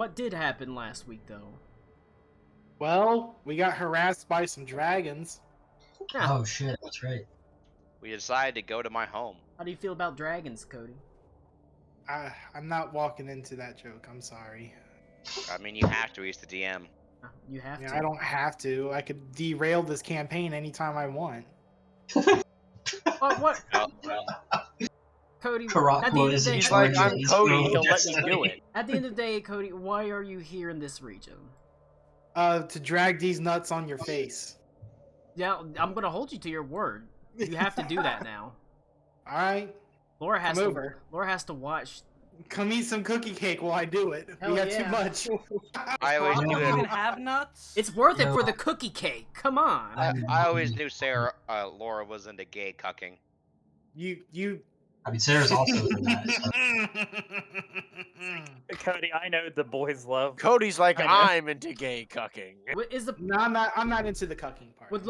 What did happen last week, though? Well, we got harassed by some dragons. Yeah. Oh shit, that's right. We decided to go to my home. How do you feel about dragons, Cody? I'm not walking into that joke. I'm sorry. I mean, you have to. He's the DM. You have Yeah, to. I don't have to. I could derail this campaign anytime I want. What? Oh, Cody, Karak at the end of was the day, in he's charge like, of I'm these Cody. rules. He'll let me do it. at the end of the day, Cody, why are you here in this region? To drag these nuts on your face. Yeah, I'm gonna hold you to your word. You have to do that now. All right, Laura has Come to. over. Laura has to watch. come eat some cookie cake while I do it. Hell we got yeah. too much. I always Do knew you even it. have nuts? It's worth it No. for the cookie cake. Come on. I always knew Laura was into gay cucking. You. I mean, Sarah's also into that. So. Cody, I know the boys love. Cody's like, I know. I'm into gay cucking. Is the No, I'm not into the cucking part. would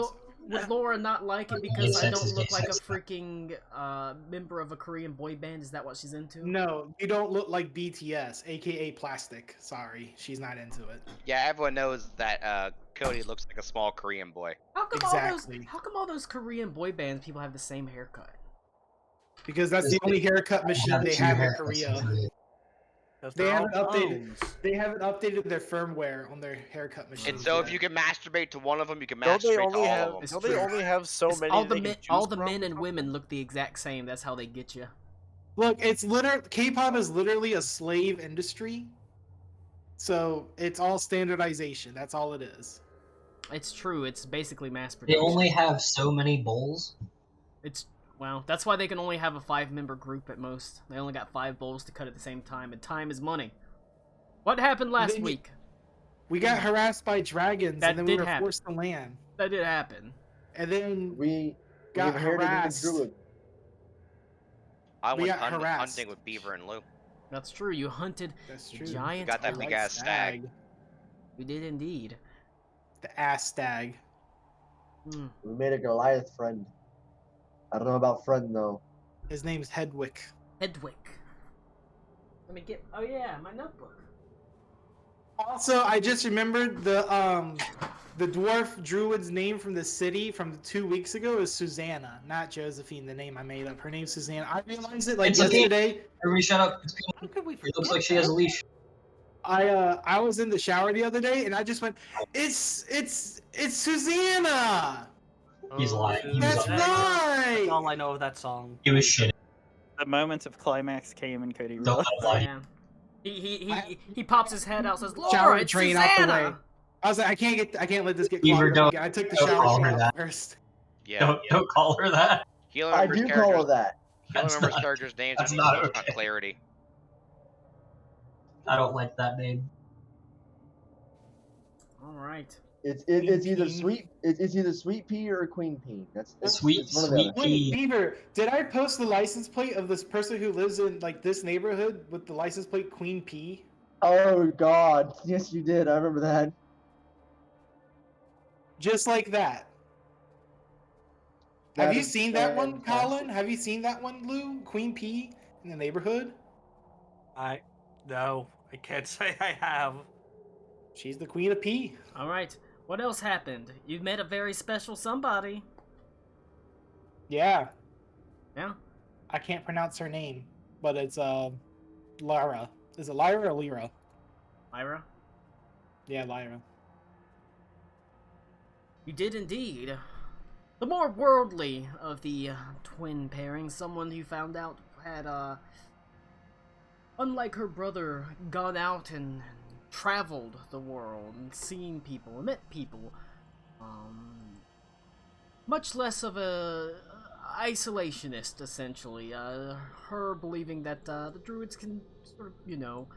Laura not like it Gay because I sex don't is look gay like a sex. freaking member of a Korean boy band? Is that what she's into? No, you don't look like BTS, aka Plastic. Sorry, she's not into it. Yeah, everyone knows that Cody looks like a small Korean boy. How come Exactly. How come all those Korean boy bands people have the same haircut? Because that's the only haircut machine they two have in haircuts Korea. usually. They haven't updated their firmware on their haircut machine. And so if you can masturbate to one of them, you can Don't they masturbate to only all have? of them. It's Don't they true. only have so many? all they the can men, choose all the from? men and women look the exact same. That's how they get you. Look, it's K-pop is literally a slave industry. So it's all standardization. That's all it is. It's true. It's basically mass They production. only have so many bowls. Well, that's why they can only have a 5-member group at most. They only got 5 bowls to cut at the same time, and time is money. What happened last Then you- week? We got harassed by dragons, That and then we did were happen. forced to land. That did happen. And then We got inherited the harassed. druid. I We went got harassed. hunting with Beaver and Lou. That's true. You hunted That's a true. giant. Got that The big white ass stag. You did indeed. The ass stag. Hmm. We made a Goliath friend. I don't know about friend though. His name's Hedwick. Hedwig. Let me get. Oh yeah, my notebook. Also, I just remembered the dwarf druid's name from the city from 2 weeks ago is Susanna, not Josephine. The name I made up. Her name's Susanna. I realized it like It's okay. yesterday. Everybody shut up. It's Peanut. How could we It looks forget like she has a that? leash. I was in the shower the other day and I just went, it's Susanna. He's lying. He was That's lying. right. That's all I know of that song. He was shitting. The moment of climax came and Cody Don't realized. lie. Yeah. He pops his head out, says, Shower "Laura, it's train out the Susanna." way. I was like, I can't let this get Beaver, clogged up don't- again. I took the don't shower call train her out that. first. Yeah. Don't call her that. He only I remembers do call her characters. that. He only That's remembers not- characters' names that's when not he talks about okay. clarity. I don't like that name. All right. It's Queen either pea. sweet it's either sweet pea or queen pea. That's Sweet, it's one or the sweet other. pea. Wait, Beaver, did I post the license plate of this person who lives in like this neighborhood with the license plate Queen P? Oh God, yes you did. I remember that. Just like that. Have That you is seen that one, fantastic. Colin? Have you seen that one, Lou? Queen P in the neighborhood? No, I can't say I have. She's the Queen of P. All right. What else happened? You met a very special somebody. Yeah, Yeah. I can't pronounce her name, but it's Lara. Is it Lyra or Lyra? Myra. Yeah, Lyra. You did indeed. The more worldly of the twin pairings, someone who found out had, unlike her brother, gone out and traveled the world and seen people and met people. Much less of a isolationist, essentially. Her believing that the druids can sort of, you know,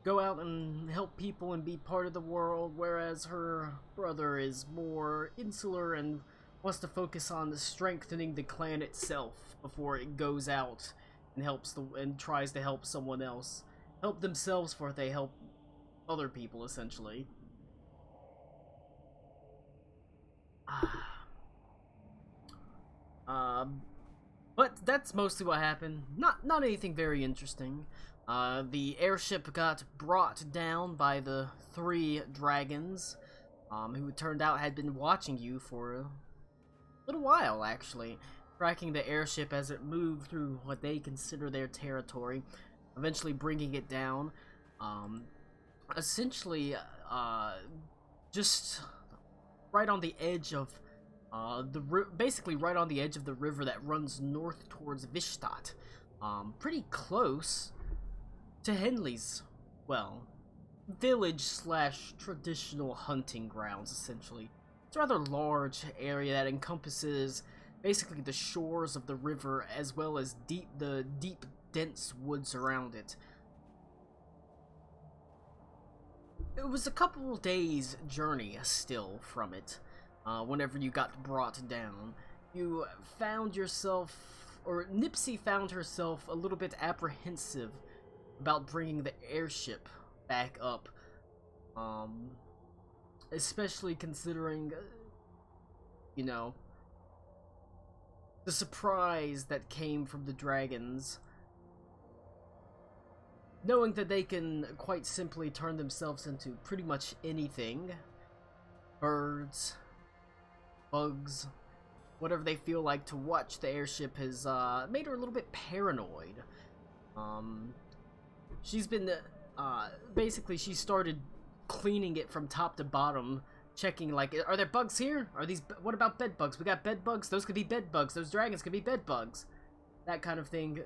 go out and help people and be part of the world, whereas her brother is more insular and wants to focus on strengthening the clan itself before it goes out and tries to help someone else, help themselves before they help other people, essentially. But that's mostly what happened. Not anything very interesting. The airship got brought down by the 3 dragons, who it turned out had been watching you for a little while, actually, tracking the airship as it moved through what they consider their territory, eventually bringing it down. Essentially, just right on the edge of basically right on the edge of the river that runs north towards Vishtat. Pretty close to Henley's, well, village slash traditional hunting grounds, essentially. It's a rather large area that encompasses basically the shores of the river as well as the deep, dense woods around it. It was a couple days' journey still from it. Whenever you got brought down, you found yourself, or Nipsey found herself a little bit apprehensive about bringing the airship back up. Especially considering, you know, the surprise that came from the dragons. Knowing that they can quite simply turn themselves into pretty much anything. Birds, bugs, whatever they feel like to watch the airship has made her a little bit paranoid. She's been, basically she started cleaning it from top to bottom, checking like, are there bugs here? What about bed bugs? We got bed bugs? Those could be bed bugs. Those dragons could be bed bugs. That kind of thing.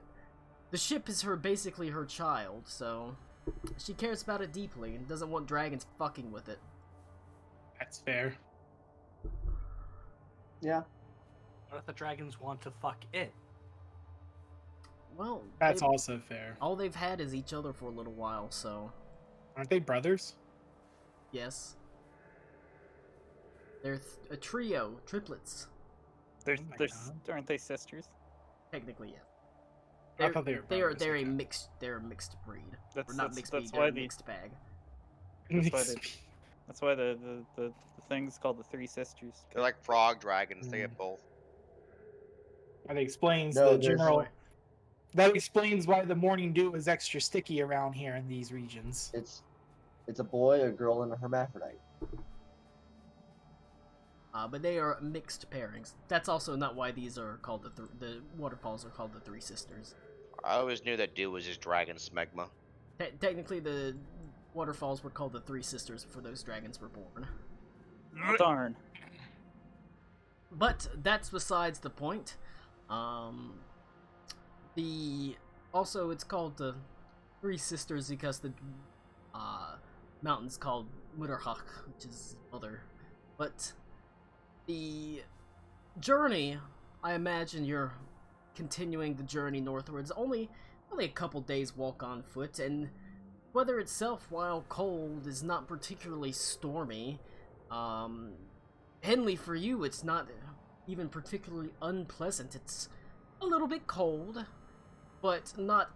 The ship is basically her child, so she cares about it deeply and doesn't want dragons fucking with it. That's fair. Yeah. What if the dragons want to fuck it? Well, That's also fair. all they've had is each other for a little while, so Aren't they brothers? yes. They're a trio, triplets, They're, Oh my they're, God. aren't they sisters? technically, yeah. I thought they were brothers. They're a okay. mixed breed. That's Or not that's, mixed that's breed, why they're a the mixed bag. that's why the thing's called the Three Sisters. They're like frog dragons. They have both. That explains No, the there's- general. That explains why the morning dew is extra sticky around here in these regions. It's a boy, a girl, and a hermaphrodite. But they are mixed pairings. That's also not why these are called the waterfalls are called the Three Sisters. I always knew that dew was just dragon smegma. Technically, the waterfalls were called the Three Sisters before those dragons were born. Darn. But that's besides the point. It's called the Three Sisters because the mountain's called Mutterhach, which is mother. But the journey, I imagine you're continuing the journey northwards. Only a couple days walk on foot, and weather itself, while cold, is not particularly stormy. Henley, for you, it's not even particularly unpleasant. It's a little bit cold, but not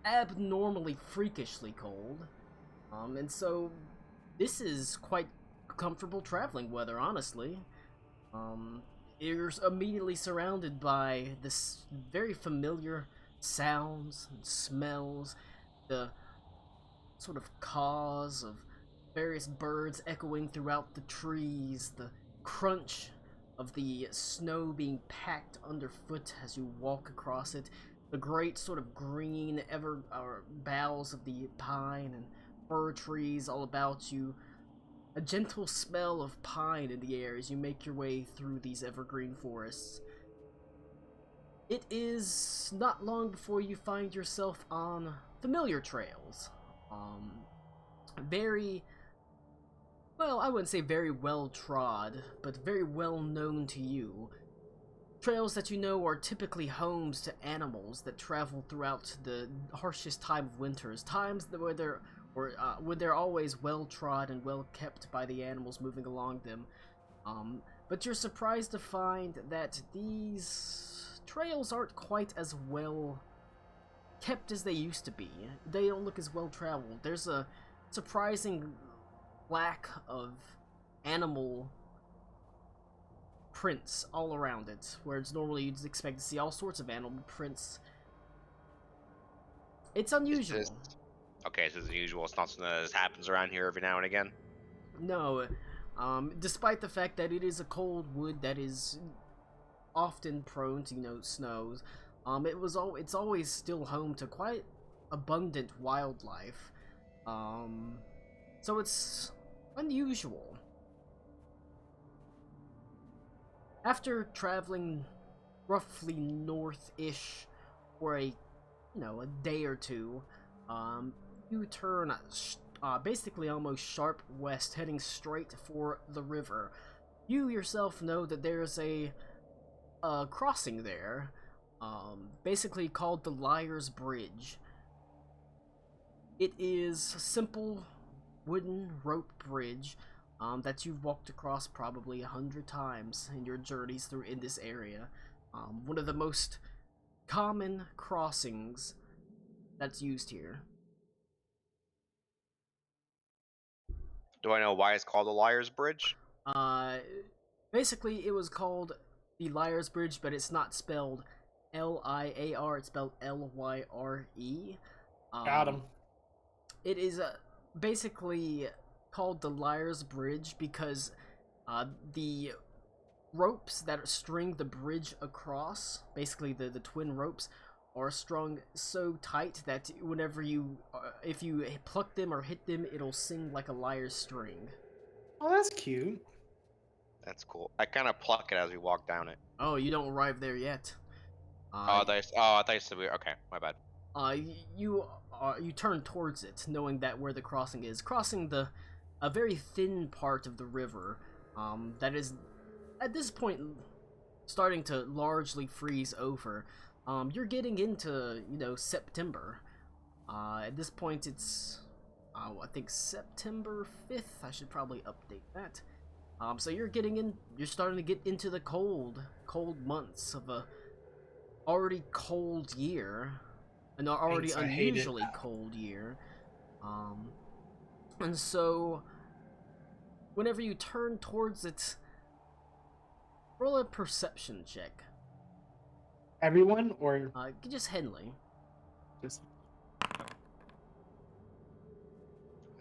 abnormally freakishly cold. And so this is quite comfortable traveling weather, honestly. You're immediately surrounded by this very familiar sounds and smells, the sort of caws of various birds echoing throughout the trees, the crunch of the snow being packed underfoot as you walk across it, the great sort of green boughs of the pine and fir trees all about you, a gentle smell of pine in the air as you make your way through these evergreen forests. It is not long before you find yourself on familiar trails. I wouldn't say very well trod, but very well known to you. Trails that you know are typically homes to animals that travel throughout the harshest time of winters, times where they're always well trod and well kept by the animals moving along them. But you're surprised to find that these trails aren't quite as well kept as they used to be. They don't look as well traveled. There's a surprising lack of animal prints all around it, whereas normally you'd expect to see all sorts of animal prints It's It's unusual. just- okay, so it's unusual. It's not something that just happens around here every now and again. No, despite the fact that it is a cold wood that is often prone to, snows, it's always still home to quite abundant wildlife. So it's unusual. After traveling roughly north-ish for a day or two, you turn basically almost sharp west, heading straight for the river. You yourself know that there's a crossing there, basically called the Liar's Bridge. It is a simple wooden rope bridge that you've walked across probably 100 times in your journeys through in this area. One of the most common crossings that's used here. Do I know why it's called the Liar's Bridge? Basically, it was called the Liar's Bridge, but it's not spelled Liar, it's spelled Lyre. Got him. It is basically called the Liar's Bridge because the ropes that string the bridge across, basically the twin ropes, are strung so tight that whenever if you pluck them or hit them, it'll sing like a lyre's string. Oh, that's cute. That's cool. I kind of pluck it as we walk down it. Oh, you don't arrive there yet. I thought you said we. Okay, my bad. You turn towards it, knowing that where the crossing is, crossing a very thin part of the river, that is at this point starting to largely freeze over. You're getting into September. At this point, it's I think September 5th. I should probably update that. So you're starting to get into the cold months of a already cold year. An already Thanks, I hate it. unusually cold year. And so, whenever you turn towards it, roll a perception check. Everyone or Just Henley. just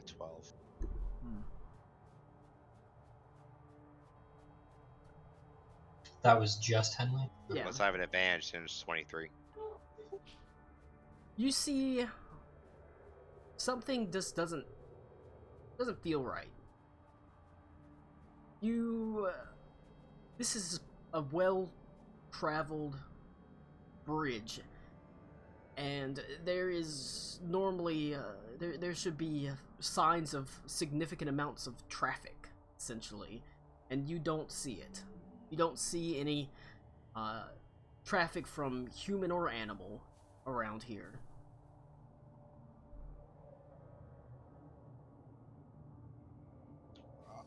12. That was just Henley. Yeah. Unless I have an advantage since it's 23. You see something just doesn't feel right. This is a well-traveled bridge, and there is normally there should be signs of significant amounts of traffic, essentially, and you don't see it. You don't see any traffic from human or animal around here.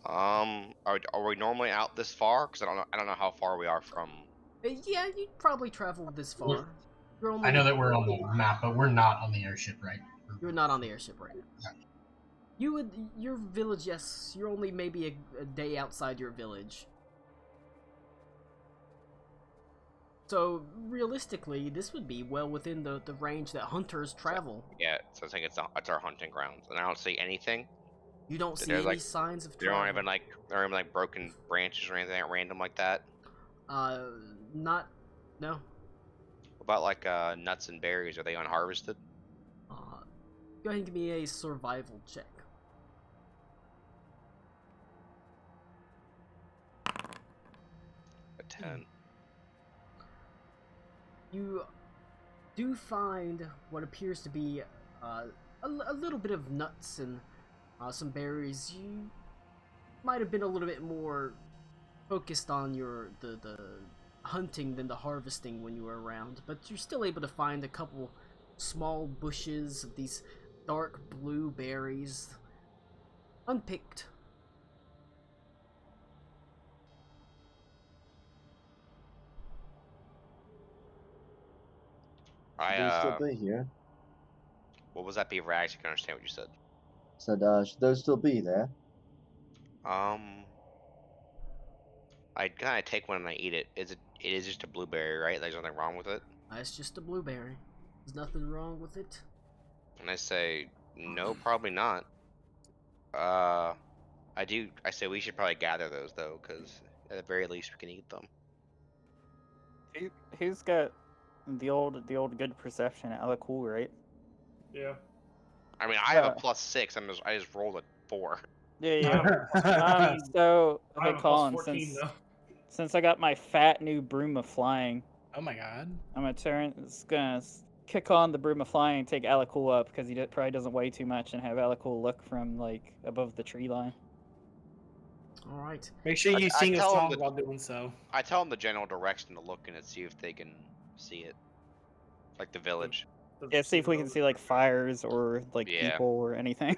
Are we normally out this far? Because I don't know how far we are from. Yeah, you'd probably travel this far. You're only, I know that we're on the map, but we're not on the airship, right? You're not on the airship right now. Your village, yes, you're only maybe a day outside your village. So, realistically, this would be well within the range that hunters travel. Yeah, so I think it's our hunting grounds, and I don't see anything. You don't see There's, any like, signs of There travel. aren't even like broken branches or anything at random like that. No. What about like nuts and berries? Are they unharvested? Go ahead and give me a survival check. A 10. You do find what appears to be a little bit of nuts and some berries. You might have been a little bit more focused on the hunting than the harvesting when you were around, but you're still able to find a couple small bushes of these dark blue berries, unpicked. Should they still be here? What was that, Beaver? I actually can understand what you said. Said, should those still be there? I kind of take one and I eat it. It is just a blueberry, right? There's nothing wrong with it. It's just a blueberry. There's nothing wrong with it. And I say, no, probably not. I say we should probably gather those though, because at the very least we can eat them. Who's got the old good perception? Cool, right? Yeah. I mean, I have a Uh, +6. I just rolled a 4. Yeah. I So have hey a Colin, +14 though. since I got my fat new broom of flying, Oh my god. I'm gonna kick on the broom of flying and take Alakul up because he probably doesn't weigh too much, and have Alakul look from like above the tree line. All right. Make sure you I sing a tell 'em song that- while doing so. I tell them the general direction to look in and see if they can see it, like the village. Yeah, see if we can see like fires or like Yeah. people or anything.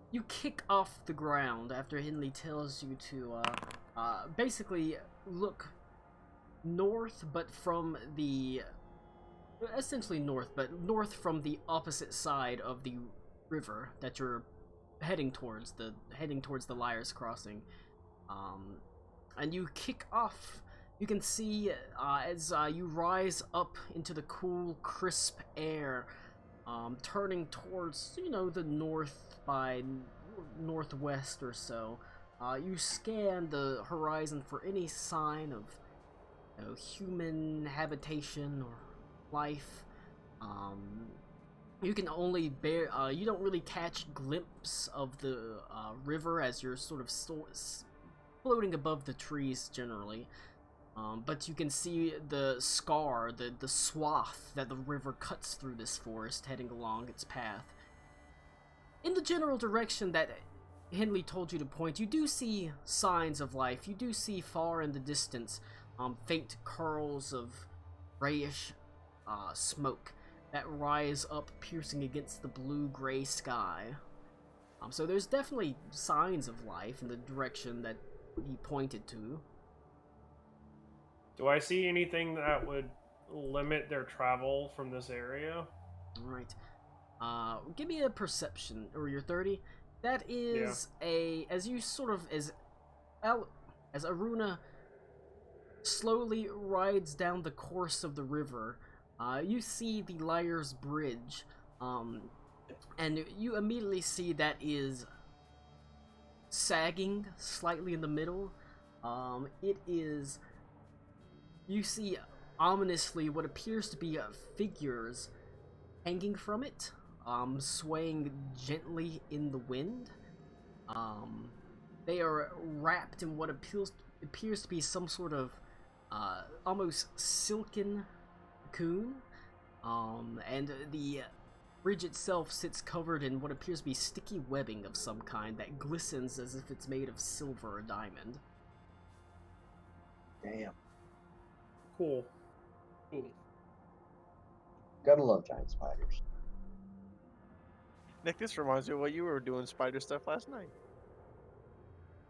You kick off the ground after Henley tells you to basically look north, but from the essentially north, but north from the opposite side of the river that you're heading towards the Liar's Crossing. And you kick off. You can see as you rise up into the cool, crisp air, turning towards the north by northwest or so. You scan the horizon for any sign of human habitation or life. You can only you don't really catch glimpse of the river as you're sort of floating above the trees generally. But you can see the scar, the swath that the river cuts through this forest heading along its path. In the general direction that Henley told you to point, you do see signs of life. You do see far in the distance faint curls of grayish smoke that rise up, piercing against the blue-gray sky. So there's definitely signs of life in the direction that he pointed to. Do I see anything that would limit their travel from this area? Alright. Give me a perception, or your 30. That is as you sort of, as Aruna slowly rides down the course of the river, you see the Liar's Bridge, and you immediately see that is sagging slightly in the middle. You see ominously what appears to be figures hanging from it, swaying gently in the wind. They are wrapped in what appears to be some sort of almost silken cocoon, and the bridge itself sits covered in what appears to be sticky webbing of some kind that glistens as if it's made of silver or diamond. Damn. Cool. Gotta love giant spiders. Nick, this reminds me of what you were doing spider stuff last night.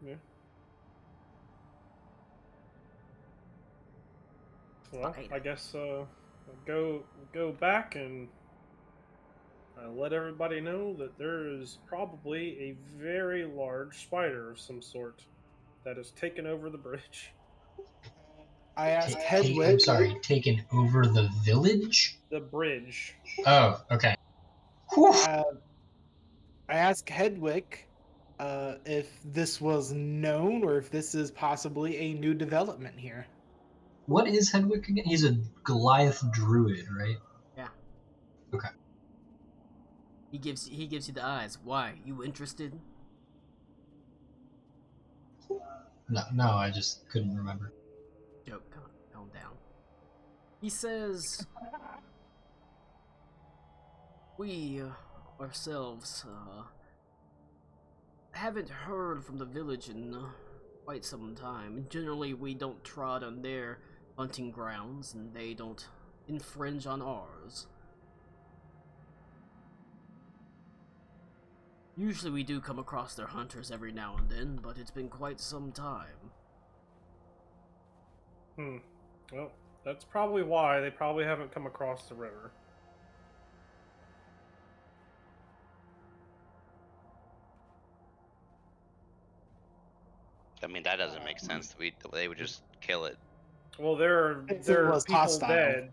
Yeah. Well, Fine. I guess go back and let everybody know that there is probably a very large spider of some sort that has taken over the bridge. I asked I'm Hedwig. sorry, taken over the village? The bridge. Oh, okay. Whew. I asked Hedwig if this was known or if this is possibly a new development here. What is Hedwig again? He's a Goliath druid, right? Yeah. Okay. He gives you the eyes. Why? You interested? No, I just couldn't remember. Joke, calm down. He says, we ourselves haven't heard from the village in quite some time. Generally, we don't trot on their hunting grounds, and they don't infringe on ours. Usually we do come across their hunters every now and then, but it's been quite some time. Well, that's probably why they probably haven't come across the river. I mean, that doesn't make sense. They would just kill it. Well, there If it are was people hostile. dead.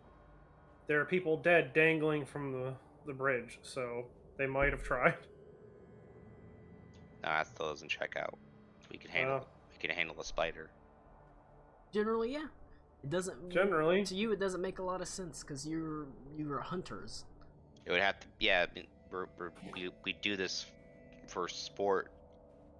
there are people dead dangling from the bridge, so they might have tried. Nah, that still doesn't check out. We can handle. We can handle the spider. Generally, yeah. It doesn't. Generally. To you, it doesn't make a lot of sense because you're hunters. It would have to. Yeah, I mean, we do this for sport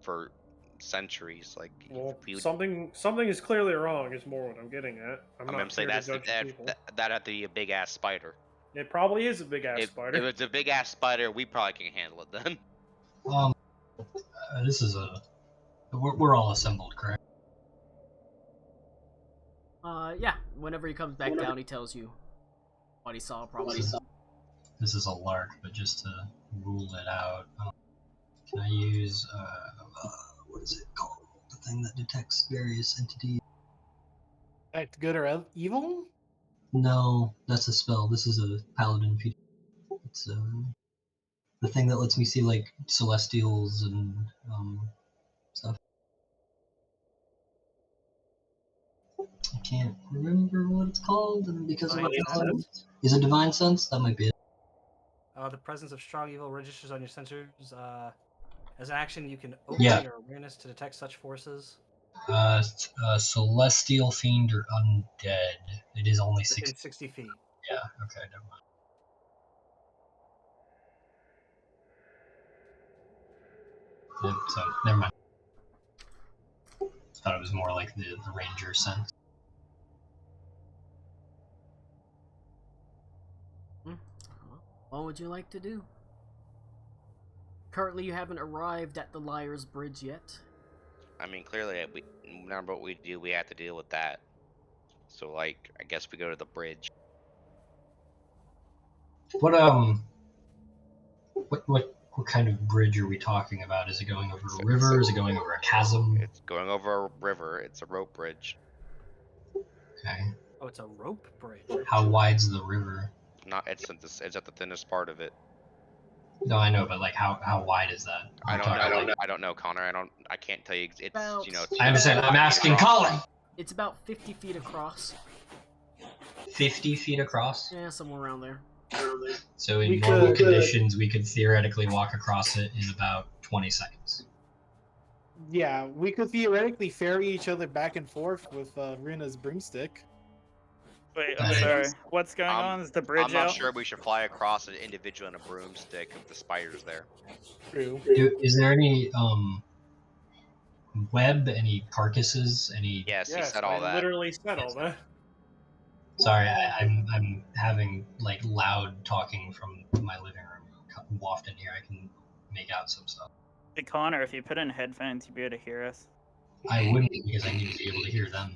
for centuries. Like, Well, we would, something is clearly wrong. Is more what I'm getting at. I'm I'm not saying here to that's judge people. that had to be a big ass spider. It probably is a big ass If spider. it's a big ass spider, we probably can handle it then. This is a. We're all assembled, correct? Yeah. Whenever he comes back down, he tells you what he saw. Probably. This is a lark, but just to rule it out, can I use what is it called? The thing that detects various entities. Act good or evil? No, that's a spell. This is a paladin feature. It's the thing that lets me see like celestials and stuff. I can't remember what it's called, and because of Divine my Sense? is it divine sense? That might be it. The presence of strong evil registers on your sensors. As an action, you can open Yeah. your awareness to detect such forces. Celestial fiend or undead. It is only Within 60. 60 feet. Yeah. Okay. Never mind. Yep, so never mind. Thought it was more like the ranger sense. What would you like to do? Currently, you haven't arrived at the Liar's Bridge yet. I mean, clearly, no matter what we do, we have to deal with that. So, like, I guess we go to the bridge. What kind of bridge are we talking about? Is it going over a river? Is it going over a chasm? It's going over a river. It's a rope bridge. Okay. Oh, it's a rope bridge. How wide's the river? Not. It's at the thinnest part of it. No, I know, but like how wide is that? I don't know. Talking like- I don't know, Connor. I can't tell you. It's About- you know. I understand. I'm asking Colin. It's about 50 feet across. 50 feet across. Yeah, somewhere around there. So in We normal could- conditions, we could theoretically walk across it in about 20 seconds. Yeah, we could theoretically ferry each other back and forth with Runa's broomstick. Wait, I'm I'm sorry. sorry. What's going I'm- on? Is the bridge I'm not out? sure we should fly across an individual in a broomstick if the spider's there. True. Is there any web, any carcasses, any? Yes, he Yes, said all I that. literally said all that. Sorry, I'm having like loud talking from my living room wafting here. I can make out some stuff. Hey, Connor, if you put in headphones, you'd be able to hear us. I wouldn't because I need to be able to hear them.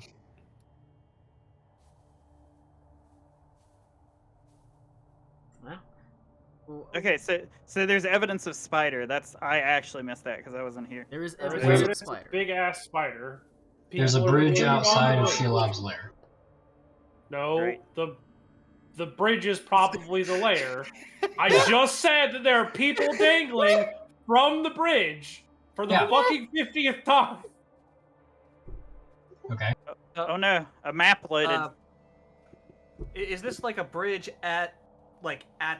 Well, Okay, so there's evidence of spider. I actually missed that because I wasn't here. there is There's evidence of evidence of spider. big ass spider. There's a People are bridge living on outside the of bridge. Shelob's lair. No, Great. the bridge is probably the lair. I just said that there are people dangling from the bridge for the Yeah. fucking 50th time. Okay. Oh no, a map loaded. Is this like a bridge at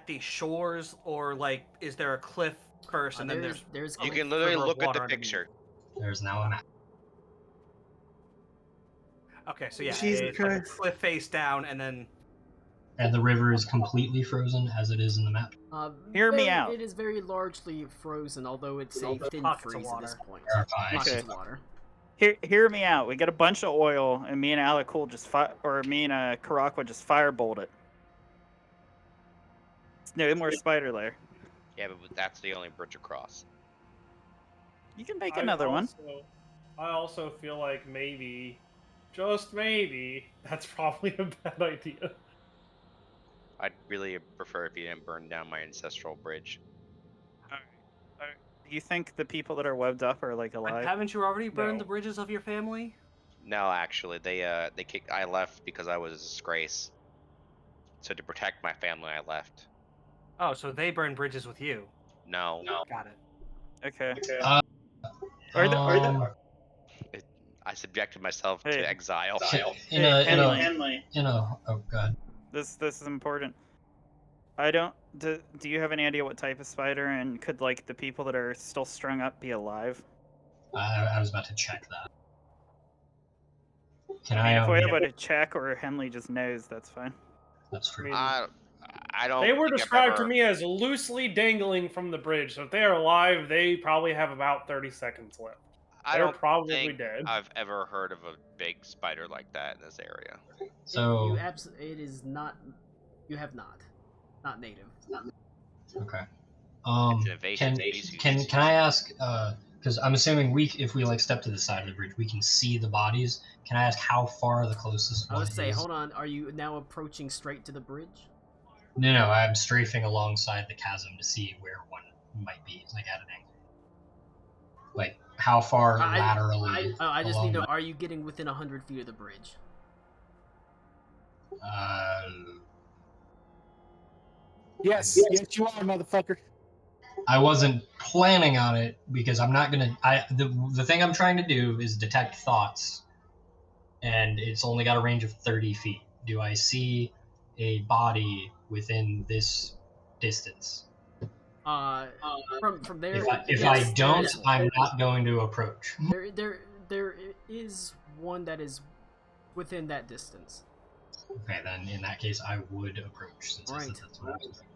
the shores, or like is there a cliff first and then there's You a can literally river of look at water the underneath? picture. There's now a map. Okay, so yeah, Jesus it's like a Christ. cliff face down, and then And the river is completely frozen as it is in the map. Hear me out. It is very largely frozen, although it's a Although thin pockets of freeze at this water. point. Terrifying. Pockets Okay. of water. Hear me out. We got a bunch of oil, and me and Alakul me and Karakwa just firebolt it. It's no more spider lair. Yeah, but that's the only bridge across. You can make another one. I also feel like maybe, just maybe, that's probably a bad idea. I'd really prefer if you didn't burn down my ancestral bridge. Do you think the people that are webbed up are like alive? haven't you already burned No. the bridges of your family? No, actually, they kicked. I left because I was a disgrace. So to protect my family, I left. Oh, so they burned bridges with you. No, Got it. Okay. Um, I subjected myself Hey. to exile. in a Henley. oh god. This is important. I don't. Do you have any idea what type of spider, and could like the people that are still strung up be alive? I was about to check that. Can I mean, if we're yeah, able to check, or Henley just knows, that's fine. that's true. I I don't. They were think I've described to ever- me as loosely dangling from the bridge. So if they are alive, they probably have about 30 seconds left. I They're don't probably think dead. I've ever heard of a big spider like that in this area. So it is not. You have not. Not native. okay. It's an invasive species. Can I ask? Because I'm assuming if we like step to the side of the bridge, we can see the bodies. Can I ask how far the closest I one would say, is? hold on. Are you now approaching straight to the bridge? No, I'm strafing alongside the chasm to see where one might be, like at an angle. Like how far laterally? I just need to along know. Are you getting within 100 feet of the bridge? Yes, yes, you are, motherfucker. I wasn't planning on it because I'm not gonna. The thing I'm trying to do is detect thoughts, and it's only got a range of 30 feet. Do I see a body within this distance? From there. If yes, I don't, there is- I'm not going to approach. There is one that is within that distance. Okay, then in that case, I would approach since I said Right. that's what I was doing.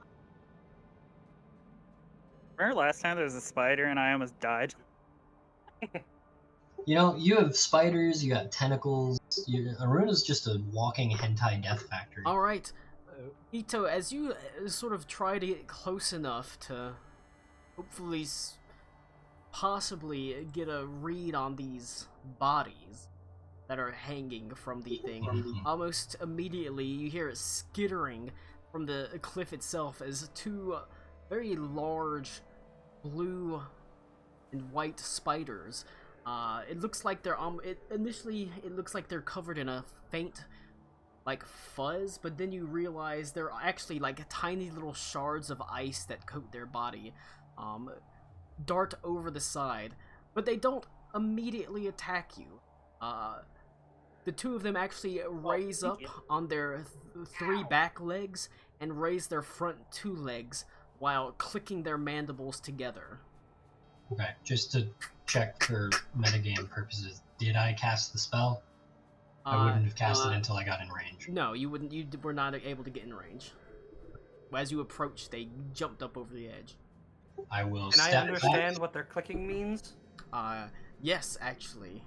Remember last time there was a spider and I almost died? You know, you have spiders, you got tentacles. Aruna's just a walking hentai death factory. All right, Ito, as you sort of try to get close enough to hopefully possibly get a read on these bodies that are hanging from the thing, almost immediately you hear it skittering from the cliff itself as two very large blue and white spiders. It looks like they're initially it looks like they're covered in a faint like fuzz, but then you realize they're actually like tiny little shards of ice that coat their body, dart over the side, but they don't immediately attack you. The two of them actually raise up on their three back legs and raise their front two legs while clicking their mandibles together. Okay, just to check for metagame purposes, did I cast the spell? I wouldn't have cast it until I got in range. No, you wouldn't. You were not able to get in range. As you approached, they jumped up over the edge. I will Can I step understand back. what their clicking means? Yes, actually.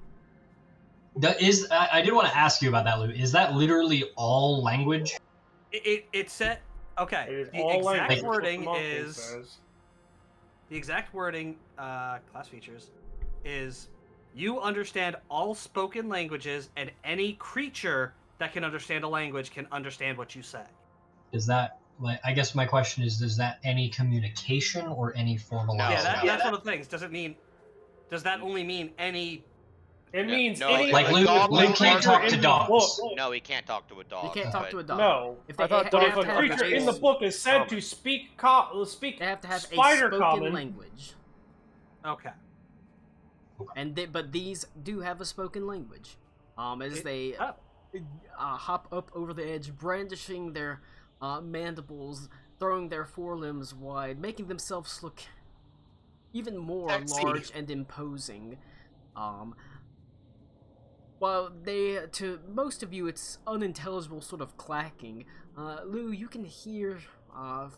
I did want to ask you about that, Lou. Is that literally all language? It said okay. It is The all exact language, wording what the monkey is says. the exact wording. Class features is you understand all spoken languages, and any creature that can understand a language can understand what you say. Is that like? I guess my question is that any communication or any formalized? Yeah, that's one of the things. Does that only mean any? It means no, any like Luke can't talk to in the dogs. book. No, he can't talk to a dog. You can't talk to a dog. No, If I thought but they if have a to have creature a in the base- book is said to speak they have to have a spider spoken common, language. Okay. But these do have a spoken language. As they oh. hop up over the edge, brandishing their mandibles, throwing their forelimbs wide, making themselves look even more Sexy. large and imposing. While to most of you, it's unintelligible sort of clacking. Lou, you can hear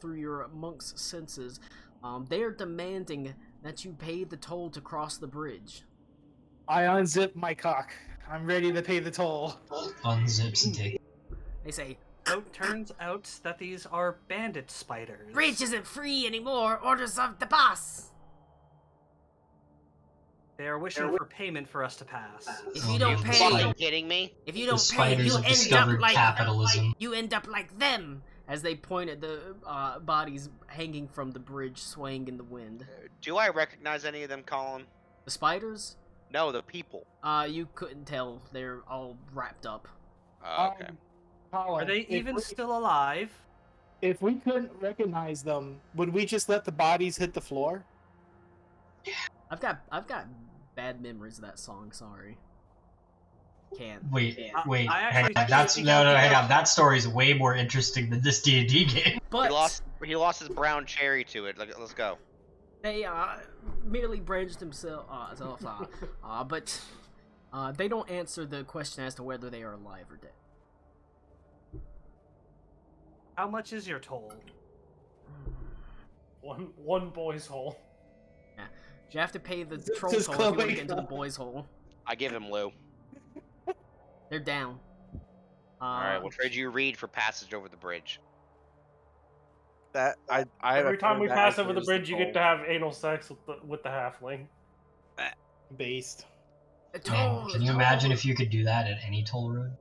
through your monk's senses. They are demanding that you pay the toll to cross the bridge. I unzip my cock. I'm ready to pay the toll. Unzips and take. They say, So it turns out that these are bandit spiders. "Bridge isn't free anymore. Orders of the boss. They are wishing for payment for us to pass. If Oh, you don't you pay, fucking kidding me? if you The don't pay, spiders you have end up discovered like capitalism. you end up like them." As they point at the bodies hanging from the bridge, swaying in the wind. Do I recognize any of them, Colin? The spiders? No, the people. You couldn't tell. They're all wrapped up. Okay. Colin, Are they if even we- still alive? If we couldn't recognize them, would we just let the bodies hit the floor? I've got bad memories of that song. Sorry. Can't. Wait, I hang actually on. That's think no, I hang can- on. That story's way more interesting than this D&D game. But He lost his brown cherry to it. Let's go. they merely branched themselves but they don't answer the question as to whether they are alive or dead. How much is your toll? One boy's hole. You have to pay the This troll is toll if you want to Chloe. get into the boys' hole. I give him Lou. They're down. All right, we'll trade you Reed for passage over the bridge. That I have a Every time friend we that pass actually over the is bridge, you get to toll. have anal sex with the halfling. Based. The Man, toll can you imagine if you could do that at any toll road?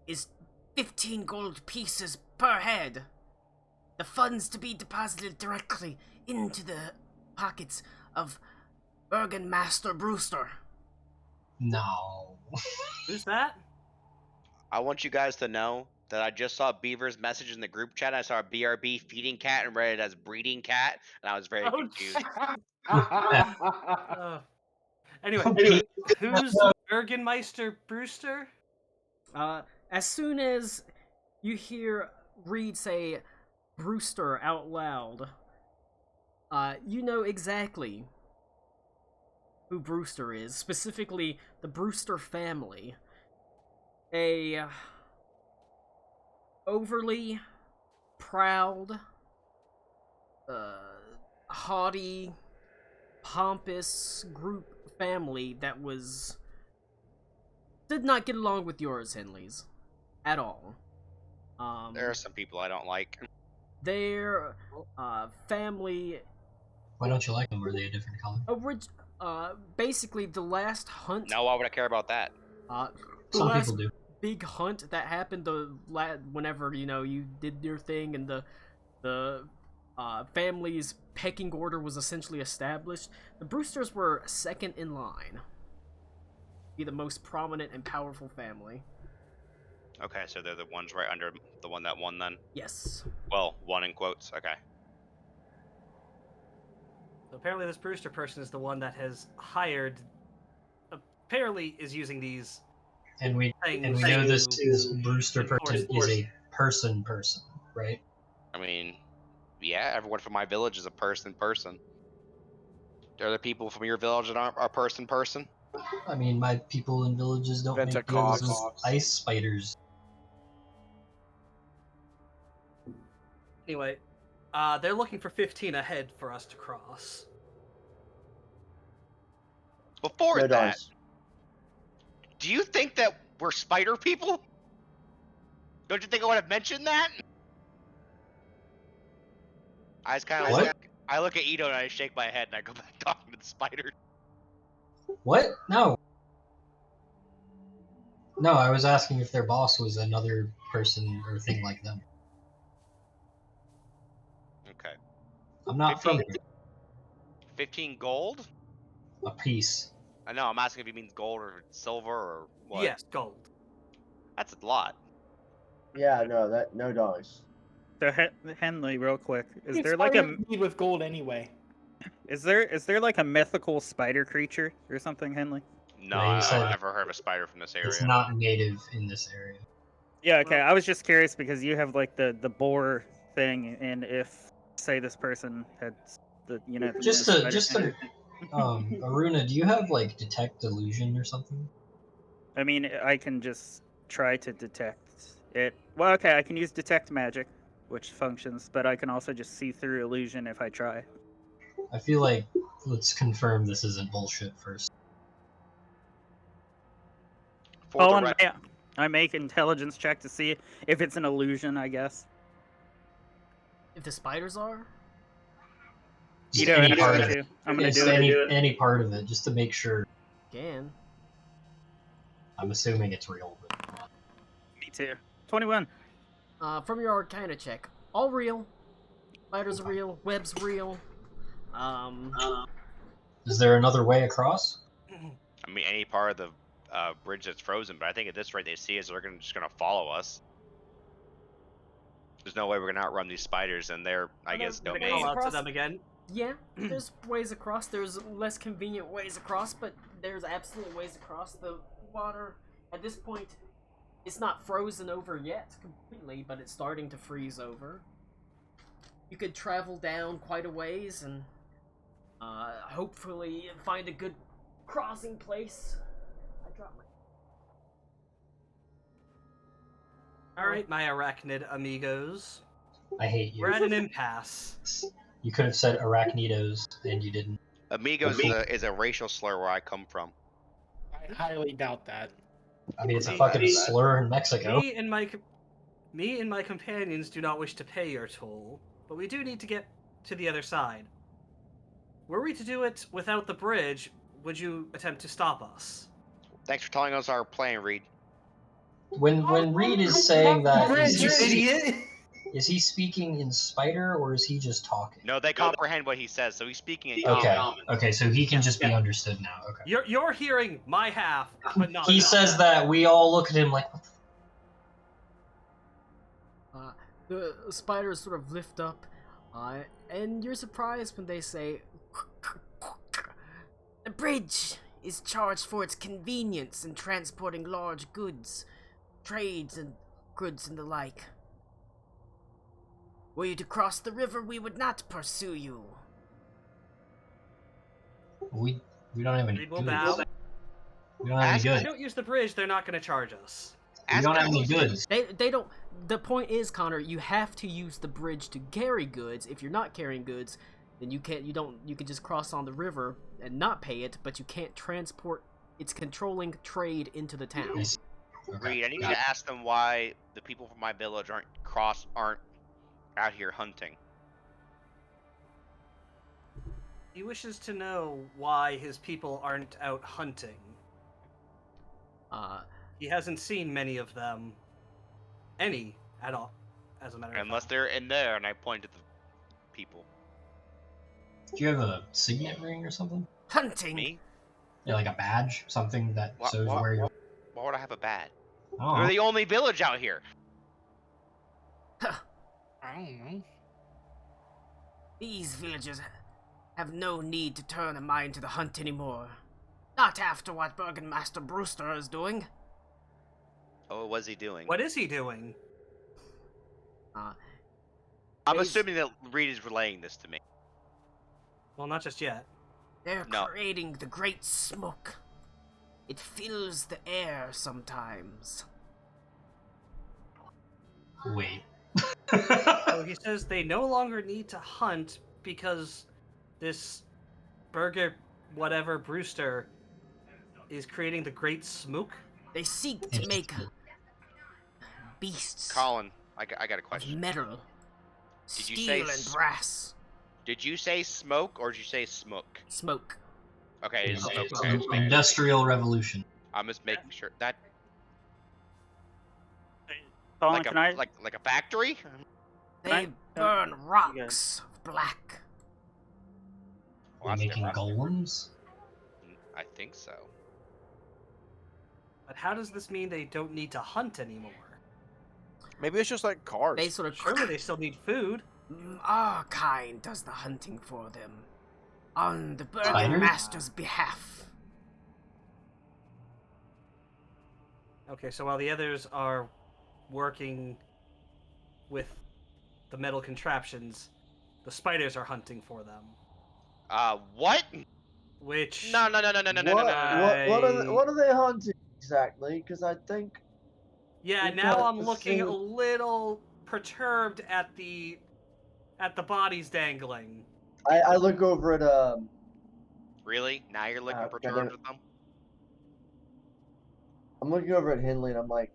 is 15 gold pieces per head. The funds to be deposited directly into the pockets of Bergen Master Brewster. No. Who's that? I want you guys to know that I just saw Beaver's message in the group chat. I saw BRB feeding cat and read it as breeding cat, and I was very confused. Anyway, who's Bergenmeister Brewster? As soon as you hear Reed say Brewster out loud, you know exactly who Brewster is, specifically the Brewster family. A overly proud, haughty, pompous family that did not get along with yours, Henleys, at all. There are some people I don't like. Their family Why don't you like them? Were they a different color? basically the last hunt. No, why would I care about that? The Some last people do. big hunt that happened whenever you did your thing and the family's pecking order was essentially established. The Brewsters were second in line to be the most prominent and powerful family. Okay, so they're the ones right under the one that won then? Yes. Well, one in quotes. Okay. So apparently this Brewster person is the one that has hired... Apparently is using these And we things know to this Brewster enforce person is a person, right? I mean, yeah, everyone from my village is a person. They're the people from your village that aren't a person. I mean, my people in villages don't Vents make are deals cops. with ice spiders. Anyway, they're looking for 15 ahead for us to cross. Before No that, dice. do you think that we're spider people? Don't you think I would have mentioned that? I just kind of What? I look at Ito and I shake my head and I go back talking to the spider. What? No. No, I was asking if their boss was another person or thing like them. Okay. I'm not from 15 here. 15 gold? A piece. I know, I'm asking if he means gold or silver or what. Yes, gold. That's a lot. Yeah, no dice. So Henley, real quick, is It's there like a spiders need with gold anyway? is there like a mythical spider creature or something, Henley? No, Yeah, you I've said never heard of a spider from this area. It's not native in this area. Yeah, okay. I was just curious because you have like the boar thing, and if say this person had the the Just spider to thing. Aruna, do you have like detect illusion or something? I mean, I can just try to detect it. Well, okay, I can use detect magic, which functions, but I can also just see through illusion if I try. I feel like let's confirm this isn't bullshit first. For Oh, the and rec- I make intelligence check to see if it's an illusion, I guess. If the spiders are, Just You don't any have part to of do. it. I'm gonna Just do it. any part of it, just to make sure. again. I'm assuming it's real. But... Me too. 21. From your Arcana check, all real. Spiders are real. Webs real. Is there another way across? I mean, any part of the bridge that's frozen, but I think at this rate they see us, they're just gonna follow us. There's no way we're gonna outrun these spiders and their, I guess, Call Domain. out to Across- them again. Yeah, there's ways across. There's less convenient ways across, but there's absolute ways across. The water At this point, it's not frozen over yet completely, but it's starting to freeze over. You could travel down quite a ways and hopefully find a good crossing place. I dropped my... All right, my arachnid amigos. I hate you. We're at an impasse. You could have said arachnidos, and you didn't. Amigos is a racial slur where I come from. I highly doubt that. I mean, it's a fucking slur in Mexico. Me and my companions do not wish to pay your toll, but we do need to get to the other side. Were we to do it without the bridge, would you attempt to stop us? Thanks for telling us our plan, Reed. When Reed is saying that, Bridge, you idiot! is he speaking in Spider or is he just talking? No, they comprehend what he says, so he's speaking in Okay. common. Okay, so he can just be understood now. Okay. You're hearing my half, but not. He enough. says that we all look at him like, what the The spiders sort of lift up, and you're surprised when they say, "The bridge is charged for its convenience in transporting large goods, trades and goods and the like. Were you to cross the river, we would not pursue you." we don't have any Reed will goods. bow. We don't have any If we goods. don't use the bridge, they're not going to charge us. We don't have any goods. They don't. The point is, Connor, you have to use the bridge to carry goods. If you're not carrying goods, then you can't. You can just cross on the river and not pay it, but you can't transport. It's controlling trade into the town. I see. Okay. Reed, I need you Got it. to ask them why the people from my village aren't out here hunting. He wishes to know why his people aren't out hunting. He hasn't seen many of them. Any at all, as a matter of Unless fact. they're in there, and I point at the people. Do you have a signet ring or something? Hunting. Me? Yeah, like a badge, something that shows where you're. Why would I have a bad? Oh, We're the only village out here. I don't know. These villagers have no need to turn their mind to the hunt anymore. Not after what Burgomaster Brewster is doing. Oh, what was he doing? What is he doing? I'm He's- assuming that Reed is relaying this to me. Well, not just yet. They're No. creating the Great Smoke. It fills the air sometimes. wait. So he says they no longer need to hunt because this Burger whatever Brewster is creating the Great Smoke. They seek to make beasts Colin, I got a of question. metal, Did you say steel, and brass. Did you say smoke or did you say smoke? Smoke. Okay, it's smoke. It's Okay, an okay. Industrial Revolution. I'm just making sure that Colin, like can a I? like a factory. They I- burn rocks of black. Well, They're that's making different. golems. I think so. But how does this mean they don't need to hunt anymore? Maybe it's just like cars. They sort of Surely they still need food. Our kind does the hunting for them, on the Spiders? Burgomaster's behalf. Okay, so while the others are working with the metal contraptions, the spiders are hunting for them. What? Which No. What I- what are they hunting exactly? Because I think Yeah, We've now got I'm the looking a same- little perturbed at the bodies dangling. I look over at Really? Now you're looking God perturbed damn it. with them? I'm looking over at Henley and I'm like,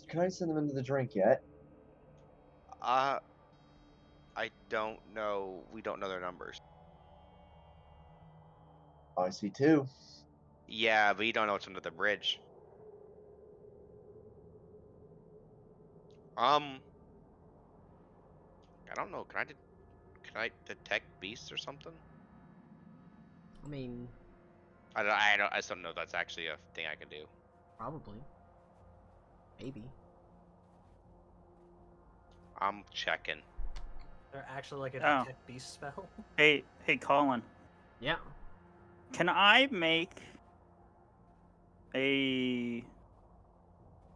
can I send them into the drink yet? I don't know. We don't know their numbers. Oh, I see two. Yeah, but you don't know what's under the bridge. I don't know. Can I detect beasts or something? I mean, I just don't know if that's actually a thing I can do. probably. Maybe. I'm checking. They're actually like a Oh. detect beast spell. Hey, Colin. Yeah. Can I make a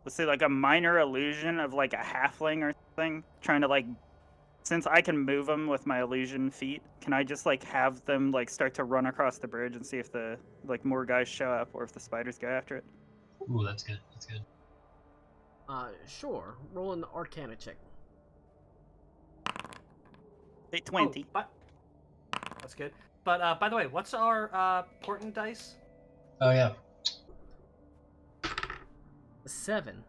let's say like a minor illusion of like a halfling or something, trying to like, since I can move them with my illusion feet, can I just like have them like start to run across the bridge and see if the like more guys show up or if the spiders go after it? Ooh, that's good. That's good. Sure. Roll an Arcana check. Say 20. Oh, that's good. But by the way, what's our portent dice? Oh yeah. 7.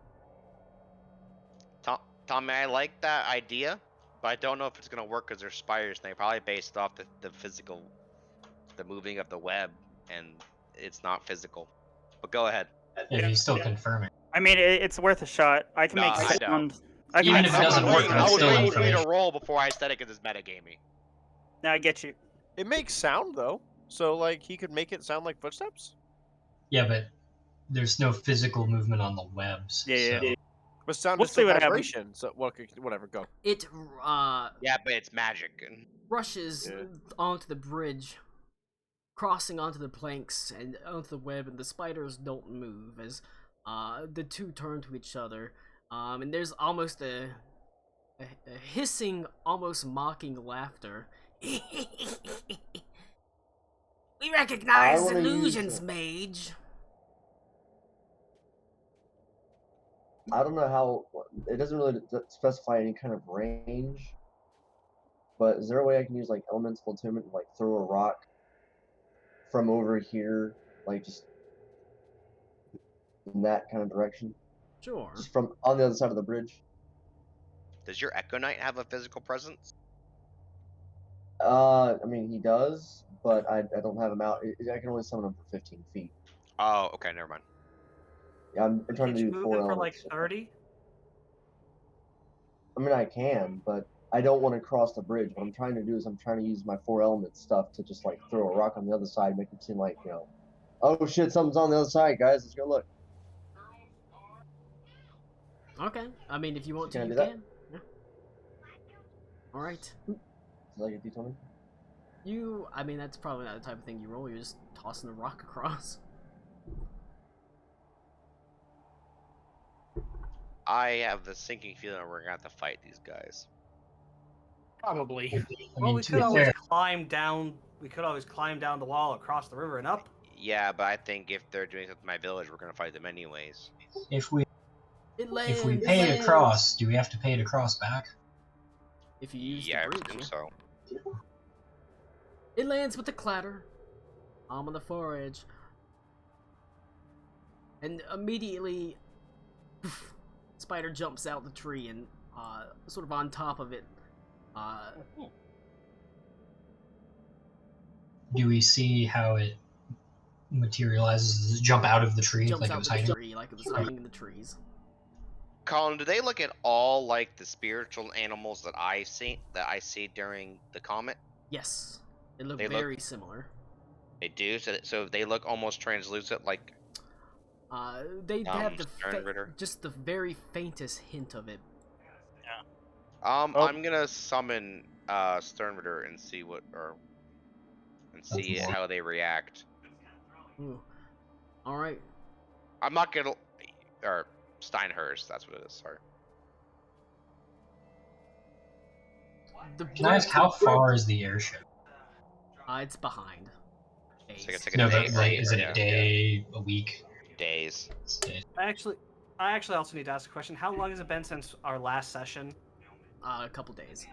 Tommy, I like that idea, but I don't know if it's gonna work because they're spiders and they probably based off the physical, the moving of the web, and it's not physical. But go ahead. Yeah, he's still confirming. I mean, it's worth a shot. I can make I know. sound. I can Even make if it doesn't sound. work, I that's was still waiting for you to information. roll before I said it because it's metagaming. No, I get you. It makes sound though, so like he could make it sound like footsteps. Yeah, but there's no physical movement on the webs. Yeah. So. But sound We'll is see still what happens. vibration. So whatever, go. It Yeah, but it's magic. rushes Yeah. onto the bridge, crossing onto the planks and onto the web, and the spiders don't move as the two turn to each other. And there's almost a hissing, almost mocking laughter. We recognize wanna use illusions, it. mage. I don't know how. It doesn't really specify any kind of range. But is there a way I can use like elemental attunement and like throw a rock from over here, like just in that kind of direction, Sure. just from on the other side of the bridge? Does your Echo Knight have a physical presence? I mean he does, but I don't have him out. I can only summon him for 15 feet. Oh, okay, never mind. Yeah, I'm trying Can't to you do move 4 it for like elements. 30? I mean I can, but I don't want to cross the bridge. What I'm trying to do is I'm trying to use my 4 element stuff to just like throw a rock on the other side, make it seem like, you know, oh shit, something's on the other side, guys. Let's go look. Okay. I mean, if you want to, Can I you do that? can. Yeah. All right. Is that like a D20? I mean, that's probably not the type of thing you roll. You're just tossing a rock across. I have the sinking feeling we're gonna have to fight these guys. Probably. I Well, mean, we to could be always fair, climb down. We could always climb down the wall across the river and up. Yeah, but I think if they're doing something in my village, we're gonna fight them anyways. if we It pay lands. to cross, do we have to pay to cross back? If you use Yeah, I the bridge, assume yeah. so. It lands with a clatter. On the far edge. And immediately, poof, spider jumps out the tree and sort of on top of it. Do we see how it materializes? Does it jump out of the tree Jumps like it out was of the hiding? tree like it was hiding in the trees. Colin, do they look at all like the spiritual animals that I see during the comet? Yes. They look They look- very similar. They do, so they look almost translucent, like They have the Sternritter. just the very faintest hint of it. Oh. I'm gonna summon Sternritter and see see That's how they react. Ooh. All right. I'm not gonna or Steinhurst, that's what it is. Sorry. Can I ask how far is the airship? It's behind. It's like a No, day, but like, right? is it Yeah. a day, a week? Days. I actually also need to ask a question. How long has it been since our last session? A couple days.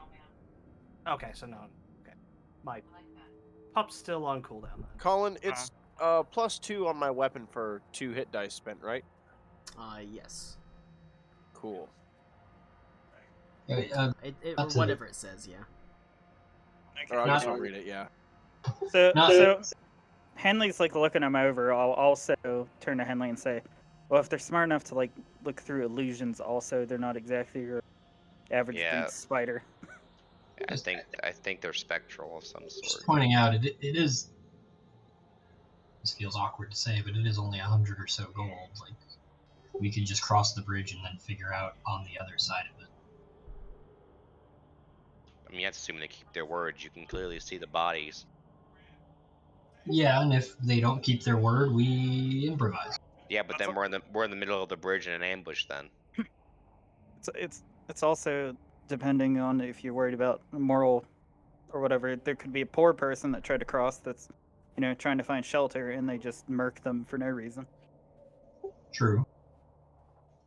Okay, so no. Okay, my pup's still on cooldown. Then. Colin, it's +2 on my weapon for 2 hit dice spent, right? Yes. Cool. Or That's a- whatever it says, yeah. Or I'll Not- just read it, yeah. So Henley's like looking him over. I'll also turn to Henley and say, well, if they're smart enough to like look through illusions, also they're not exactly your average Yeah. big spider. I think they're spectral of some Just sort. pointing out, it is. This feels awkward to say, but it is only 100 or so gold. Like, we could just cross the bridge and then figure out on the other side of it. I mean, that's assuming they keep their words. You can clearly see the bodies. Yeah, and if they don't keep their word, we improvise. Yeah, but then we're in the middle of the bridge in an ambush. Then It's also depending on if you're worried about moral or whatever. There could be a poor person that tried to cross that's, trying to find shelter, and they just murk them for no reason. True.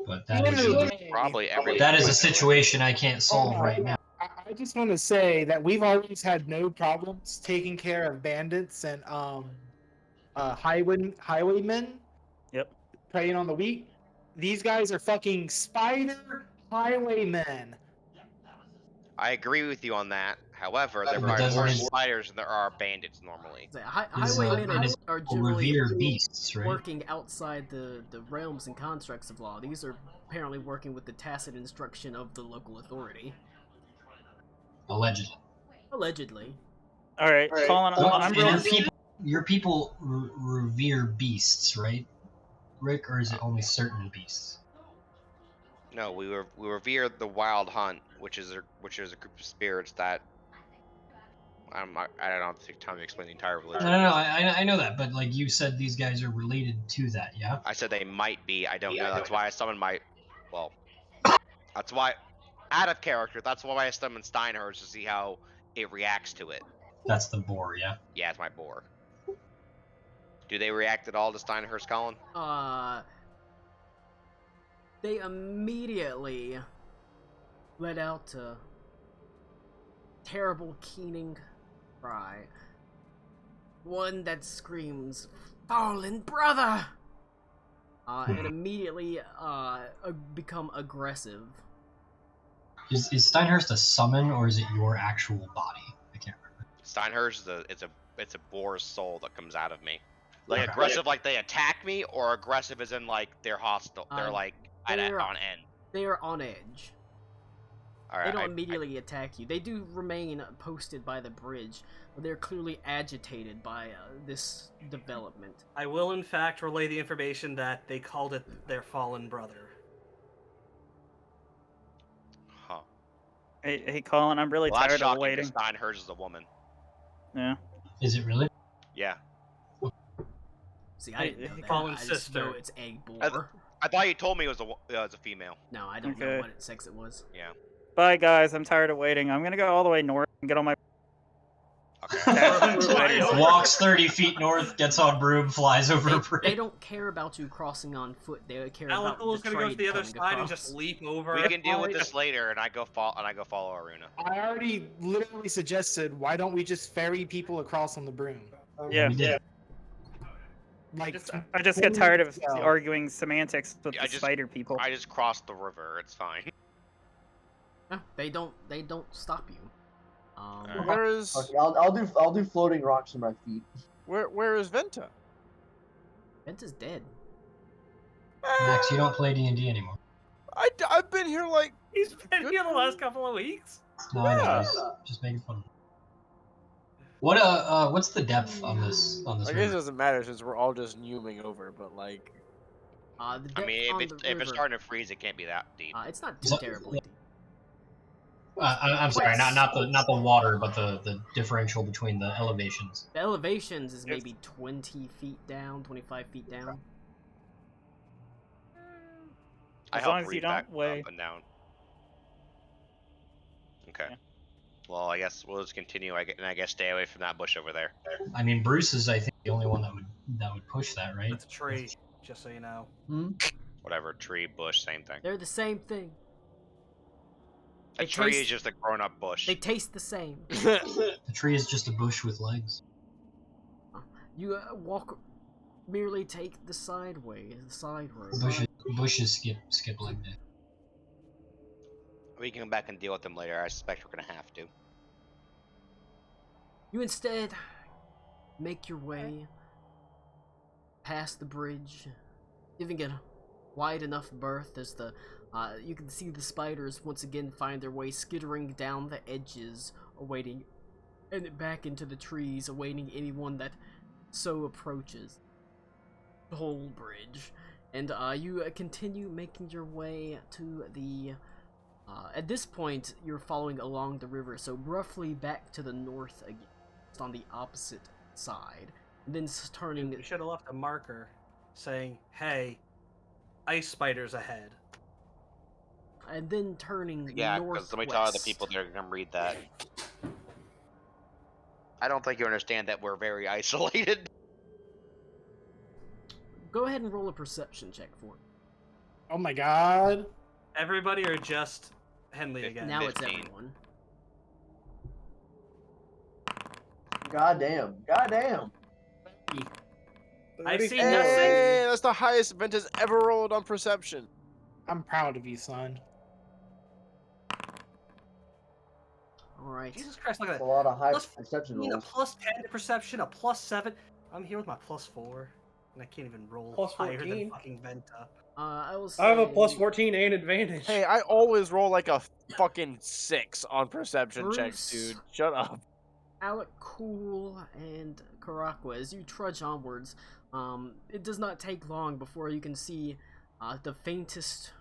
But that Either is way, probably every. that is a situation I can't solve right now. I just want to say that we've always had no problems taking care of bandits and highwaymen. Yep. Preying on the weak. These guys are fucking spider highwaymen. I agree with you on that. However, there But are doesn't more it- spiders than there are bandits normally. Highwaymen and it's are generally revere beasts, right? working outside the realms and constructs of law. These are apparently working with the tacit instruction of the local authority. Allegedly. Allegedly. All right, Colin, I'm And really... your people revere beasts, right, Rick? Or is it only certain beasts? No, we revere the Wild Hunt, which is a group of spirits that I don't take time to explain the entire religion. No. I know that, but like you said, these guys are related to that, yeah. I said they might be. I don't know. That's why I summoned my. Well, that's why, out of character. That's why I summoned Steinhurst to see how it reacts to it. That's the boar, yeah. Yeah, it's my boar. Do they react at all to Steinhurst, Colin? They immediately let out a terrible keening cry. One that screams, "Fallen brother!" And immediately become aggressive. Is Steinhurst a summon, or is it your actual body? I can't remember. Steinhurst it's a boar's soul that comes out of me. Like Okay. aggressive, like they attack me, or aggressive as in like they're hostile. They're like on end. They are on edge. All right. They don't immediately attack you. They do remain posted by the bridge, but they're clearly agitated by this development. I will, in fact, relay the information that they called it their fallen brother. Huh. Hey, Colin, I'm really Well, that's tired of shocking waiting. because Steinhurst is a woman. Yeah. Is it really? Yeah. See, I didn't know that. Fallen's I just sister. know it's egg boar. I thought you told me it was a female. No, I don't know Okay. what sex it was. Yeah. Bye, guys. I'm tired of waiting. I'm gonna go all the way north and get on my... Okay. Walks 30 feet north, gets on broom, flies over a They bridge. don't care about you crossing on foot. They care Alec about is the gonna go to trade the other coming side and across. just leap over. We can deal with this later, and I go follow Aruna. I already literally suggested, why don't we just ferry people across on the broom? Yeah. We did. Like, I just get tired of Yeah. arguing semantics with Yeah, the spider people. I just crossed the river. It's fine. They don't stop you. Where is Okay, I'll do floating rocks on my feet. where is Venta? Venta's dead. Max, you don't play D&D anymore. I've been here like He's been here the last couple of weeks. No, I know. Just making fun of him. What's the depth on this I guess it river? doesn't matter since we're all just numing over, but like The I depth mean, on if the it's river, starting to freeze, it can't be that deep. it's not Is too that- terribly deep. I'm sorry, not the water, but the differential between the elevations. The elevations is maybe 20 feet down, 25 feet down. I As help long as you read don't back weigh- up and down. Okay. Yeah. Well, I guess we'll just continue. I guess stay away from that bush over there. I mean, Bruce is, I think, the only one that would push that, right? It's a tree, just so you know. Whatever, tree, bush, same thing. They're the same thing. A They tree taste- is just a grown-up bush. They taste the same. The tree is just a bush with legs. You merely take the side road. Bushes skip leg day. We can come back and deal with them later. I suspect we're gonna have to. You instead make your way past the bridge, giving it a wide enough berth as you can see the spiders once again find their way skittering down the edges, awaiting, and back into the trees, awaiting anyone that so approaches the whole bridge. And you continue making your way to the... at this point, you're following along the river, so roughly back to the north again. It's on the opposite side. And then turning... We should have left a marker. saying, "Hey, ice spiders ahead." And then turning Yeah, northwest. because let me tell other people they're gonna read that. I don't think you understand that we're very isolated. Go ahead and roll a perception check for it. Oh my god. Everybody or just Henley again? Now it's 15. everyone. Goddamn. Goddamn. I've 34. seen nothing. Hey, that's the highest Ventus ever rolled on perception. I'm proud of you, son. Alright. Jesus Christ, look at That's a that. lot of high Plus perception 15, a rolls. plus 10 to perception, a plus 7. I'm here with my plus 4, and I can't even roll Plus higher than 14. fucking Venta. I will say... I have a plus 14 and advantage. Hey, I always roll like a fucking 6 on perception checks, Bruce. dude. Shut up. Alec, Cool, and Karakwa, as you trudge onwards, it does not take long before you can see the faintest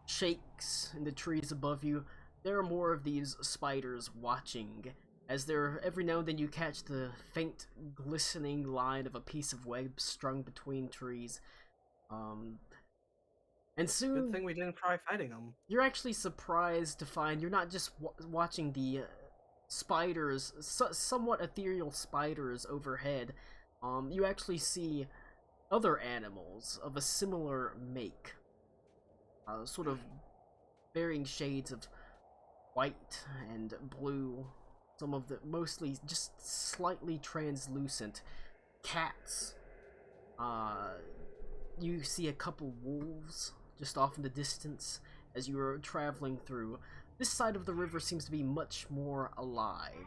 shakes in the trees above you. There are more of these spiders watching, as every now and then you catch the faint glistening line of a piece of web strung between trees. And soon Good thing we didn't try fighting them. you're actually surprised to find you're not just watching the spiders, somewhat ethereal spiders overhead. You actually see other animals of a similar make, sort of varying shades of white and blue. Some of the mostly just slightly translucent cats. You see a couple wolves just off in the distance as you are traveling through. This side of the river seems to be much more alive.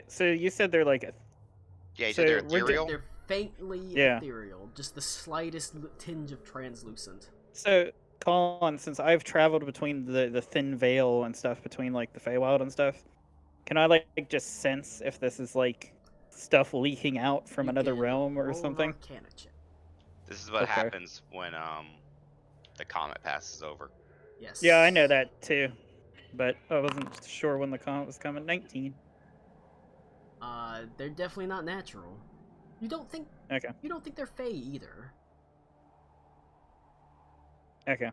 So you said they're like Yeah, you So said they're we're ethereal. They're faintly Yeah. ethereal, just the slightest tinge of translucent. So, Colin, since I've traveled between the thin veil and stuff between like the Feywild and stuff, can I like just sense if this is like stuff leaking out from You another can realm or roll an something? Arcana check. This is what Okay. happens when the comet passes over. Yes. Yeah, I know that too, but I wasn't sure when the comet was coming. 19. They're definitely not natural. You don't think Okay. they're Fey either. Okay.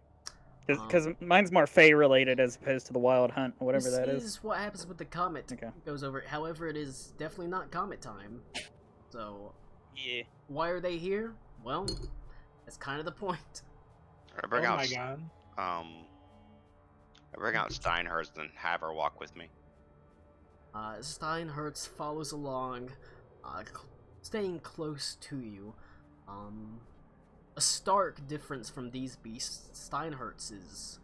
Because mine's more Fey related as opposed to the Wild Hunt or whatever This that is. is what happens with the comet Okay. goes over. However, it is definitely not comet time. So Yeah. why are they here? Well, that's kind of the point. I bring Oh out my god. I bring out Steinhurst and have her walk with me. Steinhertz follows along, staying close to you. A stark difference from these beasts. Steinhertz is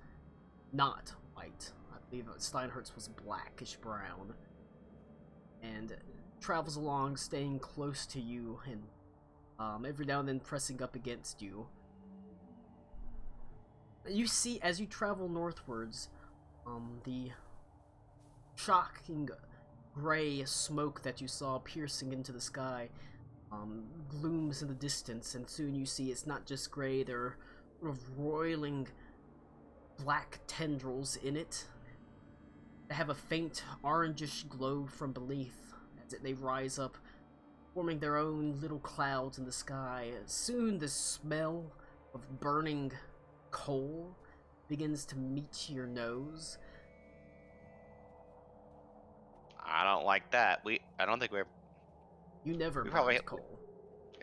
not white. I believe Steinhertz was blackish brown. And travels along, staying close to you, and every now and then pressing up against you. You see, as you travel northwards, the shocking gray smoke that you saw piercing into the sky glooms in the distance, and soon you see it's not just gray, there are sort of roiling black tendrils in it that have a faint orangish glow from beneath as they rise up, forming their own little clouds in the sky. Soon the smell of burning coal begins to meet your nose. I don't like that. I don't think we're. You never We burned probably- coal.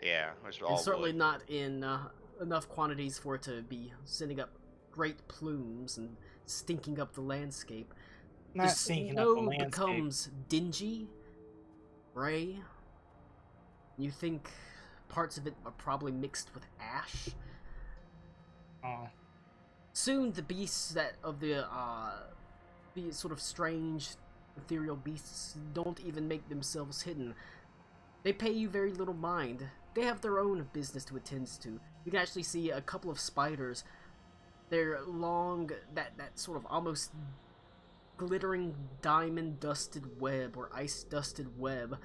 Yeah, it's all And certainly wood. not in enough quantities for it to be sending up great plumes and stinking up the landscape. Not the stinking up snow the landscape. becomes dingy, gray. You think parts of it are probably mixed with ash. Oh. Soon the beasts the sort of strange ethereal beasts don't even make themselves hidden. They pay you very little mind. They have their own business to attend to. You can actually see a couple of spiders. They're long, that sort of almost glittering diamond dusted web or ice dusted web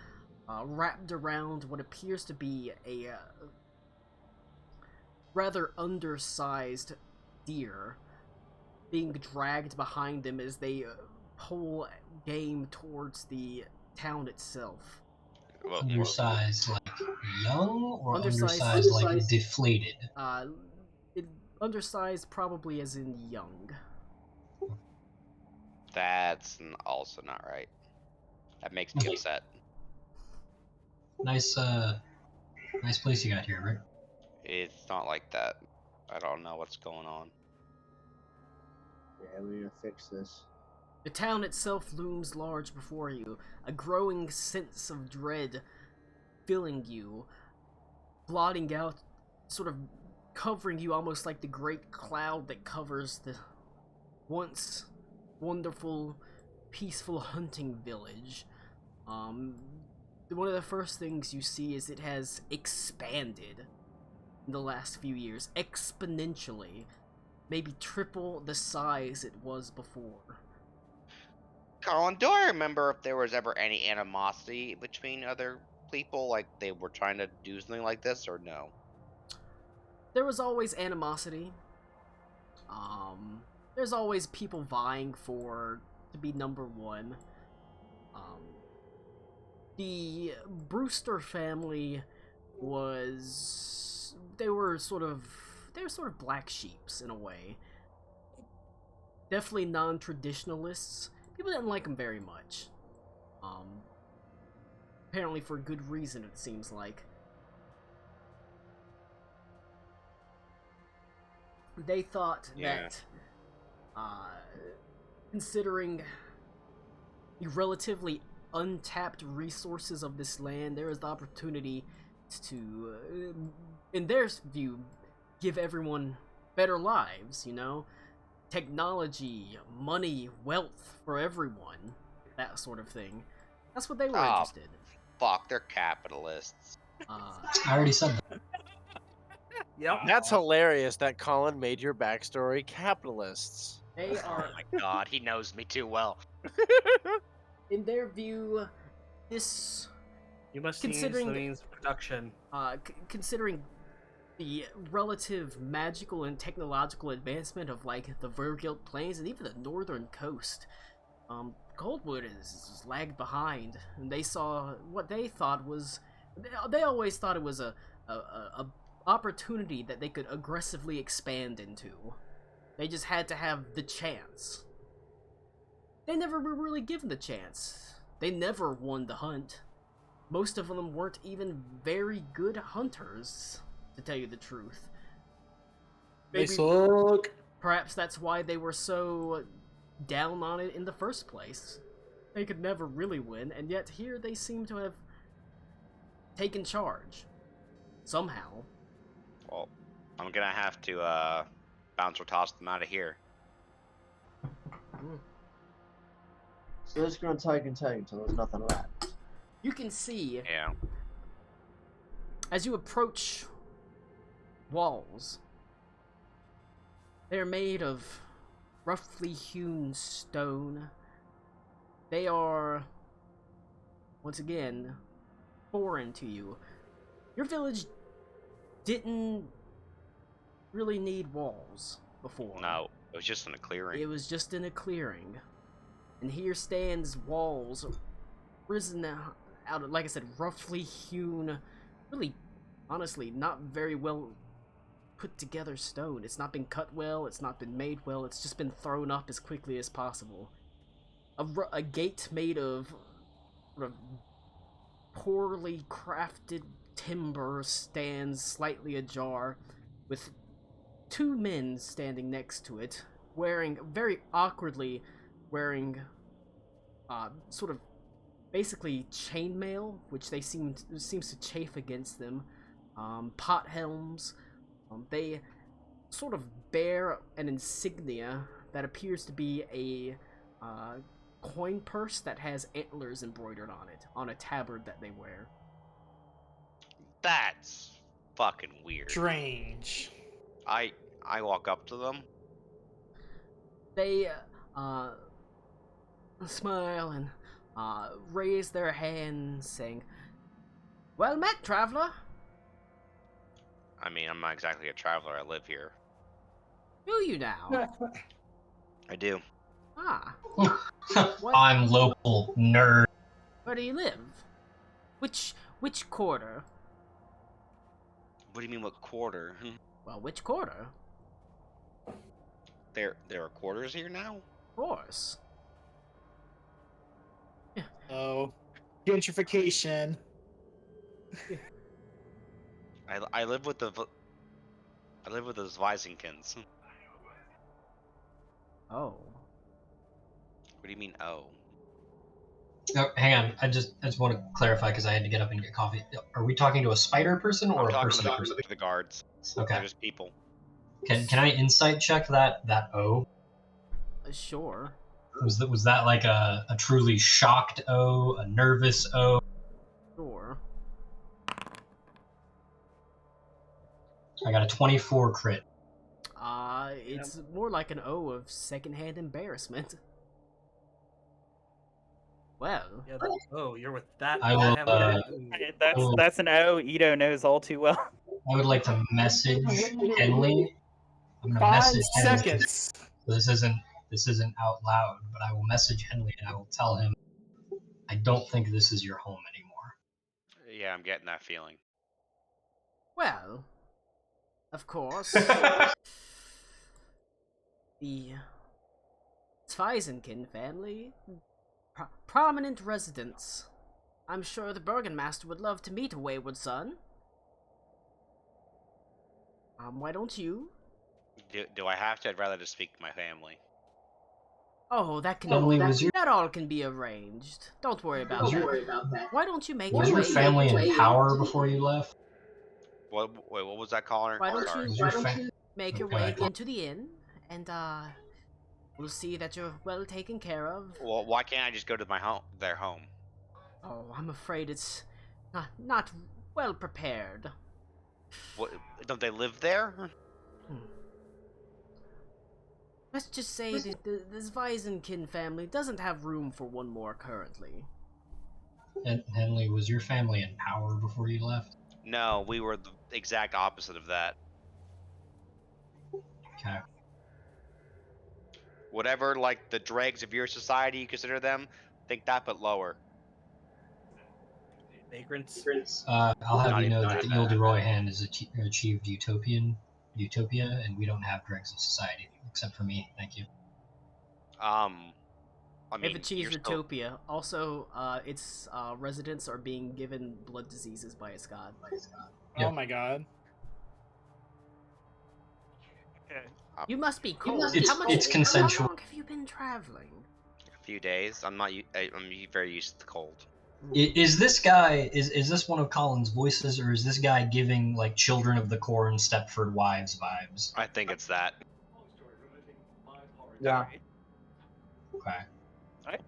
wrapped around what appears to be a rather undersized deer being dragged behind them as they pull game towards the town itself. Undersized, like young, or Undersized- undersized, like undersized- deflated? It, undersized probably as in young. That's also not right. That makes me upset. Nice, nice place you got here, right? It's not like that. I don't know what's going on. Yeah, we need to fix this. The town itself looms large before you, a growing sense of dread filling you, blotting out, sort of covering you almost like the great cloud that covers the once wonderful, peaceful hunting village. One of the first things you see is it has expanded in the last few years, exponentially, maybe triple the size it was before. Colin, do I remember if there was ever any animosity between other people, like they were trying to do something like this, or no? There was always animosity. There's always people vying to be number one. The Brewster family they were sort of black sheeps in a way. Definitely non-traditionalists. People didn't like them very much. Apparently for good reason, it seems like. They thought that, considering the relatively untapped resources of this land, there is the opportunity to, in their view, give everyone better lives, you know? Technology, money, wealth for everyone, that sort of thing. That's what they were interested in. Fuck, they're capitalists. I already said that. Yep. That's hilarious that Colin made your backstory capitalists. They Oh are, my god, he knows me too well. in their view, this, You must use the Considering- means of production. considering the relative magical and technological advancement of, like, the Vergilt Plains and even the northern coast, Goldwood is lagged behind, and they saw what they thought was, they always thought it was a opportunity that they could aggressively expand into. They just had to have the chance. They never were really given the chance. They never won the hunt. Most of them weren't even very good hunters, to tell you the truth. They suck. Perhaps that's why they were so down on it in the first place. They could never really win, and yet here they seem to have taken charge. Somehow. Well, I'm gonna have to bounce or toss them out of here. So they're just gonna tag until there's nothing left. You can see, Yeah. as you approach walls, they're made of roughly hewn stone. They are, once again, foreign to you. Your village didn't really need walls before. No, it was just in a clearing. It was just in a clearing. And here stands walls risen out of, like I said, roughly hewn, really, honestly, not very well put together stone. It's not been cut well, it's not been made well, it's just been thrown up as quickly as possible. A gate made of sort of poorly crafted timber stands slightly ajar, with two men standing next to it, very awkwardly wearing sort of basically chainmail, which they seems to chafe against them. Pot helms. They sort of bear an insignia that appears to be a coin purse that has antlers embroidered on it, on a tabard that they wear. That's fucking weird. Strange. I walk up to them. They smile and raise their hands, saying, "Well met, traveler." I mean, I'm not exactly a traveler. I live here. Do you now? I do. Ah, I'm local nerd. where do you live? Which quarter? What do you mean, what quarter? Well, which quarter? There are quarters here now? Of course. Oh, gentrification. I live with the Zweisenkins. Oh. What do you mean, oh? Oh, hang on. I just want to clarify because I had to get up and get coffee. Are we talking to a spider person or I'm a talking person? to the guards. Okay. They're just people. Can I insight check that O? Sure. Was that like a truly shocked O, a nervous O? Sure. I got a 24 crit. It's more like an O of secondhand embarrassment. Well. Yeah, oh, you're with that. I will, That's an O Ito knows all too well. I would like to message Henley. I'm gonna 5 message Henley. seconds. This isn't out loud, but I will message Henley and I will tell him I don't think this is your home anymore. Yeah, I'm getting that feeling. Well, of course, the Zweisenkind family, prominent residents. I'm sure the Burgenmaster would love to meet a wayward son. Why don't you? Do I have to? I'd rather just speak to my family. Oh, that all can be arranged. Don't worry about that. Why don't you make Was your your way? family in power before you left? Wait, what was that caller? Why don't Sorry. you make your way Okay. into the inn, and we'll see that you're well taken care of. Well, why can't I just go to their home? Oh, I'm afraid it's not well prepared. What, don't they live there? Let's just say that the Zweisenkind family doesn't have room for one more currently. And Henley, was your family in power before you left? No, we were the exact opposite of that. Okay. Whatever, like, the dregs of your society you consider them, think that, but lower. Vagrants. I'll have Not you know even that the that. Ile de Royhan has achieved utopia, and we don't have dregs of society, except for me. Thank you. I mean, They've achieved you're still- utopia. Also, its residents are being given blood diseases by its god. Yeah. Oh my god. Okay. You must be cold. It's consensual. How long have you been traveling? A few days. I'm very used to the cold. Is this guy is this one of Colin's voices, or is this guy giving like Children of the Corn, Stepford Wives vibes? I think it's that. Yeah. Okay.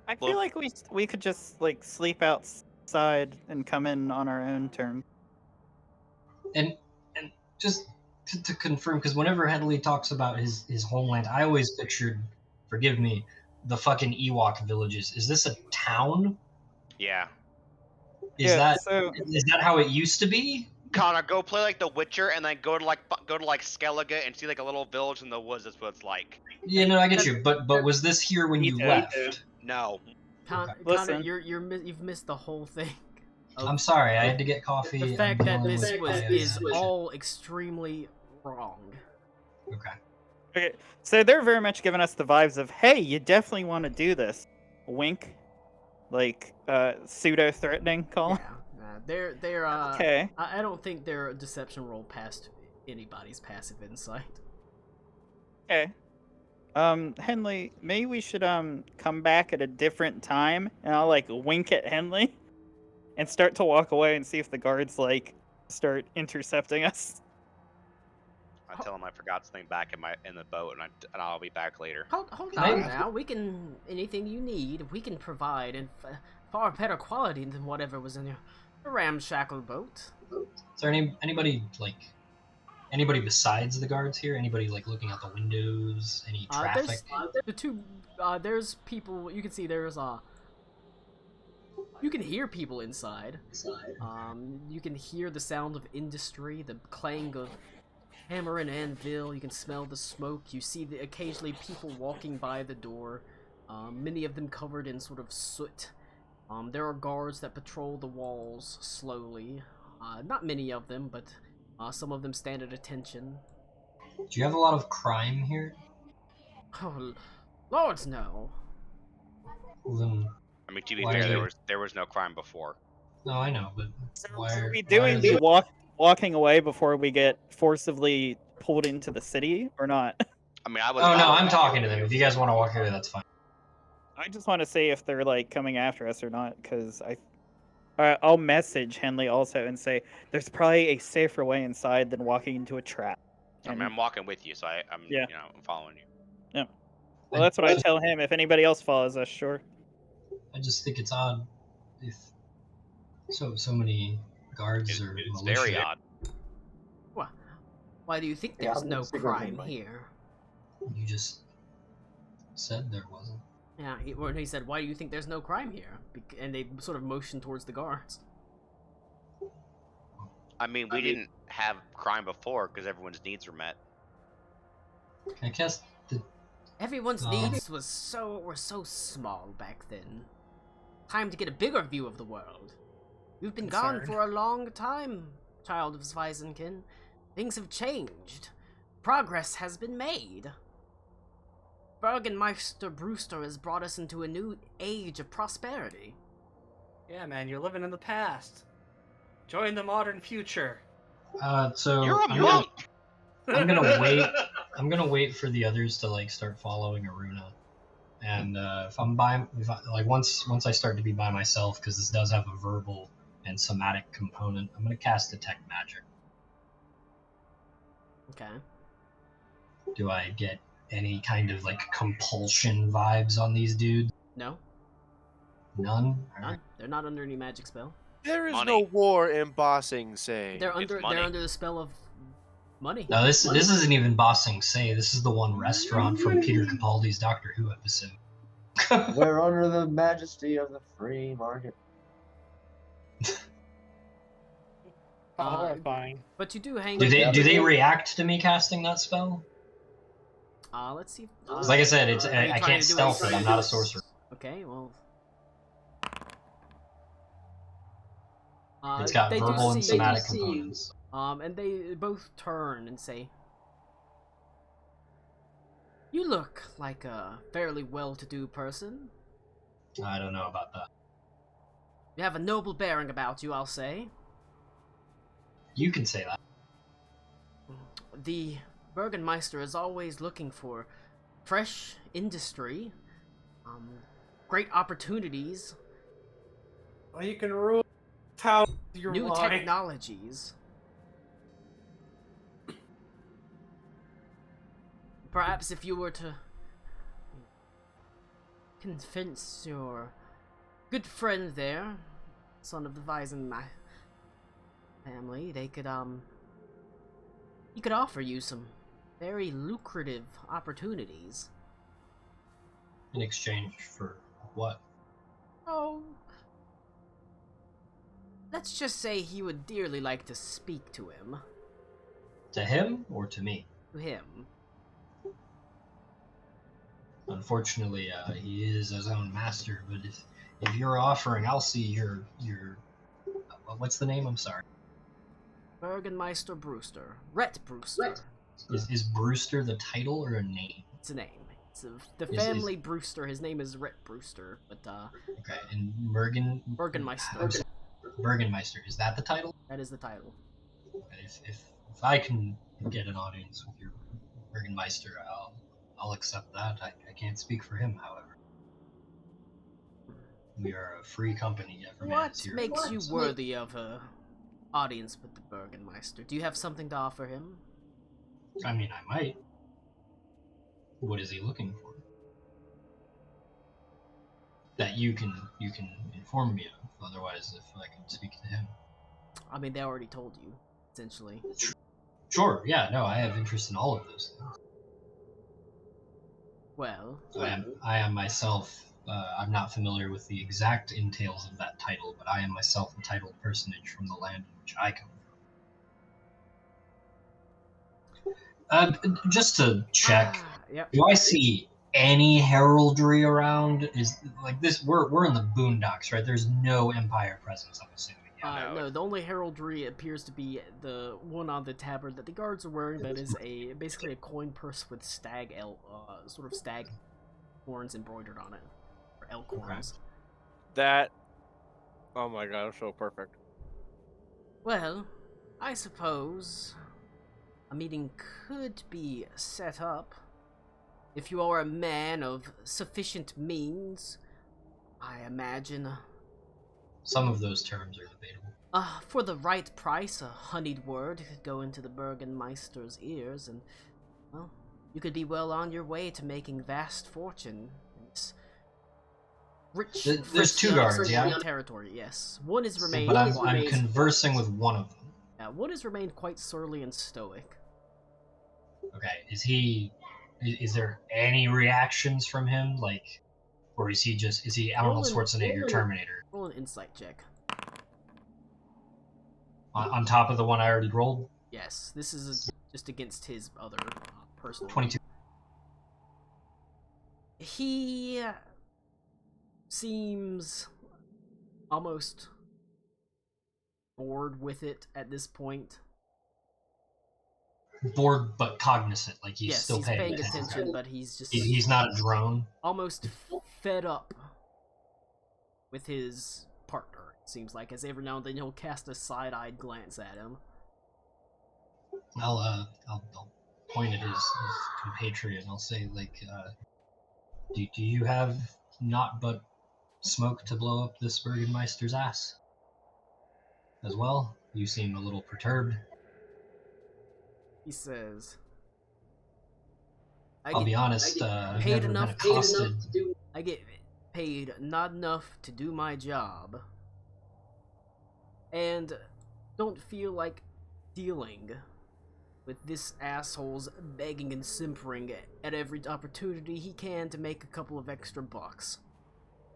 I feel like we could just like sleep outside and come in on our own terms. And just to confirm, because whenever Henley talks about his homeland, I always pictured, forgive me, the fucking Ewok villages. Is this a town? Yeah. Is that how it used to be? Connor, go play like The Witcher, and then go to like Skellige and see like a little village in the woods. That's what it's like. Yeah, no, I get you. But was this here when you left? No. Connor, Listen. you've missed the whole thing. I'm sorry, I had to get coffee. The I'm fact that dealing this with is my- all extremely wrong. Okay. Okay, so they're very much giving us the vibes of, hey, you definitely want to do this. Wink, like pseudo-threatening call. Yeah, they're Okay. I don't think their deception roll passed anybody's passive insight. Okay. Henley, maybe we should come back at a different time, and I'll like wink at Henley, and start to walk away and see if the guards like start intercepting us. I tell him I forgot something back in the boat, and I'll be back later. Hold Can I- on now. We can anything you need. We can provide in far better quality than whatever was in your ramshackle boat. Is there anybody besides the guards here? Anybody like looking out the windows? Any traffic? There's people. You can see there's you can hear people inside. You can hear the sound of industry, the clang of hammer and anvil. You can smell the smoke. You see occasionally people walking by the door. Many of them covered in sort of soot There are guards that patrol the walls slowly. Not many of them, but some of them stand at attention. Do you have a lot of crime here? Oh, lords no. Well, then, I mean, to be Why fair, are they- there was no crime before. no, I know, but why Are are we why doing are the they- walking away before we get forcibly pulled into the city or not? I mean, I was. Oh no, following I'm you. talking to them. If you guys want to walk away, that's fine. I just want to see if they're like coming after us or not, because I'll message Henley also and say there's probably a safer way inside than walking into a trap. I mean, And- I'm walking with you, so I'm Yeah. I'm following you. well, that's what I tell him. If anybody else follows us, sure. I just think it's odd if so many guards It's or very militia. odd. Why do you think Yeah, there's I'm no secretly crime like- here? You just said there wasn't. Yeah, when he said, "Why do you think there's no crime here?" And they sort of motioned towards the guards. I mean, we didn't have crime before because everyone's needs were met. I guess the Everyone's Oh. needs were so small back then. Time to get a bigger view of the world. You've been gone Concerned. for a long time, child of Zweisenkin. Things have changed. Progress has been made. Burgenmeister Brewster has brought us into a new age of prosperity. Yeah, man, you're living in the past. Join the modern future. so You're a I'm monk. I'm gonna wait. I'm gonna wait for the others to like start following Aruna, and once I start to be by myself, because this does have a verbal and somatic component, I'm gonna cast detect magic. Okay. Do I get any kind of like compulsion vibes on these dudes? No, None. none. They're not under any magic spell. There is Money. no war in Bossing Say. They're It's under money. the spell of money. No, this isn't even Bossing Say. This is the one restaurant from Peter Capaldi's Doctor Who episode. We're under the majesty of the free market. Horrifying. But you do hang. do they react to me casting that spell? Let's see. 'Cause like I said, it's are you I trying can't to do stealth it. anything? I'm not a sorcerer. Okay, well. It's got they do verbal and see- somatic components. And they both turn and say, "You look like a fairly well-to-do person. I don't know about that. You have a noble bearing about you, I'll say. You can say that. The Burgenmeister is always looking for fresh industry, great opportunities, Well, you can rule town with your new lie. technologies. Perhaps if you were to convince your good friend there, son of the Weizen family, they could, he could offer you some very lucrative opportunities. In exchange for what? Oh, let's just say he would dearly like to speak to him. To him or to me? To him. Unfortunately, he is his own master. But if you're offering, I'll see your what's the name? I'm sorry. Burgenmeister Brewster. Rhett Brewster. Is Brewster the title or a name? It's a name. It's the Is- family Brewster. His name is Rhett Brewster, but Okay, and Burgenmeister. Burgenmeister, is that the title? That is the title. If I can get an audience with your Burgenmeister, I'll accept that. I can't speak for him, however. We are a free company. Every man is What here. makes you worthy of a audience with the Burgenmeister? Do you have something to offer him? I mean, I might. What is he looking for? That you can inform me of. Otherwise, if I can speak to him. I mean, they already told you, essentially. Sure. Yeah. No, I have interest in all of those things. Well, I am myself. I'm not familiar with the exact entails of that title, but I am myself a titled personage from the land in which I come from. Just to check, yep. do I see any heraldry around? Is like this? We're in the boondocks, right? There's no Empire presence, I'm assuming. No, the only heraldry appears to be the one on the tabard that the guards are wearing. That is basically a coin purse with stag horns embroidered on it, or elk horns. That. Oh my god, so perfect. Well, I suppose a meeting could be set up if you are a man of sufficient means. I imagine. Some of those terms are debatable. For the right price, a honeyed word could go into the Burgenmeister's ears, and, well, you could be well on your way to making vast fortune. It's rich. There's two guards, yeah? Territory, yes. One has remained. But I'm conversing with one of them. Yeah, one has remained quite surly and stoic. Okay, is there any reactions from him, like, or is he Arnold Schwarzenegger, Terminator? Roll an insight check. On top of the one I already rolled? Yes, this is just against his other personal. 22. He seems almost bored with it at this point. Bored but cognizant, like he's still he's paying attention, but he's just he's not a drone. Almost fed up with his partner. It seems like, as every now and then he'll cast a side-eyed glance at him. I'll point at his compatriot and I'll say, like, do you have naught but smoke to blow up this Burgenmeister's ass as well? You seem a little perturbed. He says, I'll be honest, I've never been accosted. I get paid not enough to do my job, and don't feel like dealing with this asshole's begging and simpering at every opportunity he can to make a couple of extra bucks.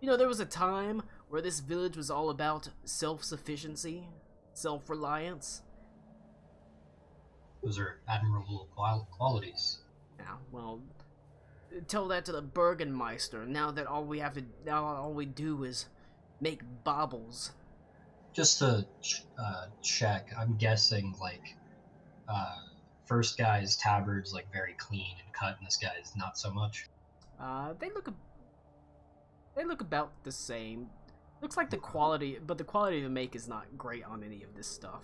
You know, there was a time where this village was all about self-sufficiency, self-reliance. Those are admirable qualities. Yeah, well, tell that to the Burgenmeister. Now all we do is make baubles. Just to check, I'm guessing like first guy's tabard's like very clean and cut, and this guy's not so much. They look about the same. Looks like the quality of the make is not great on any of this stuff.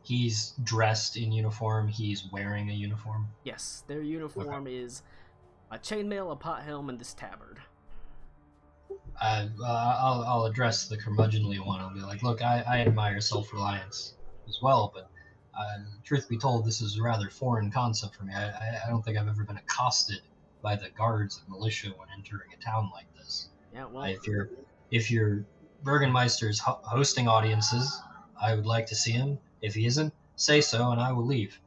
He's dressed in uniform. He's wearing a uniform. Yes, their uniform is a chainmail, a pot helm, and this tabard. I'll address the curmudgeonly one. I'll be like, look, I admire self-reliance as well, but truth be told, this is a rather foreign concept for me. I don't think I've ever been accosted by the guards and militia when entering a town like this. Yeah, well, if your Burgenmeister's hosting audiences, I would like to see him. If he isn't, say so, and I will leave.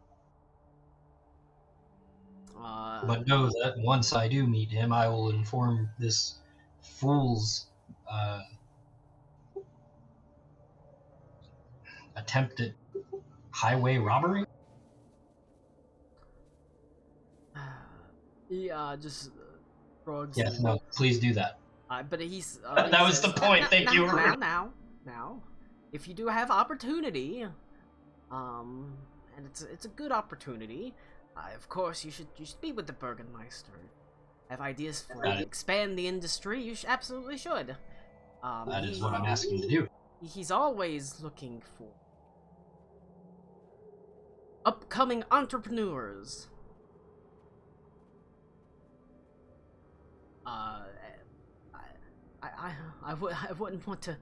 But know that once I do meet him, I will inform this fool's attempted highway robbery. Yeah, just drugs. Yes, no, please do that. But he's. That was the point. Thank you. Now, if you do have opportunity, and it's a good opportunity, of course you should meet with the Burgenmeister. Have ideas for expand the industry? You absolutely should. That is what I'm asking to do. He's always looking for upcoming entrepreneurs. I wouldn't want to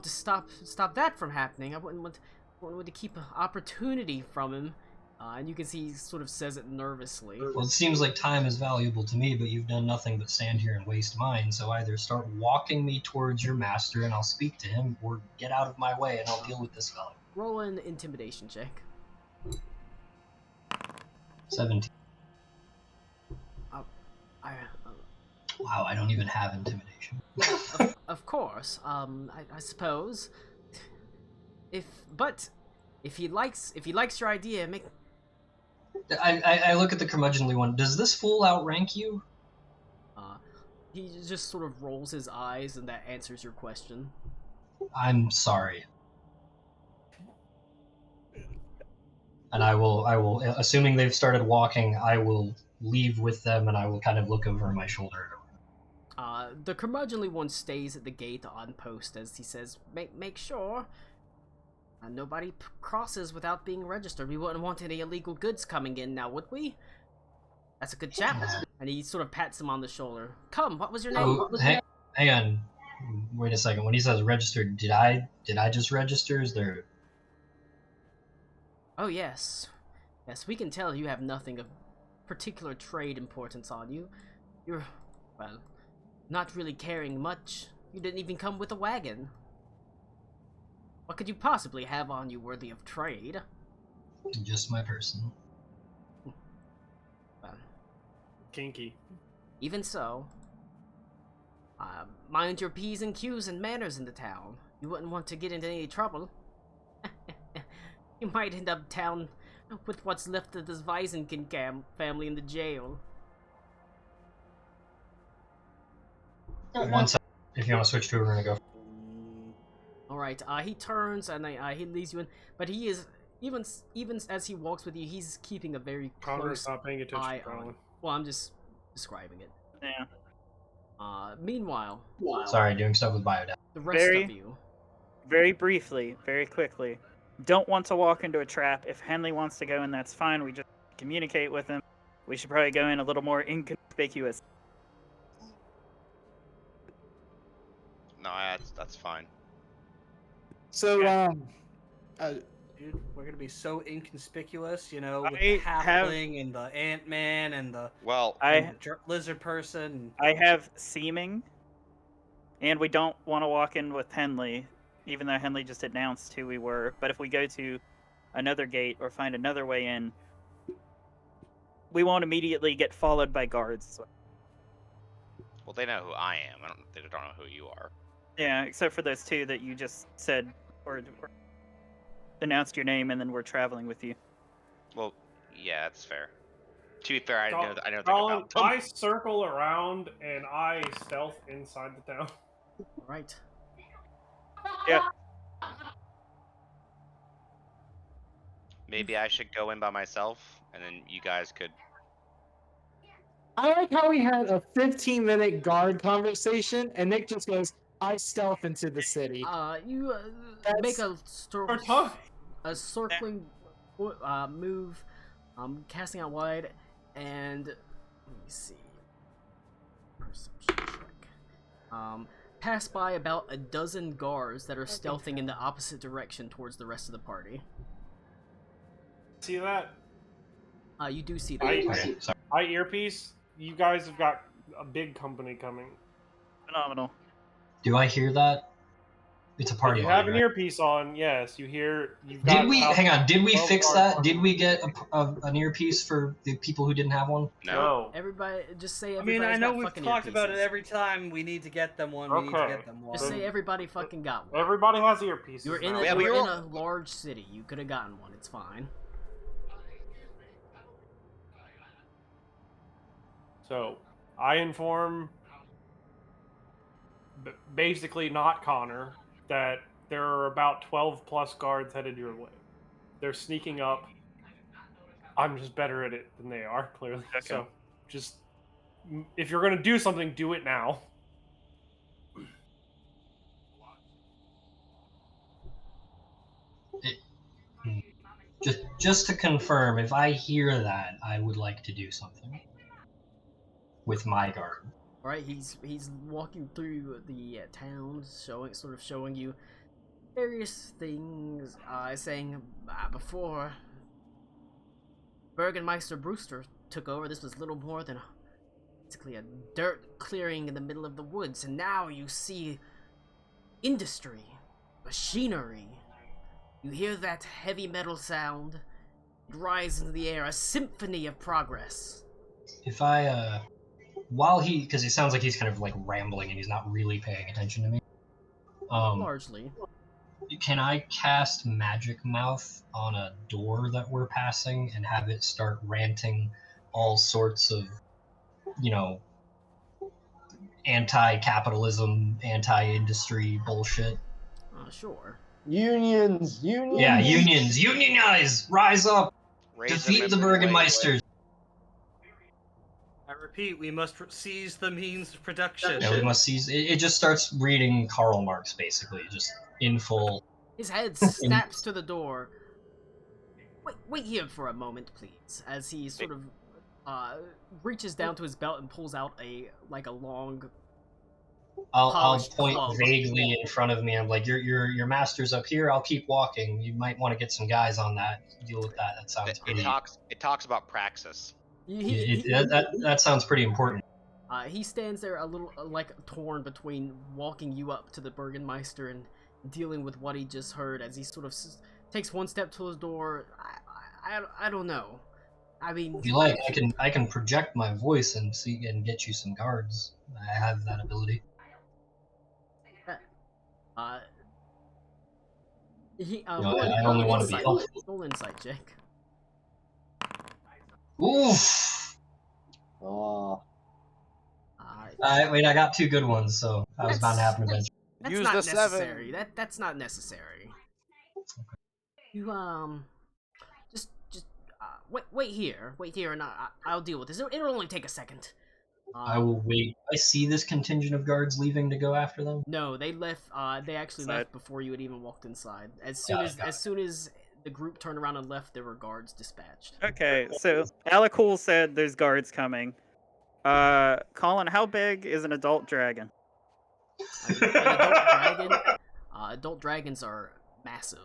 stop that from happening. I wouldn't want to keep an opportunity from him. And you can see he sort of says it nervously. Well, it seems like time is valuable to me, but you've done nothing but stand here and waste mine, so either start walking me towards your master and I'll speak to him, or get out of my way and I'll deal with this fellow. Roll an intimidation check. 17. Wow, I don't even have intimidation. Of course, I suppose. If he likes your idea, make. I look at the curmudgeonly one. Does this fool outrank you? he just sort of rolls his eyes, and that answers your question. I'm sorry. And I will, assuming they've started walking, I will leave with them, and I will kind of look over my shoulder. The curmudgeonly one stays at the gate on post as he says, make sure nobody crosses without being registered. We wouldn't want any illegal goods coming in now, would we? That's a good chap. And he sort of pats him on the shoulder. Come, what was your name? Oh, hang on. Wait a second. When he says registered, did I just register? Is there... Oh, yes. Yes, we can tell you have nothing of particular trade importance on you. You're, well, not really carrying much. You didn't even come with a wagon. What could you possibly have on you worthy of trade? Just my person. Well, Kinky. even so, mind your P's and Q's and manners in the town. You wouldn't want to get into any trouble. You might end up down with what's left of this Weisenkind family in the jail. One second. If you want to switch to it, we're gonna go. Alright, he turns and he leads you in, but he is, even as he walks with you, he's keeping a very Connor's close not paying attention. eye Colin. on. Well, I'm just describing it. Yeah. Meanwhile, Sorry, doing stuff with biodata. the rest of you. Very briefly, very quickly. Don't want to walk into a trap. If Henley wants to go in, that's fine. We just communicate with him. We should probably go in a little more inconspicuous. No, that's fine. So, Dude, we're gonna be so inconspicuous, you know, with I the have- halfling and the Ant-Man and the, Well, and the lizard person. I have seeming, and we don't want to walk in with Henley, even though Henley just announced who we were. But if we go to another gate or find another way in, we won't immediately get followed by guards. well, they know who I am. They don't know who you are. Yeah, except for those two that you just said or announced your name, and then we're traveling with you. Well, yeah, that's fair. To be fair, I know nothing Colin, about them. I circle around and I stealth inside the town. Alright. Yeah. Maybe I should go in by myself, and then you guys could. I like how we had a 15-minute guard conversation, and Nick just goes, "I stealth into the city." You make That's- a circling move, casting out wide, and let me see. Perception check. Pass by about a dozen guards that are stealthing in the opposite direction towards the rest of the party. See that? You do see that. Okay, sorry. I earpiece. You guys have got a big company coming. Phenomenal. Do I hear that? It's a party If you line, have an right? earpiece on, yes, you hear. You've got Did we about hang on? Did we 12 fix guards that? on. Did we get an earpiece for the people who didn't have one? No. Everybody, just say I everybody's mean, I know got we've fucking talked about it earpieces. every time. We need to get them one. We need to Okay. get them one. Just say everybody fucking got one. Everybody has earpieces. You were in now. a, Yeah, you we were in were- a large city. You could have gotten one. It's fine. So, I inform, basically not Connor, that there are about 12 plus guards headed your way. They're sneaking up. I'm just better at it than they are, clearly. Okay. So, just, if you're going to do something, do it now. Just to confirm, if I hear that, I would like to do something with my guard. All right, he's walking through the town, showing you various things. Saying before Burgenmeister Brewster took over, this was little more than basically a dirt clearing in the middle of the woods, and now you see industry, machinery. You hear that heavy metal sound. It rises into the air, a symphony of progress. If I, while because it sounds like he's kind of like rambling and he's not really paying attention to me. Largely. Can I cast Magic Mouth on a door that we're passing and have it start ranting all sorts of, anti-capitalism, anti-industry bullshit. Sure. Unions. Yeah, unions. Unionize! Rise up! Raise the Defeat the minimum wage. Burgenmeisters! I repeat, we must seize the means of production. Yeah, we must seize. It just starts reading Karl Marx, basically, just in full. His head snaps to the door. Wait here for a moment, please. As he sort of reaches down to his belt and pulls out a long. I'll Polished point club. vaguely in front of me. I'm like, your master's up here. I'll keep walking. You might want to get some guys on that. Deal with that. That sounds pretty. It talks about praxis. That sounds pretty important. He stands there a little torn between walking you up to the Burgenmeister and dealing with what he just heard as he sort of takes one step to his door. I don't know. I mean, If you like, I can project my voice and get you some guards. I have that ability. I only want to be helpful. Roll insight, Jake. Oof. Oh. Wait, I got 2 good ones, so I was bound to have an adventure. That's Use not the 7. necessary. That's not necessary. You just wait here, and I'll deal with this. It'll only take a second. I will wait. I see this contingent of guards leaving to go after them. No, they left. They actually left before you had even walked inside. As soon as the group turned around and left, there were guards dispatched. Okay, so Alakul said there's guards coming. Colin, how big is an adult dragon? Adult dragons are massive.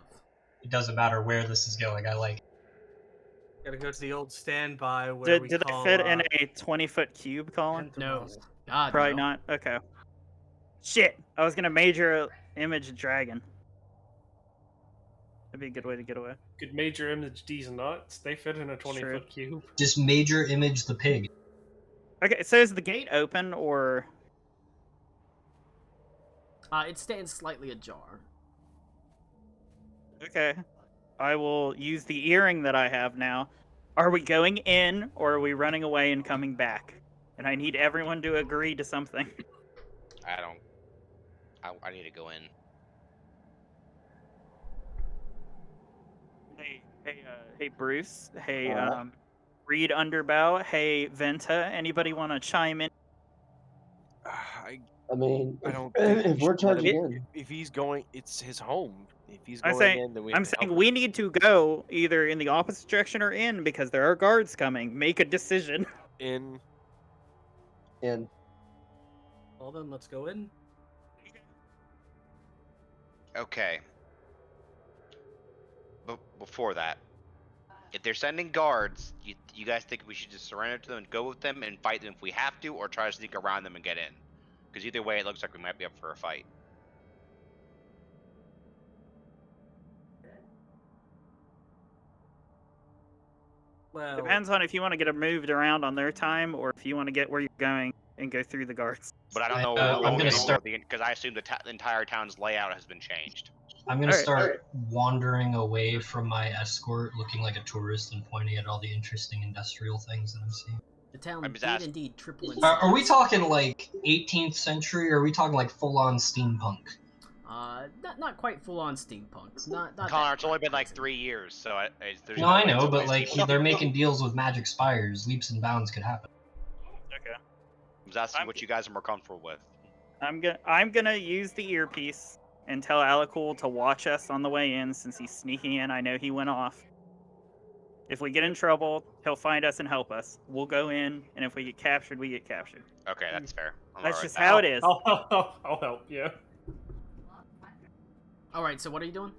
It doesn't matter where this is going. I like. Gotta go to the old standby where Did it fit in a 20-foot cube, Colin? No, God, Probably no. not. Okay. Shit! I was gonna major image dragon. That'd be a good way to get away. Could major image these nuts. They fit in a 20-foot cube. Just major image the pig. Okay, so is the gate open or? It stands slightly ajar. Okay. I will use the earring that I have now. Are we going in, or are we running away and coming back? And I need everyone to agree to something. I need to go in. Hey, Bruce. Hey, Reed Underbow. Hey, Venta. Anybody want to chime in? I mean, I don't. if we're charging in, if he's going, it's his home. If he's I'm going saying, in, then we. I'm saying we need to go either in the opposite direction or in because there are guards coming. Make a decision. In. Well then, let's go in. Okay. But before that, if they're sending guards, you guys think we should just surrender to them and go with them and fight them if we have to, or try to sneak around them and get in? Because either way, it looks like we might be up for a fight. Well, Depends on if you want to get them moved around on their time or if you want to get where you're going and go through the guards. But I don't know. I'm gonna start because I assume the entire town's layout has been changed. I'm gonna Alright, start wandering away from my escort, looking like a tourist and pointing at all the interesting industrial things that I'm seeing. The town I'm just did asking. indeed triple in Are we size. talking like 18th century, or are we talking like full-on steampunk? Not quite full on steampunk. Not Connor, it's only been like 3 years, so there's No, I know, but like they're making deals with magic spires. Leaps and bounds could happen. Okay. I was asking what you guys are more comfortable with. I'm gonna use the earpiece and tell Alakul to watch us on the way in since he's sneaking in. I know he went off. If we get in trouble, he'll find us and help us. We'll go in, and if we get captured, we get captured. Okay, that's fair. That's just how it is. I'll help you. Alright, so what are you doing?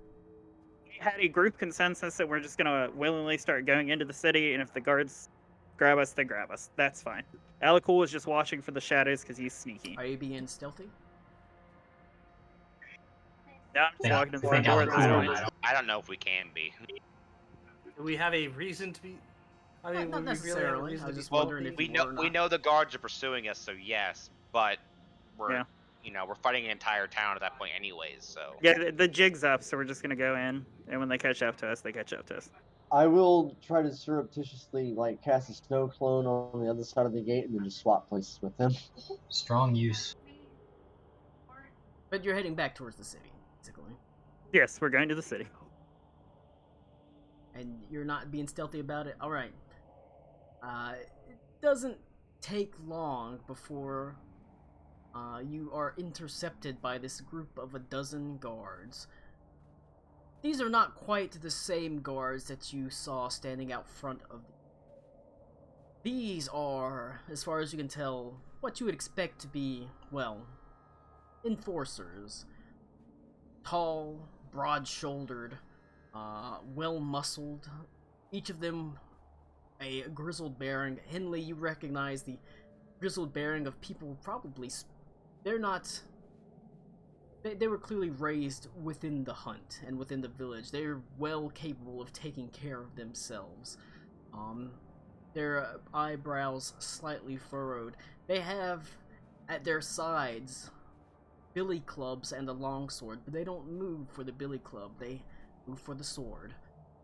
We had a group consensus that we're just gonna willingly start going into the city, and if the guards grab us, they grab us. That's fine. Alakul is just watching for the shadows because he's sneaky. Are you being stealthy? Yeah, I'm just Yeah, walking in the I front think door. Alakul That's fine. I don't know if we can be. do we have a reason to be? I mean, Not would we really have a necessarily. reason I was to just be wondering stealthy? if We you know were or we not. know the guards are pursuing us, so yes, but we're Yeah. you know, we're fighting an entire town at that point anyways, so. Yeah, the jig's up, so we're just gonna go in, and when they catch up to us, they catch up to us. I will try to surreptitiously like cast a snow clone on the other side of the gate and then just swap places with them. Strong use. But you're heading back towards the city, basically. Yes, we're going to the city. And you're not being stealthy about it? Alright. It doesn't take long before you are intercepted by this group of 12 guards. These are not quite the same guards that you saw standing out front of. These are, as far as you can tell, what you would expect to be, well, enforcers. Tall, broad-shouldered, well-muscled. Each of them a grizzled bearing. Henley, you recognize the grizzled bearing of people probably... They're not... They were clearly raised within the hunt and within the village. They're well capable of taking care of themselves. Their eyebrows slightly furrowed. They have at their sides billy clubs and a longsword, but they don't move for the billy club. They move for the sword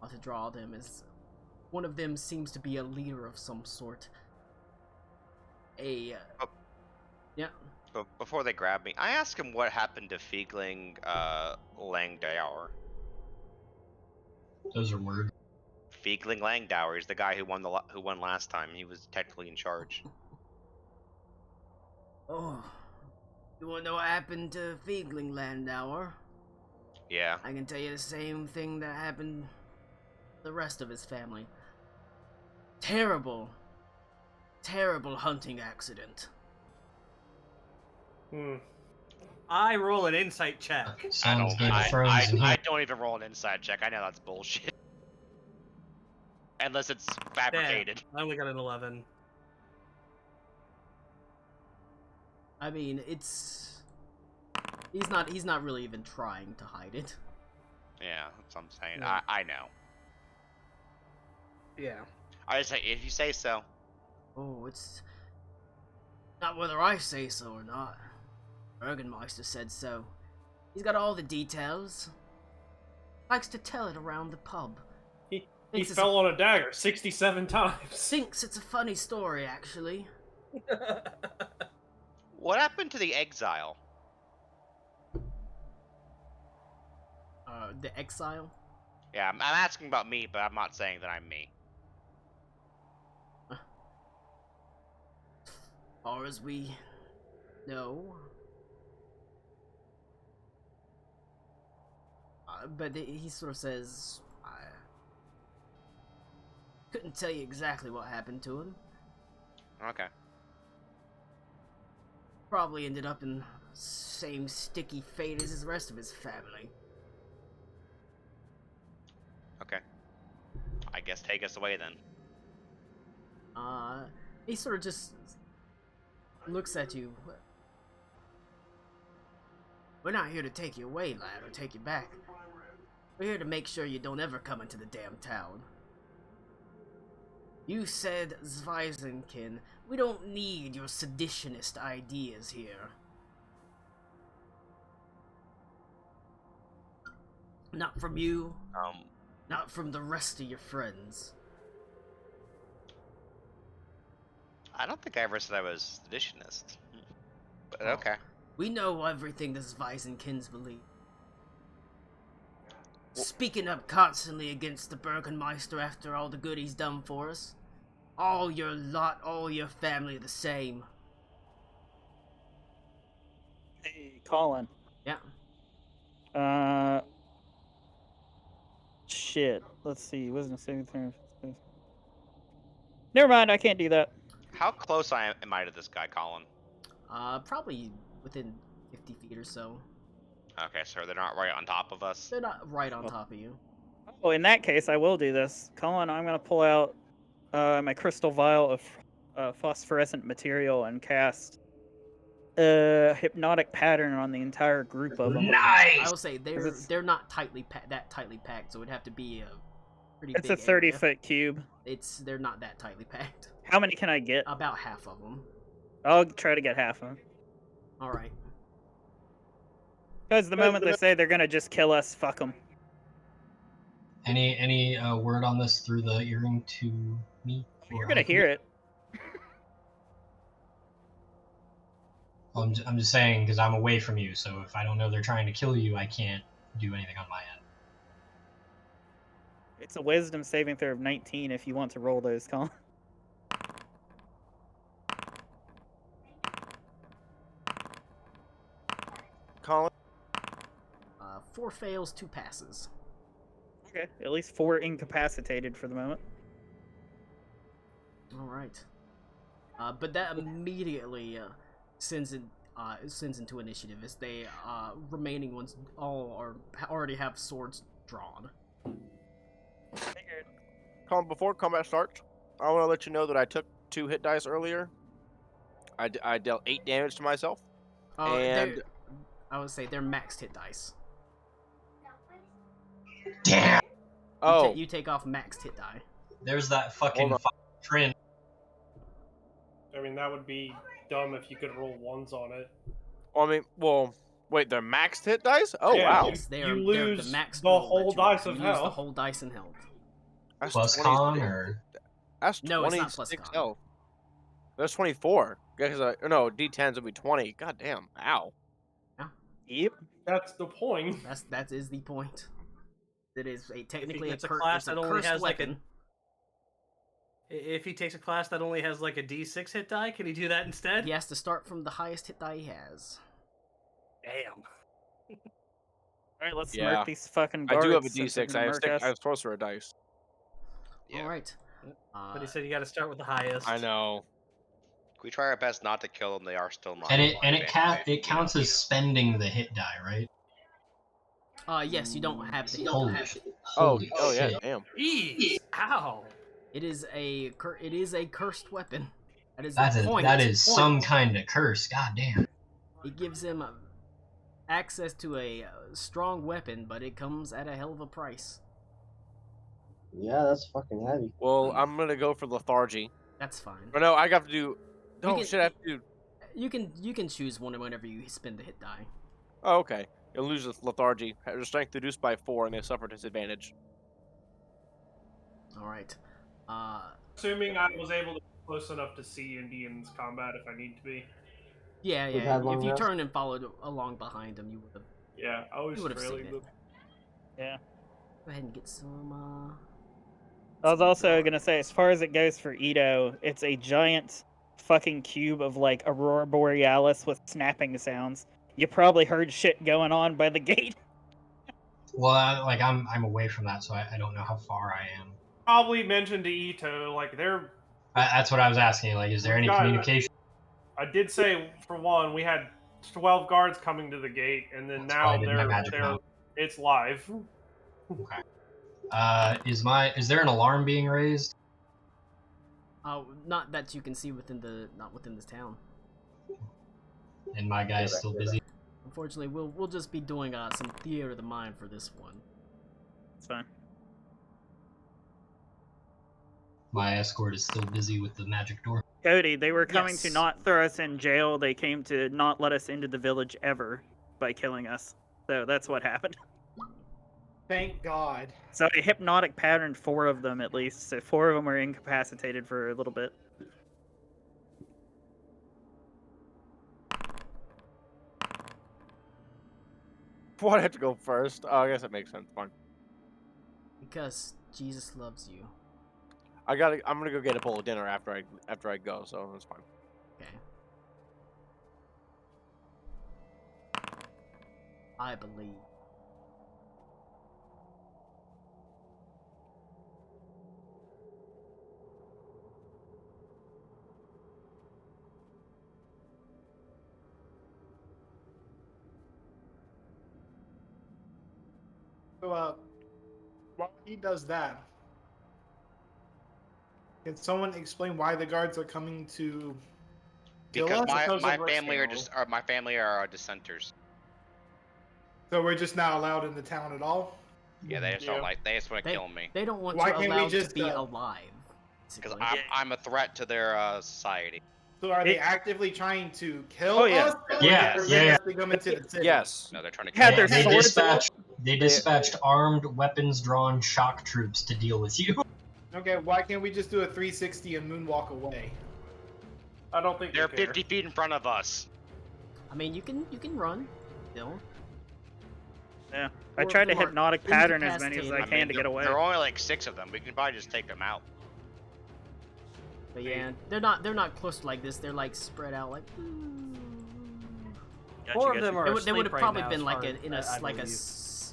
to draw them, as one of them seems to be a leader of some sort. Yeah. But before they grab me, I asked him what happened to Fiegling Langdauer. Those are words. Fiegling Langdauer is the guy who won last time. He was technically in charge. Oh, you wanna know what happened to Fiegling Landauer? Yeah. I can tell you the same thing that happened to the rest of his family. Terrible hunting accident. I roll an insight check. Sounds Game of Thrones in here. I don't even roll an inside check. I know that's bullshit. Unless it's fabricated. Damn, I only got an 11. I mean, he's not really even trying to hide it. Yeah, that's what I'm saying. Yeah. I know. Yeah. I just say, if you say so. Oh, it's not whether I say so or not. Bergenmeister said so. He's got all the details. Likes to tell it around the pub. He fell on a dagger 67 times. Thinks it's a funny story, actually. What happened to the exile? The exile? Yeah, I'm asking about me, but I'm not saying that I'm me. As far as we know. But he sort of says, I couldn't tell you exactly what happened to him. Okay. Probably ended up in the same sticky fate as the rest of his family. Okay. I guess take us away then. He sort of just looks at you. We're not here to take you away, lad, or take you back. We're here to make sure you don't ever come into the damn town. You said Zweisenkin. We don't need your seditionist ideas here. Not from you. Not from the rest of your friends. I don't think I ever said I was seditionist. But Oh. okay. We know everything the Zweisenkins believe. Speaking up constantly against the Bergenmeister after all the good he's done for us. All your lot, all your family the same. Hey, Colin. Yeah. Shit. Let's see. Wasn't a saving throw. Never mind. I can't do that. How close am I to this guy, Colin? Probably within 50 feet or so. Okay, so they're not right on top of us. They're not right on top of you. Oh, in that case, I will do this. Colin, I'm gonna pull out my crystal vial of phosphorescent material and cast a hypnotic pattern on the entire group of them. I will say they're not that tightly packed, so it'd have to be a pretty It's big a 30 area. foot cube. They're not that tightly packed. How many can I get? About half of them. I'll try to get half of them. All right. Because the moment they say they're gonna just kill us, fuck them. Any word on this through the earring to me? You're gonna hear it. I'm just saying because I'm away from you, so if I don't know they're trying to kill you, I can't do anything on my end. It's a wisdom saving throw of 19 if you want to roll those, Colin. Colin? 4 fails, 2 passes. Okay, at least 4 incapacitated for the moment. All right. But that immediately sends into initiative as they remaining ones all already have swords drawn. Colin, before combat starts, I want to let you know that I took 2 hit dice earlier. I dealt 8 damage to myself. And I would say they're maxed hit dice. Damn! Oh, You take off maxed hit die. There's that fucking Hold on. trend. I mean, that would be dumb if you could roll 1s on it. I mean, well, wait, they're maxed hit dice? Oh, Yeah, wow. Yes, You they're lose the max the roll that whole you dice roll. of You lose hell. the whole dice in health. That's Plus 26 con or That's No, it's not 26 plus con. health. That's 24. Because no, D10s would be 20. God damn. Ow. Yep. That's the point. That is the point. It is technically gets a it's class a that only cursed has, like, weapon. If he takes a class that only has like a D6 hit die, can he do that instead? He has to start from the highest hit die he has. Damn. Alright, let's Yeah. smirk these fucking I guards. do have a since they're D6. gonna I have, murk us. I have sorcerer dice. Yeah. All right. But he said you got to start with the highest. I know. We try our best not to kill them. They are still not. and alive. it counts as spending the hit die, right? Yes, you don't have the hit Holy die. shit! Oh, Holy oh yeah, shit. damn. Jeez. Ow. It is a cursed weapon. That is That the is point. that is Point. some kind of curse. God damn. It gives him access to a strong weapon, but it comes at a hell of a price. Yeah, that's fucking heavy. Well, I'm gonna go for lethargy. That's fine. Or no, I got to do. No, can- shit, I have to do. You can choose one whenever you spend the hit die. Oh, okay. You'll lose with lethargy. Your strength reduced by 4, and they suffer disadvantage. All right. Assuming I was able to be close enough to see Indians combat if I need to be. Yeah. We've had If long you rest. turned and followed along behind him, you would have. Yeah, I was You would've trailing seen them. Yeah. Go ahead and get some. I was also gonna say, as far as it goes for Ito, it's a giant fucking cube of like Aurora Borealis with snapping sounds. You probably heard shit going on by the gate. Well, I'm away from that, so I don't know how far I am. Probably mentioned to Ito, like they're. That's what I was asking. Like, is there any Got it. communication? I did say for one, we had 12 guards coming to the gate, and then That's why I now didn't have magic mount. it's live. Okay. Is there an alarm being raised? Not that you can see not within this town. And my guy's still busy. Unfortunately, we'll just be doing some theater of the mind for this one. It's fine. My escort is still busy with the magic door. Cody, they were coming to Yes. not throw us in jail. They came to not let us into the village ever by killing us. So that's what happened. Thank God. So I hypnotic patterned 4 of them at least. So 4 of them were incapacitated for a little bit. Why do I have to go first? Oh, I guess that makes sense. Fine. Because Jesus loves you. I'm gonna go get a bowl of dinner after I go, so that's fine. Okay. I believe. So, while he does that, can someone explain why the guards are coming to kill Because us? my because of family are Rexdale. my family are dissenters. So we're just not allowed in the town at all? Yeah, they just don't like. They just want to They- kill me They don't want Why you can't we allowed just, to be uh, alive. because basically. I'm a threat to their society. So are they actively trying to kill Oh, yeah. us? Or Yeah, to yeah, prevent yeah. us to come into the city? Yes. No, they're trying to Had kill their us. swords They dispatched armed, weapons-drawn shock troops to deal with you. Okay, why can't we just do a 360 and moonwalk away? I don't think They're they care. 50 feet in front of us. I mean, you can run, still. Yeah. I Or tried to if you are hypnotic pattern as many as I incapacitated. can to get away. There are only like 6 of them. We can probably just take them out. But yeah, they're not clustered like this. They're like spread out like. Gotcha, 4 of gotcha. them are They would asleep have right probably now, been as like far a in a as I like a believe.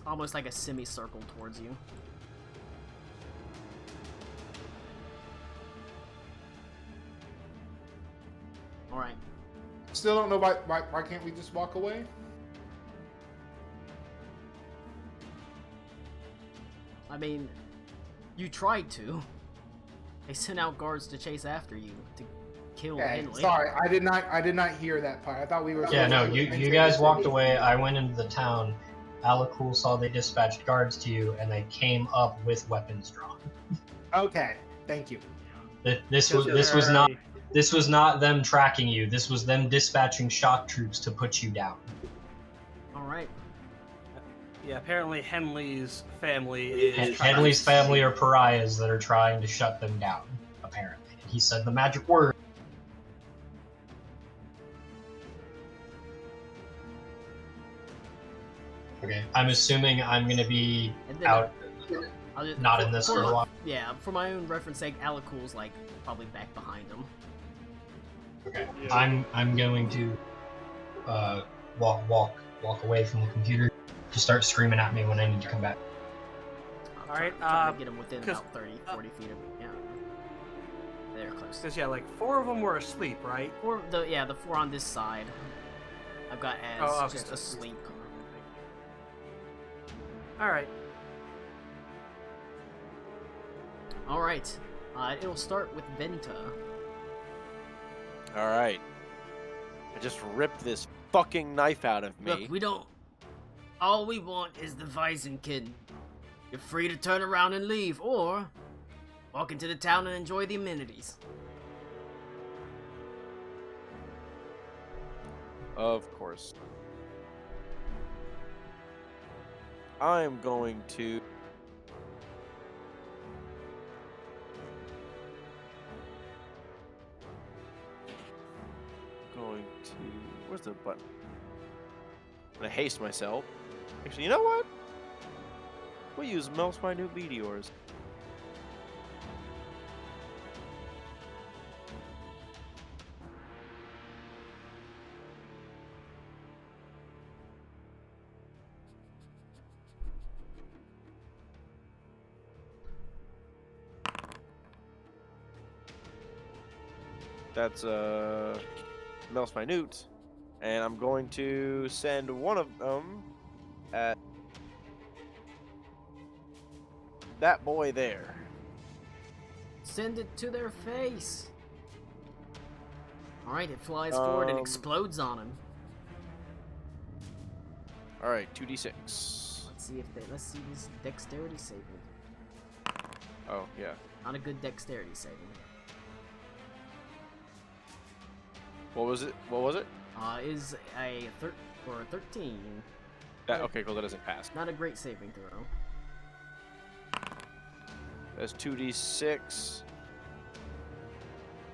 almost like a semicircle towards you. All right. Still don't know why can't we just walk away? I mean, you tried to. They sent out guards to chase after you to kill Okay, Henley. sorry, I did not hear that part. I thought we were. Yeah, supposed no, to you enter you the guys city. walked away. I went into the town. Alakul saw they dispatched guards to you, and they came up with weapons drawn. Okay, thank you. This was not them tracking you. This was them dispatching shock troops to put you down. All right. Yeah, apparently Henley's family is. trying to- Henley's family are pariahs that are trying to shut them down. Apparently, he said the magic word. Okay, I'm assuming I'm gonna be And then out, I'll just, not in this for a while. Yeah, for my own reference sake, Alakul's like probably back behind them. Okay, Yeah. I'm going to walk away from the computer to start screaming at me when I need to come back. I'm All right, trying to get them within 'cause, about 30, 40 feet of yeah. They're close. Because, yeah, like 4 of them were asleep, right? The 4 on this side. I've got as Oh, okay, just so- asleep. Alright. All right. It'll start with Venta. All right. I just ripped this fucking knife out of me. Look, we don't. All we want is the Waisenkind. You're free to turn around and leave, or walk into the town and enjoy the amenities. Of course. I'm going to. Where's the button? I'm gonna haste myself. Actually, you know what? We'll use Melts Minute Meteors. That's Melts Minute, and I'm going to send one of them at that boy there. Send it to their face. All right, it flies forward and explodes on him. All right, 2d6. Let's see his dexterity saving. Oh yeah. Not a good dexterity saving. What was it? What was it? Is a 13. That okay, cool. That doesn't pass. Not a great saving throw. That's 2d6.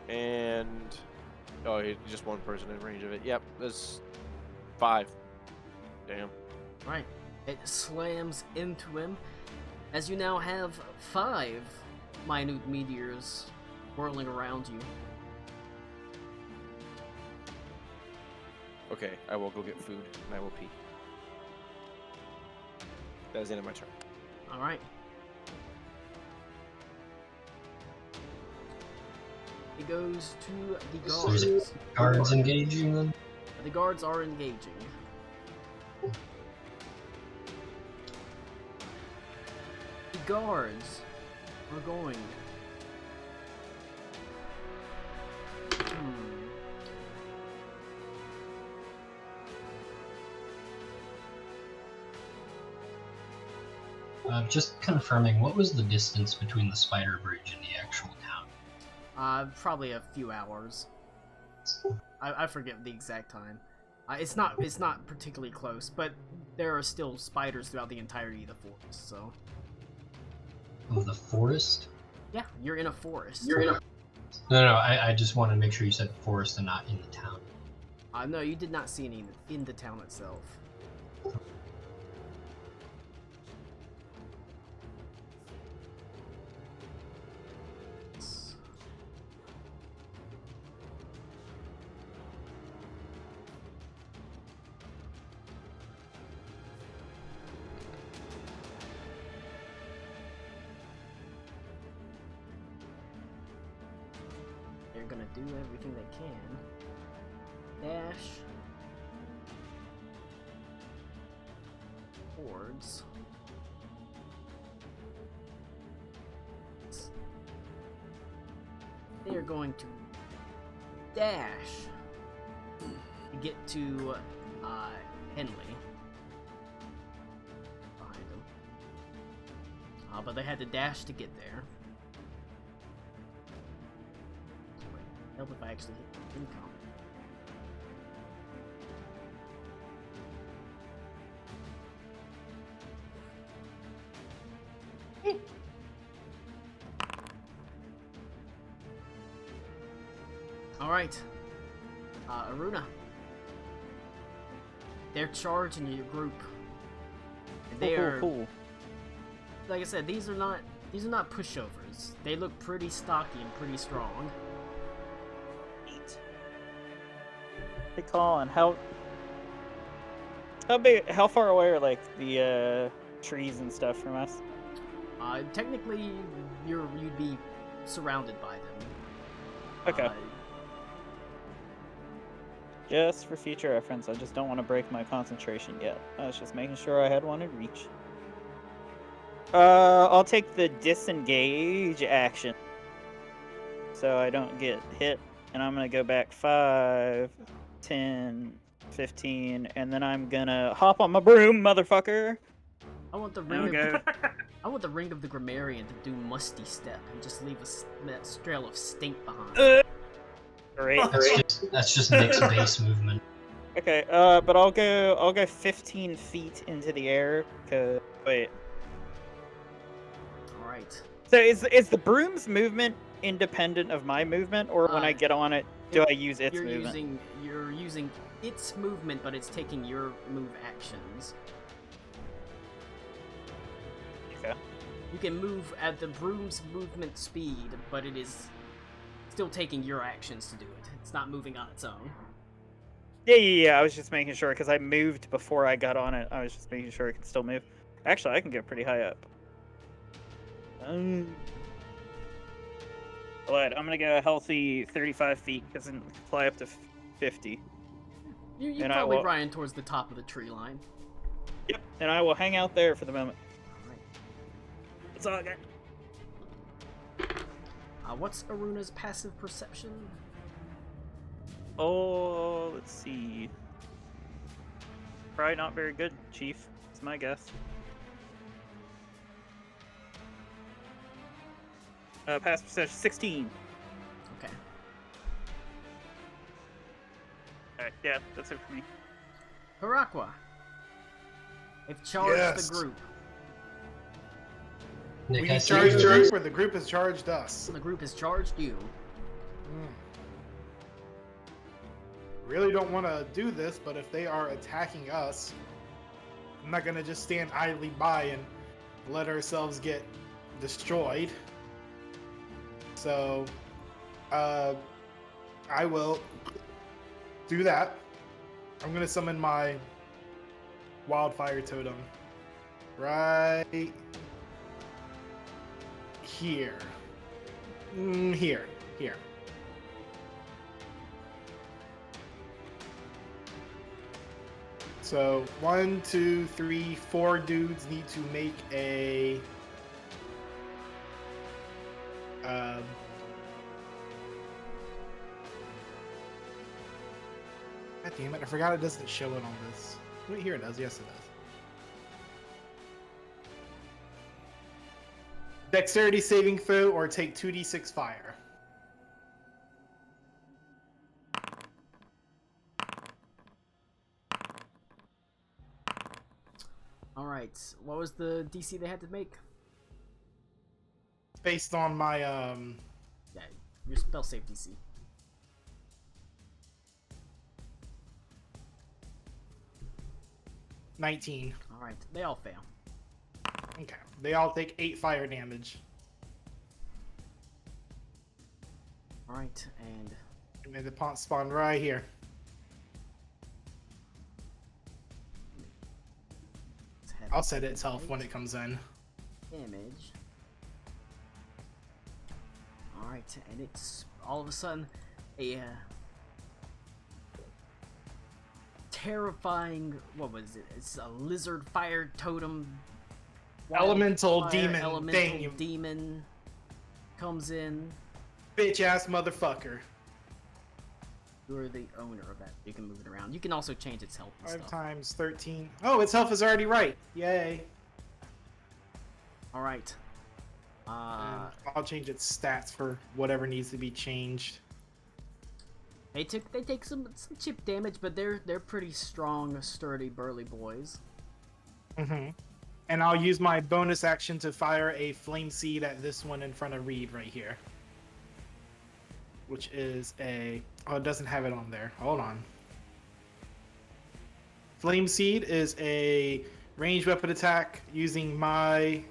And oh, just one person in range of it. Yep, that's 5. Damn. Right. It slams into him, as you now have 5 minute meteors whirling around you. Okay, I will go get food and I will pee. That is the end of my turn. All right. It goes to the So is guards. it guards engaging them? The guards are engaging. The guards are going. Just confirming, what was the distance between the spider bridge and the actual town? Probably a few hours. I forget the exact time. It's not particularly close, but there are still spiders throughout the entirety of the forest. So. Of the forest? Yeah, you're in a forest. No. I just wanted to make sure you said forest and not in the town. No, you did not see any in the town itself. They're gonna do everything they can. Dash. Boards. They are going to dash to get to Henley. Behind them. But they had to dash to get there. Help if I actually hit income. Alright. Aruna. They're charging your group. And they are Cool. like I said, these are not pushovers. They look pretty stocky and pretty strong. Hey Colin, how how far away are like the trees and stuff from us? Technically you'd be surrounded by them. Okay. Just for future reference, I just don't want to break my concentration yet. I was just making sure I had one in reach. I'll take the disengage action, so I don't get hit, and I'm gonna go back 5, 10, 15, and then I'm gonna hop on my broom, motherfucker. I want the I want the ring of the grammarian to do musty step and just leave a trail of stink behind. Great. That's just Nick's base movement. Okay, but I'll go 15 feet into the air. Wait. All right. So is the broom's movement independent of my movement, or when I get on it, do I use its movement? You're using its movement, but it's taking your move actions. Okay. You can move at the broom's movement speed, but it is still taking your actions to do it. It's not moving on its own. Yeah. I was just making sure because I moved before I got on it. I was just making sure it can still move. Actually, I can get pretty high up. Alright, I'm gonna go a healthy 35 feet because I can fly up to 50. You probably Ryan towards the top of the tree line. Yep, and I will hang out there for the moment. Alright. That's all I got. What's Aruna's passive perception? Oh, let's see. Probably not very good, Chief. It's my guess. Passive perception 16. Okay. Alright, yeah, that's it for me. Harakwa. They've charged the group. Nick, We I charged the see group, or the group has charged us. The group has charged you. Really don't want to do this, but if they are attacking us, I'm not gonna just stand idly by and let ourselves get destroyed. So, I will do that. I'm gonna summon my wildfire totem right here. Here. So 1, 2, 3, 4 dudes need to make a God damn it, I forgot it doesn't show it on this. Wait, here it does. Yes, it does. Dexterity saving throw or take 2d6 fire. Alright, what was the DC they had to make? Based on my Yeah, your spell save DC. $19. Alright, they all fail. Okay. They all take 8 fire damage. Alright, and And then the pont spawn right here. let's have I'll set itself when it comes in. damage. Alright, and it's all of a sudden a terrifying, what was it? It's a lizard fire totem. Elemental demon elemental thing. demon comes in. Bitch ass motherfucker. You're the owner of that. You can move it around. You can also change its health and 5 stuff. times 13. Oh, its health is already right. Yay. Alright. And I'll change its stats for whatever needs to be changed. They take some chip damage, but they're pretty strong, sturdy, burly boys. Mm-hmm. And I'll use my bonus action to fire a flame seed at this one in front of Reed right here. Which is a... Oh, it doesn't have it on there. Hold on. Flame seed is a ranged weapon attack using my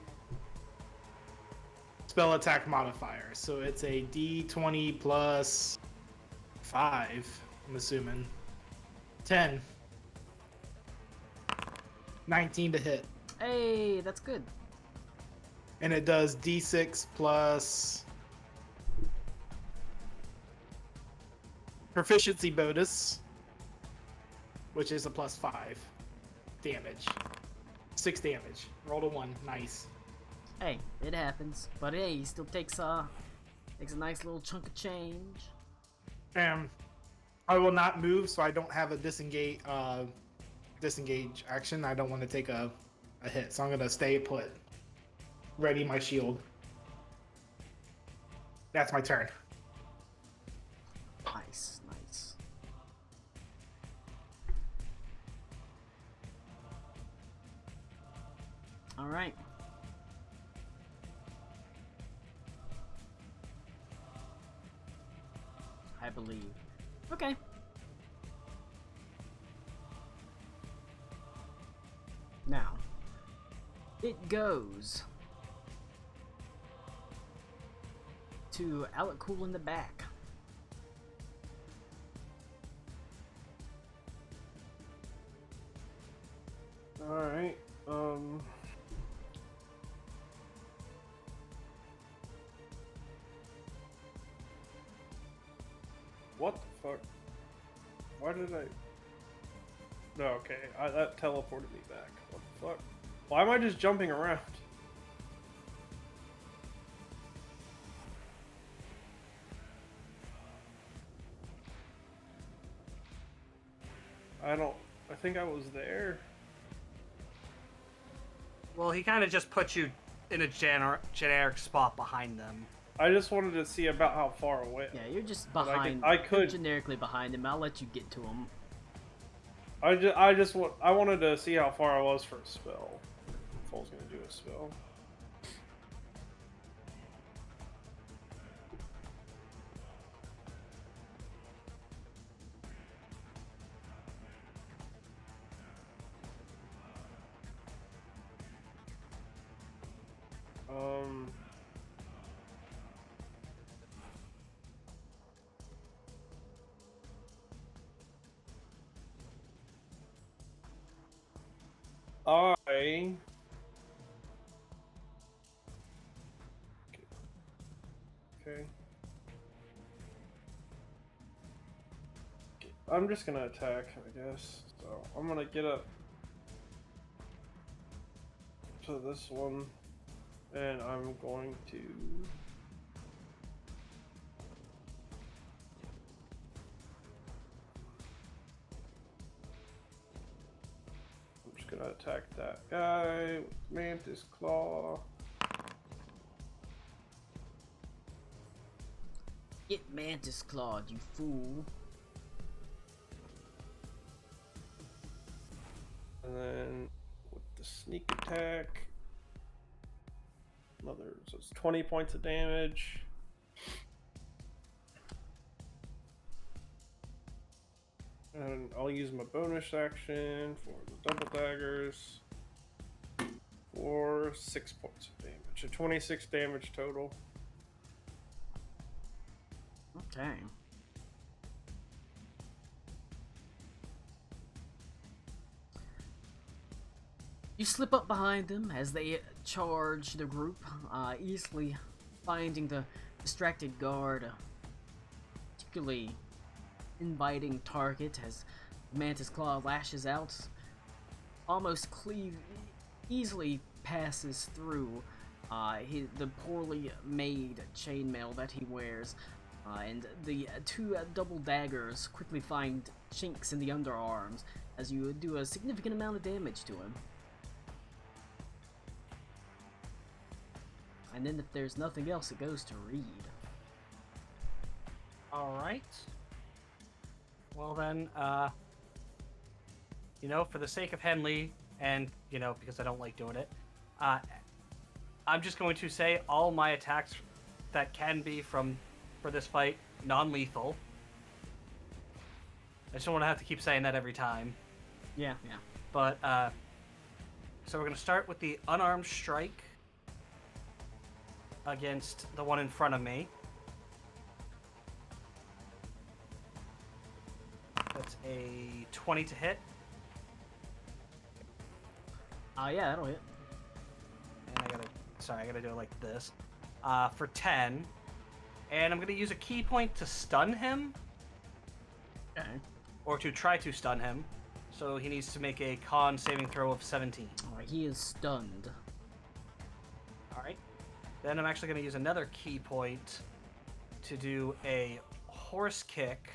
spell attack modifier. So it's a D20 plus 5, I'm assuming. 10. 19 to hit. Hey, that's good. And it does D6 plus proficiency bonus, which is a plus 5 damage. 6 damage. Roll a 1. Nice. Hey, it happens. But hey, he still takes a nice little chunk of change. I will not move, so I don't have a disengage action. I don't want to take a hit, so I'm gonna stay put. Ready my shield. That's my turn. Nice, nice. All right. I believe. Okay. Now, it goes to Alec Cool in the back. Alright, what the fuck? Why did I... No, okay, that teleported me back. What the fuck? Why am I just jumping around? I think I was there. Well, he kind of just put you in a generic spot behind them. I just wanted to see about how far away. Yeah, you're just But behind. I could- You're generically behind him. I'll let you get to him. I wanted to see how far I was for a spell. If I was gonna do a spell. I... Okay. I'm just gonna attack, I guess. So I'm gonna get up to this one, and I'm going to... I'm just gonna attack that guy with Mantis Claw. Get Mantis Clawed, you fool. And then with the sneak attack. Another, so it's 20 points of damage. And I'll use my bonus action for the double daggers for 6 points of damage. So 26 damage total. Okay. You slip up behind them as they charge the group, easily finding the distracted guard a particularly inviting target as Mantis Claw lashes out, almost easily passes through the poorly made chainmail that he wears, and the two double daggers quickly find chinks in the underarms as you do a significant amount of damage to him. And then if there's nothing else, it goes to Reed. Alright. Well then, you know, for the sake of Henley, and, you know, because I don't like doing it, I'm just going to say all my attacks that can be for this fight, non-lethal. I just don't want to have to keep saying that every time. Yeah. But, so we're going to start with the unarmed strike against the one in front of me. That's a 20 to hit. Yeah, that'll hit. And I gotta do it like this. For 10. And I'm gonna use a key point to stun him. Okay. Or to try to stun him. So he needs to make a con saving throw of 17. Alright, he is stunned. Alright. Then I'm actually gonna use another key point to do a horse kick.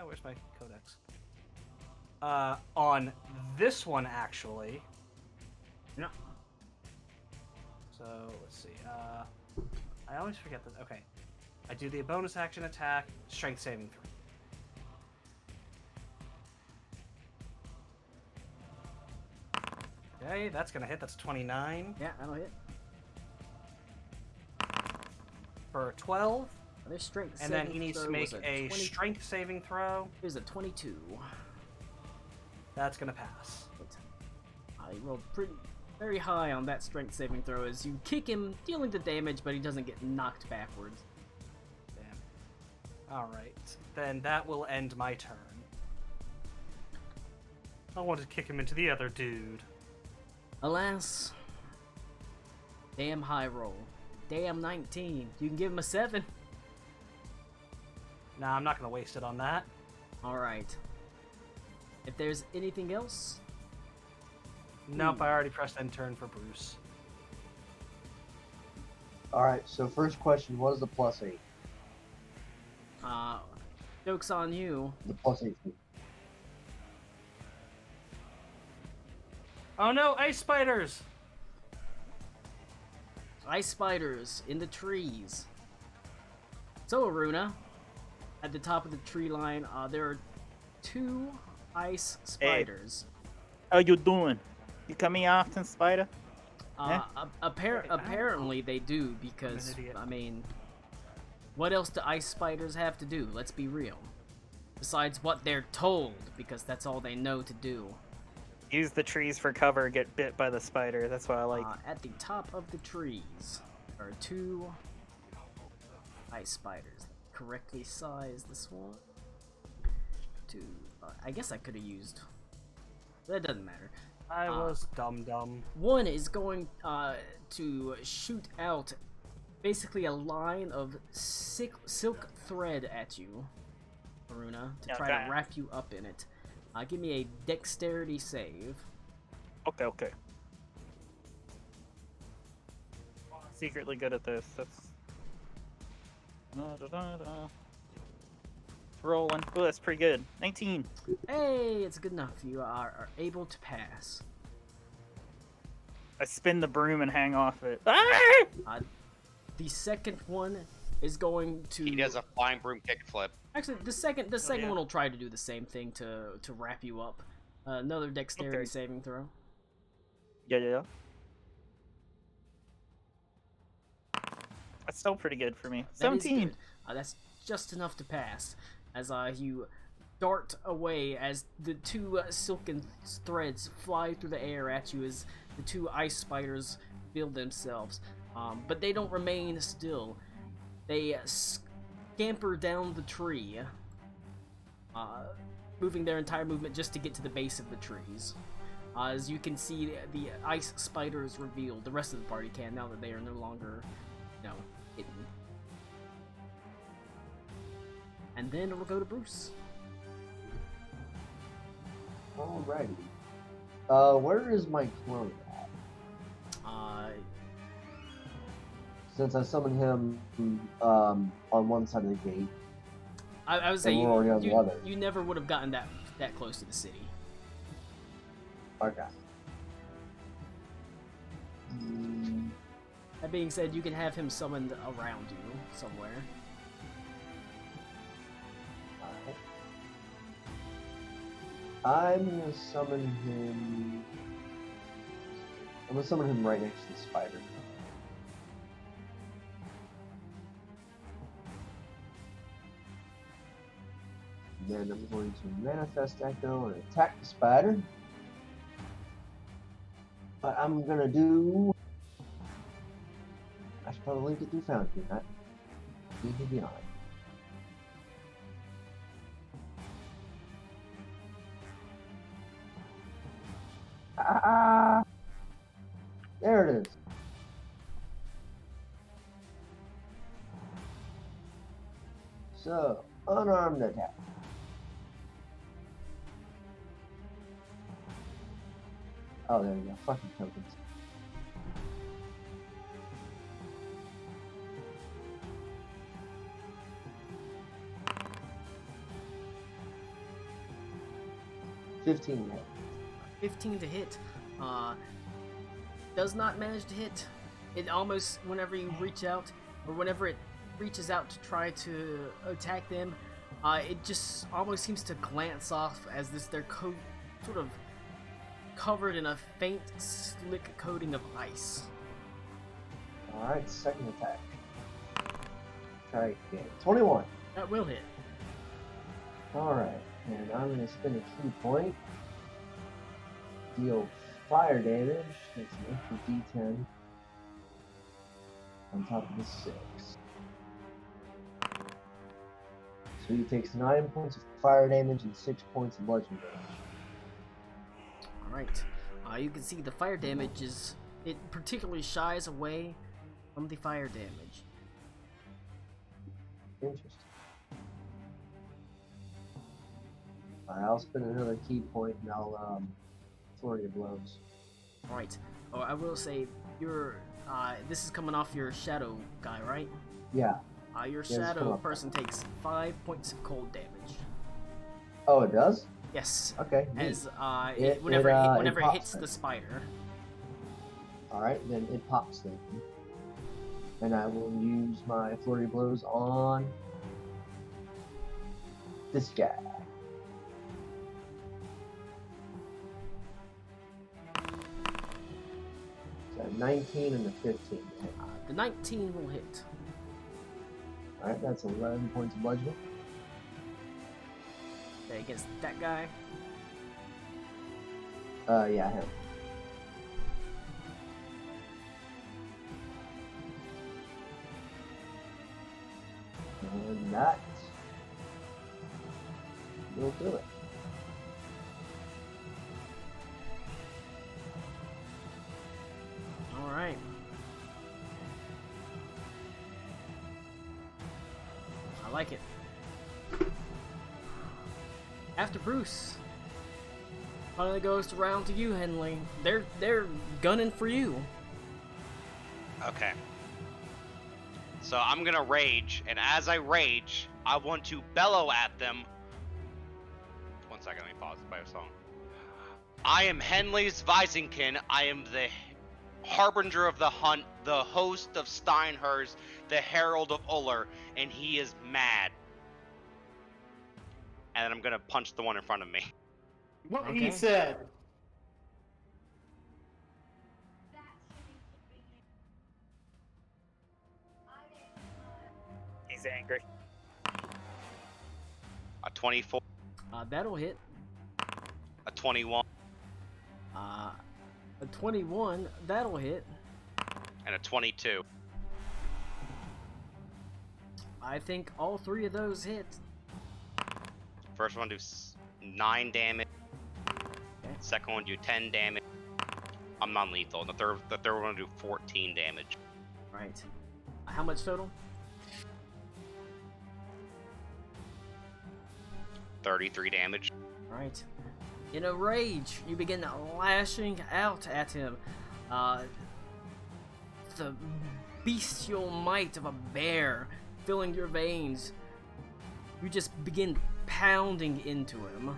Where's my codex? On this one, actually. No. So, let's see. I always forget that. Okay. I do the bonus action attack, strength saving throw. Okay, that's gonna hit. That's 29. Yeah, that'll hit. For 12. Their strength And then saving he needs to throw make was a 20 strength saving throw. Here's a 22. That's gonna pass. I rolled very high on that strength saving throw as you kick him, dealing the damage, but he doesn't get knocked backwards. Damn. Alright. Then that will end my turn. I want to kick him into the other dude. Alas. Damn high roll. Damn 19. You can give him a 7. Nah, I'm not gonna waste it on that. Alright. If there's anything else... Nope, I already pressed end turn for Bruce. Alright, so first question, what is the +8? Joke's on you. The +8. Oh no, ice spiders! Ice spiders in the trees. So, Aruna, at the top of the tree line, there are 2 ice spiders. How you doing? You coming often, Spider? Apparently they do, because, I mean, what else do ice spiders have to do? Let's be real. Besides what they're told, because that's all they know to do. Use the trees for cover, get bit by the spider. That's what I like. At the top of the trees are 2 ice spiders. Correctly size this one. 2. I guess I could have used. That doesn't matter. I was dumb. One is going to shoot out basically a line of silk thread at you, Aruna, to try to wrap you up in it. Give me a dexterity save. Okay. Secretly good at this. That's... Rolling. Oh, that's pretty good. 19. Hey, it's good enough. You are able to pass. I spin the broom and hang off it. The second one is going to... He does a flying broom kickflip. Actually, the second one will try to do the same thing to wrap you up. Another dexterity Okay. saving throw. Yeah. That's still pretty good for me. That is 17. good. That's just enough to pass. As you dart away as the two silken threads fly through the air at you as the two ice spiders build themselves. But they don't remain still. They scamper down the tree, moving their entire movement just to get to the base of the trees. As you can see, the ice spiders revealed. The rest of the party can, now that they are no longer, hidden. And then we'll go to Bruce. Alrighty. Where is my clone at? Since I summoned him on one side of the gate. I would say And we're already on the other. you never would have gotten that close to the city. Okay. That being said, you can have him summoned around you somewhere. Alright. I'm gonna summon him. I'm gonna summon him right next to the spider. Then I'm going to manifest echo and attack the spider. But I'm gonna do. I should probably link it through Foundry, not D&D Beyond. There it is. So, unarmed attack. Oh, there we go. Fucking tokens. $15 hit. 15 to hit. Does not manage to hit. It almost, whenever you reach out, or whenever it reaches out to try to attack them, it just almost seems to glance off as they're sort of covered in a faint, slick coating of ice. Alright, second attack. Try again. 21. That will hit. Alright, and I'm going to spend a key point. Deal fire damage. That's an extra d10 on top of the 6. So he takes 9 points of fire damage and 6 points of bludgeoning damage. Alright. You can see the fire damage it particularly shies away from the fire damage. Interesting. I'll spend another key point and I'll flurry of blows. Alright. Oh, I will say, this is coming off your shadow guy, right? Yeah. Your it's come shadow off. person takes 5 points of cold damage. Oh, it does? Yes. Okay. neat. As It- whenever it, it, it whenever it pops hits then. the spider. Alright, then it pops then. And I will use my flurry of blows on this guy. So 19 and a 15. The 19 will hit. Alright, that's 11 points of bludgeoning. Okay, against that guy. Yeah, him. And that will do it. Alright. I like it. After Bruce, finally goes around to you, Henley. They're gunning for you. Okay. So I'm gonna rage, and as I rage, I want to bellow at them. 1 second, let me pause by a song. I am Henley's Weisenkin. I am the harbinger of the hunt, the host of Steinhurst, the herald of Uller, and he is mad. And then I'm gonna punch the one in front of me. What Okay. he said. He's angry. A 24, That'll hit. a 21, A 21, that'll hit. and a 22. I think all 3 of those hit. First one do 9 damage. Second one do 10 damage. I'm non-lethal. The third one do 14 damage. Right. How much total? 33 damage. Right. In a rage, you begin lashing out at him. The bestial might of a bear filling your veins. You just begin pounding into him,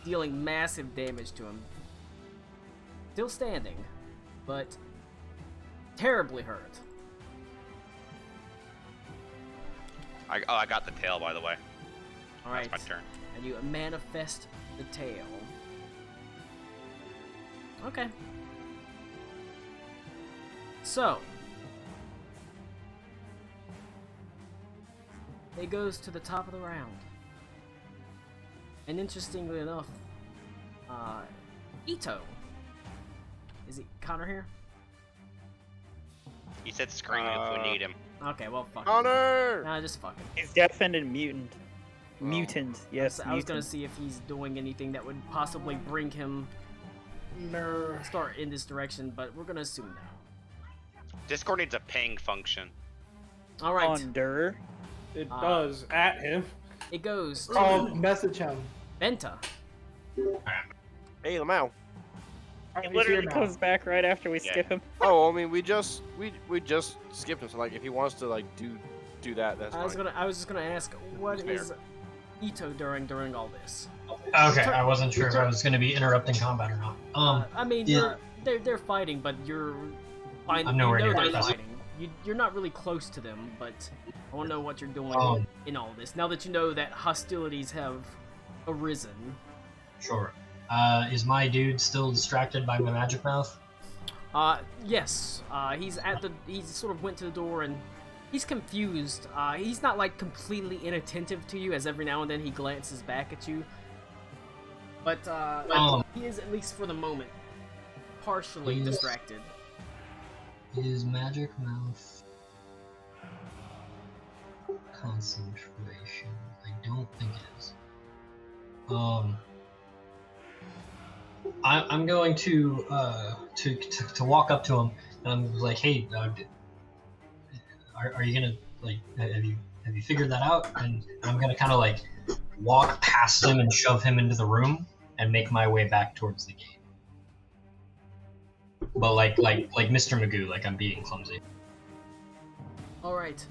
dealing massive damage to him. Still standing, but terribly hurt. I got the tail, by the way. Alright, That's my turn. and you manifest the tail. Okay. So, it goes to the top of the round. And interestingly enough, Ito. Is it Connor here? He said scream if we need him. Okay, well, fuck. Connor! Nah, just fuck him. He's deafened and mutant. Oh. Mutant, yes. I was gonna mutant. see if he's doing anything that would possibly bring him start in this direction, but we're gonna assume now. Discord needs a ping function. All right, Under. It does at him. it goes to Oh, message him. Benta. Hey, Lamau. He He's literally here now. comes back right after we Yeah. skip him. Oh, I mean, we just skipped him. So like, if he wants to like do that, that's I was fine. just gonna ask, what Fair. is Ito during all this? Okay, I wasn't sure if I was going to be interrupting combat or not. I mean, yeah. they're fighting, but you're fine. I'm nowhere you know near they're that. fighting. You're not really close to them, but I want to know what you're doing Um, in all this. Now that you know that hostilities have arisen. Sure. Is my dude still distracted by my magic mouth? Yes. He sort of went to the door and he's confused. He's not like completely inattentive to you, as every now and then he glances back at you. But he is, at least for the moment, partially Yes. distracted. Is magic mouth concentration? I don't think it is. I'm going to walk up to him and I'm like, hey, are you gonna like have you figured that out? And I'm gonna kind of like walk past him and shove him into the room and make my way back towards the gate. But like Mr. Magoo, like I'm being clumsy. All right.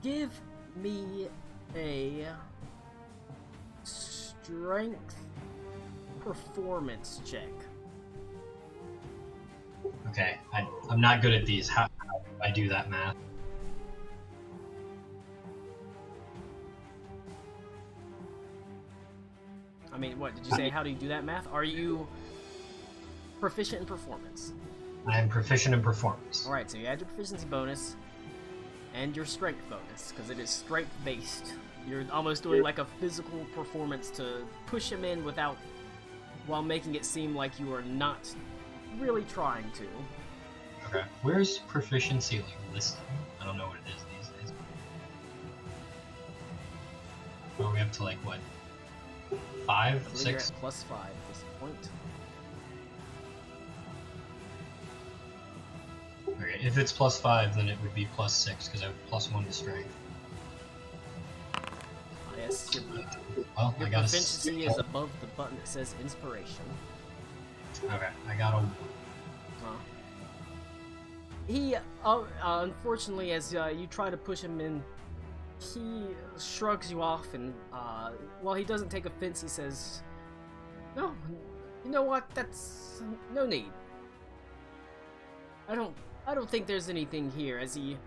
Give me a strength performance check. Okay, I'm not good at these. How do I do that math? I mean, what did you say? How do you do that math? Are you proficient in performance? I am proficient in performance. All right, so you add your proficiency bonus and your strength bonus because it is strength based. You're almost doing like a physical performance to push him in while making it seem like you are not really trying to. Okay. Where's proficiency like listed? I don't know what it is these days. Are we up to like what? 5, I believe you're 6? at +5 at this point. Okay, if it's +5, then it would be +6 because I have +1 to strength. Yes, Well, your I got a proficiency is above the button that says inspiration. Okay, I got a. He, unfortunately, as you try to push him in, he shrugs you off, and while he doesn't take offense, he says, "No, you know what? That's no need. I don't think there's anything here." As he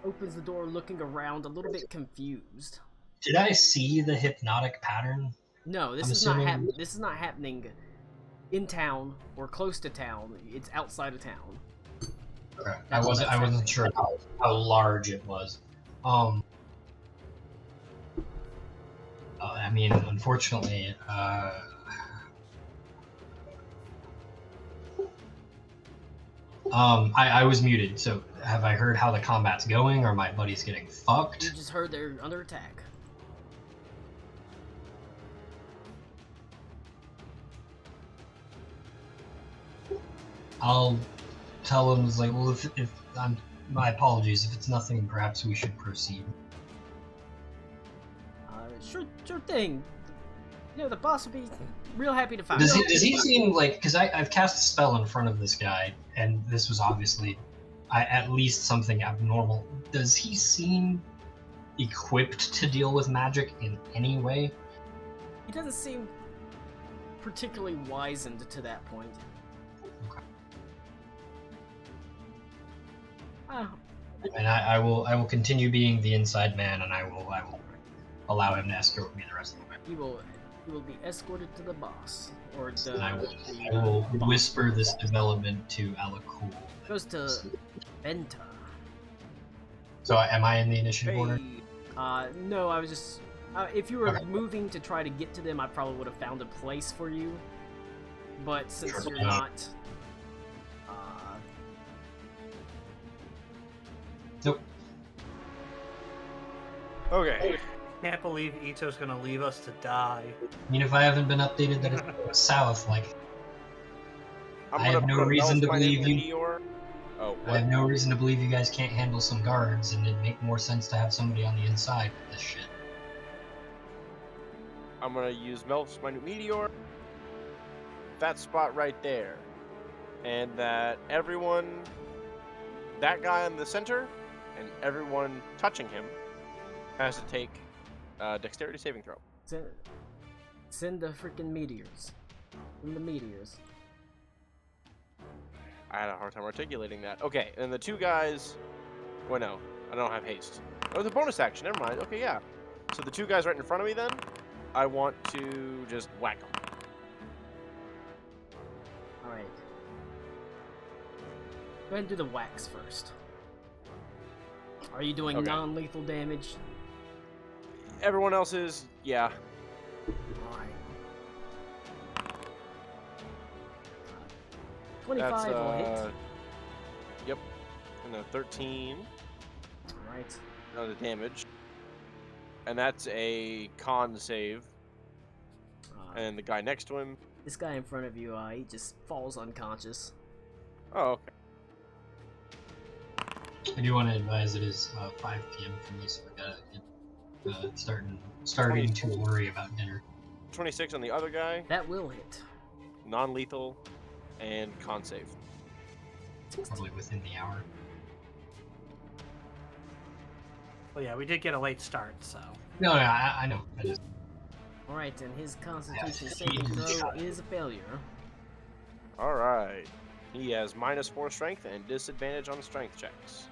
opens the door, looking around, a little bit confused. Did I see the hypnotic pattern? No, this I'm is not assuming- this is not happening in town or close to town. It's outside of town. Okay. I That's wasn't sure how large it was. I mean, unfortunately, I was muted. So have I heard how the combat's going, or my buddy's getting You fucked? just heard they're under attack. I'll tell him, like, well, if my apologies. If it's nothing, perhaps we should proceed. Sure thing. You know, the boss will be real happy to find Does you. he seem like, because I've cast a spell in front of this guy, and this was obviously at least something abnormal. Does he seem equipped to deal with magic in any way? He doesn't seem particularly wizened to that point. Okay. Ah, And I will continue being the inside man, and I will allow him to escort me the rest of the way. you will be escorted to the boss, or the. And I the, will boss. whisper this development to Alakul. Goes to Venta. So am I in the initiative order? No, I was just. If you were Okay. moving to try to get to them, I probably would have found a place for you. But since Sure. you're not. Nope. Okay. Can't believe Ito's gonna leave us to die. I mean, if I haven't been updated, that it's going south. Like, I'm I gonna have no put a reason to Bellspine believe you- Meteor. Oh, I what? have no reason to believe you guys can't handle some guards, and it'd make more sense to have somebody on the inside with this shit. I'm gonna use Melf's Minute Meteor. That spot right there. And that everyone, that guy in the center, and everyone touching him has to take dexterity saving throw. Send the freaking meteors. Send the meteors. I had a hard time articulating that. Okay, and the two guys. Well, no, I don't have haste. Oh, the bonus action. Never mind. Okay, yeah. So the two guys right in front of me, then, I want to just whack them. Alright. Go ahead and do the wax first. Are you doing Okay. non-lethal damage? Everyone else is, yeah. Alright. That's 25 will hit. Yep. And a 13 Alright. on the damage. And that's a con save. And the guy next to him. This guy in front of you, he just falls unconscious. Oh, okay. I do want to advise it is 5 p.m. for me, so I gotta get starting to worry about dinner. 26 on the other guy. That will hit. Non-lethal. And con save. Probably within the hour. Well, yeah, we did get a late start, so. No, I know. I just Alright, and his Constitution Yeah, saving he's throw got it. is a failure. Alright. He has -4 strength and disadvantage on strength checks.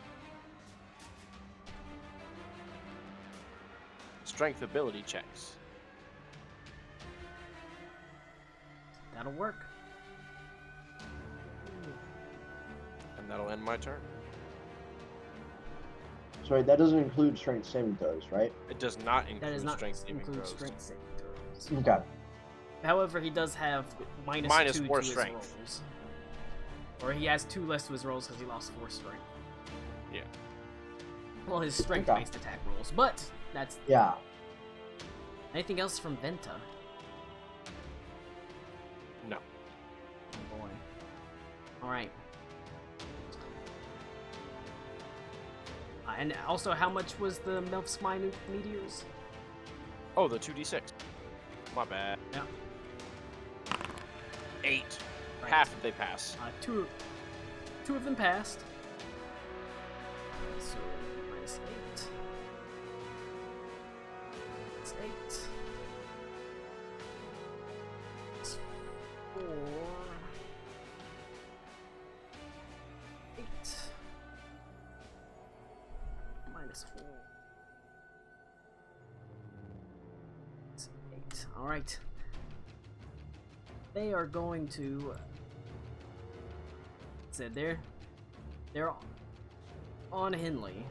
Strength ability checks. That'll work. And that'll end my turn. Sorry, that doesn't include strength saving throws, right? It does not That include does not strength saving include throws. strength saving throws. Okay. However, he does have Minus -2 4 to his strength. rolls. Or he has 2 less to his rolls because he lost 4 strength. Yeah. Well, his strength-based attack rolls. But, that's... Yeah. Anything else from Venta? No. Oh boy. Alright. And also, how much was the Melf's Minute Meteors? Oh, the 2d6. My bad. Yeah. 8. Right. Half if they pass. Two of them passed. So, minus 8. It's 8. It's 4. 8. Minus 4. all right. They are going to. Said they're on Henley.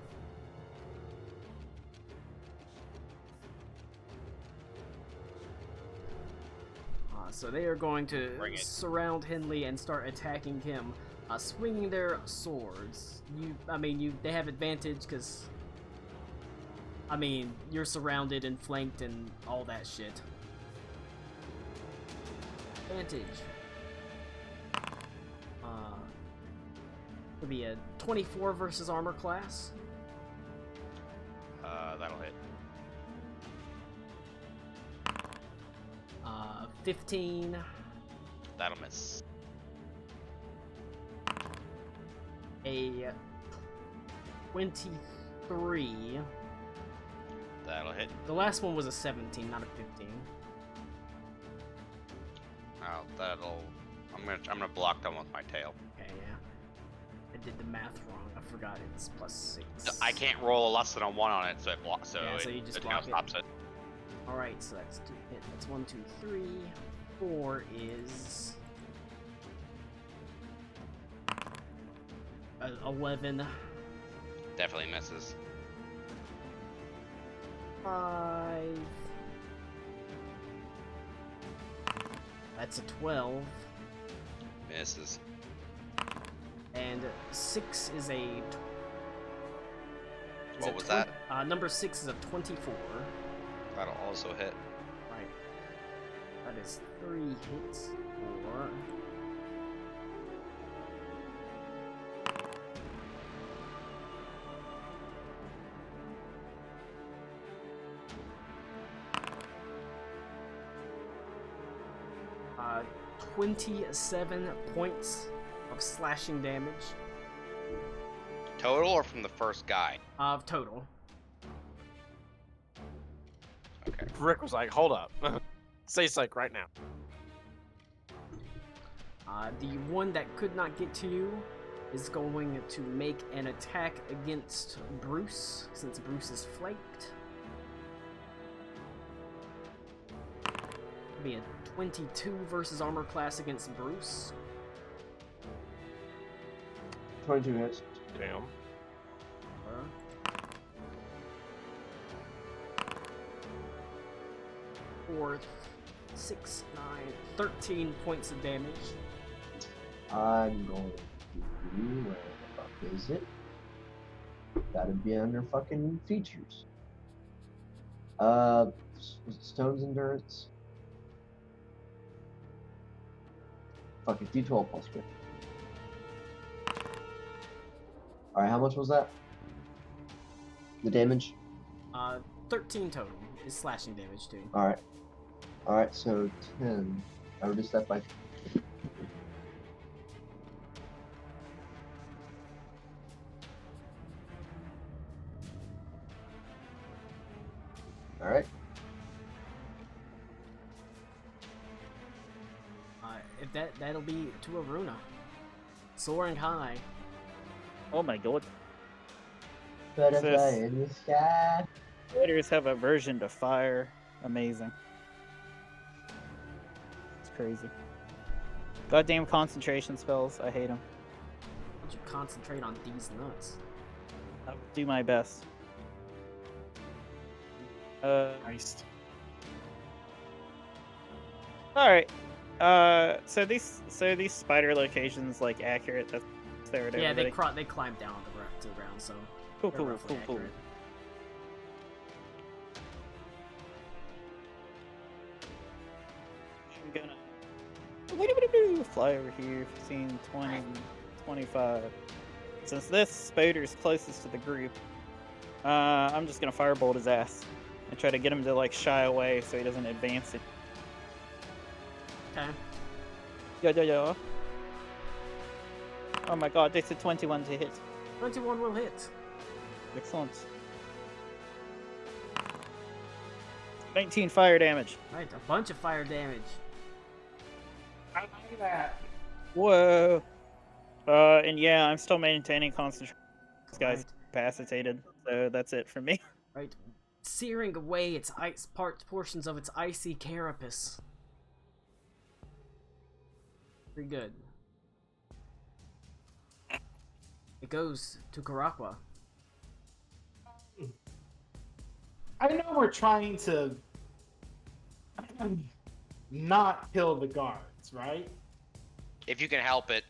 So they are going to surround Henley and start attacking him, swinging their swords. They have advantage because, you're surrounded and flanked and all that shit. Advantage. It'll be a 24 versus armor class. That'll hit. 15. That'll miss. A 23. That'll hit. The last one was a 17, not a 15. Oh, that'll. I'm gonna block them with my tail. Okay, yeah. I did the math wrong. I forgot it's +6. I can't roll a less than a 1 on it, so it blocks. So, Yeah, so it, you just it block it. stops it. Alright, so that's 2 hit. That's 1, 2, 3. 4 is 11. Definitely misses. 5. That's a 12. Misses. And 6 is a. What was that? Number 6 is a 24. That'll also hit. Right. That is 3 hits. 4. Uh, 27 points of slashing damage. Total or from the first guy? Of total. Okay. Rick was like, hold up. Say psych right now. The one that could not get to you is going to make an attack against Bruce, since Bruce is flanked. It'll be a 22 versus armor class against Bruce. 22 hits. Damn. For 6, 9, 13 points of damage. I'm going to do, where the fuck is it? Gotta be under fucking features. Was it Stone's Endurance? Fuck it, D12 plus 50. Alright, how much was that? The damage? 13 total is slashing damage too. Alright. Alright, so 10. I reduced that by. Alright. If that'll be to Aruna. Soaring high. Oh my god. Butterfly This- in the sky. Spiders have aversion to fire. Amazing. It's crazy. Goddamn concentration spells. I hate them. Why don't you concentrate on these nuts? I'll do my best. Christ. Alright. So these spider locations like accurate. That's there at Yeah, everybody. they climb down to the ground, so Cool, they're cool, roughly cool, cool. accurate. I'm gonna fly over here, 15, 20, 25. Since this spider's closest to the group, I'm just gonna firebolt his ass and try to get him to like shy away so he doesn't advance it. Okay. Yeah. Oh my god, that's a 21 to hit. 21 will hit. Excellent. 19 fire damage. Right, a bunch of fire damage. I like that. Whoa. And yeah, I'm still maintaining concentration. This guy's Right. incapacitated, so that's it for me. Right. searing away its portions of its icy carapace. Pretty good. It goes to Karakwa. I know we're trying to not kill the guards, right? If you can help it.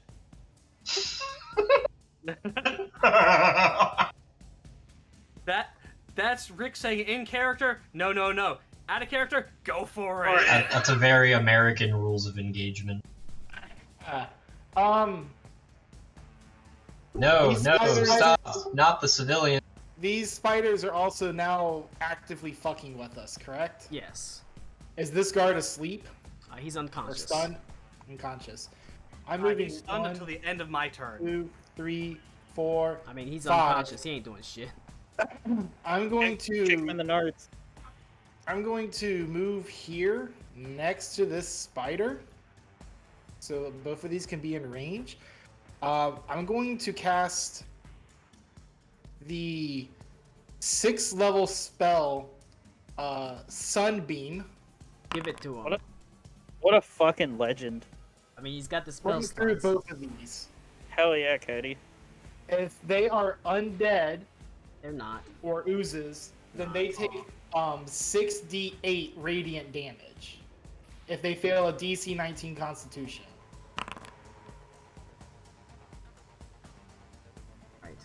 That's Rick saying in character, no. Out of character, go for it. That's a very American rules of engagement. Um, No, These no, spiders- stop. Not the civilian. these spiders are also now actively fucking with us, correct? Yes. Is this guard asleep He's or unconscious. stunned? Unconscious. I'm He's moving stunned 1, until the end of my turn. 2, 3, 4. I mean, he's 5. unconscious. He ain't doing shit. I'm going Kick him in to the nards. I'm going to move here next to this spider, so both of these can be in range. I'm going to cast the 6th level spell, Sunbeam. Give it to him. What What a fucking legend. I mean, he's got the spell Run through slots. both of these. Hell yeah, Cody. If they are undead They're not. or oozes, then they take 6d8 radiant damage if they fail a DC 19 Constitution. Right.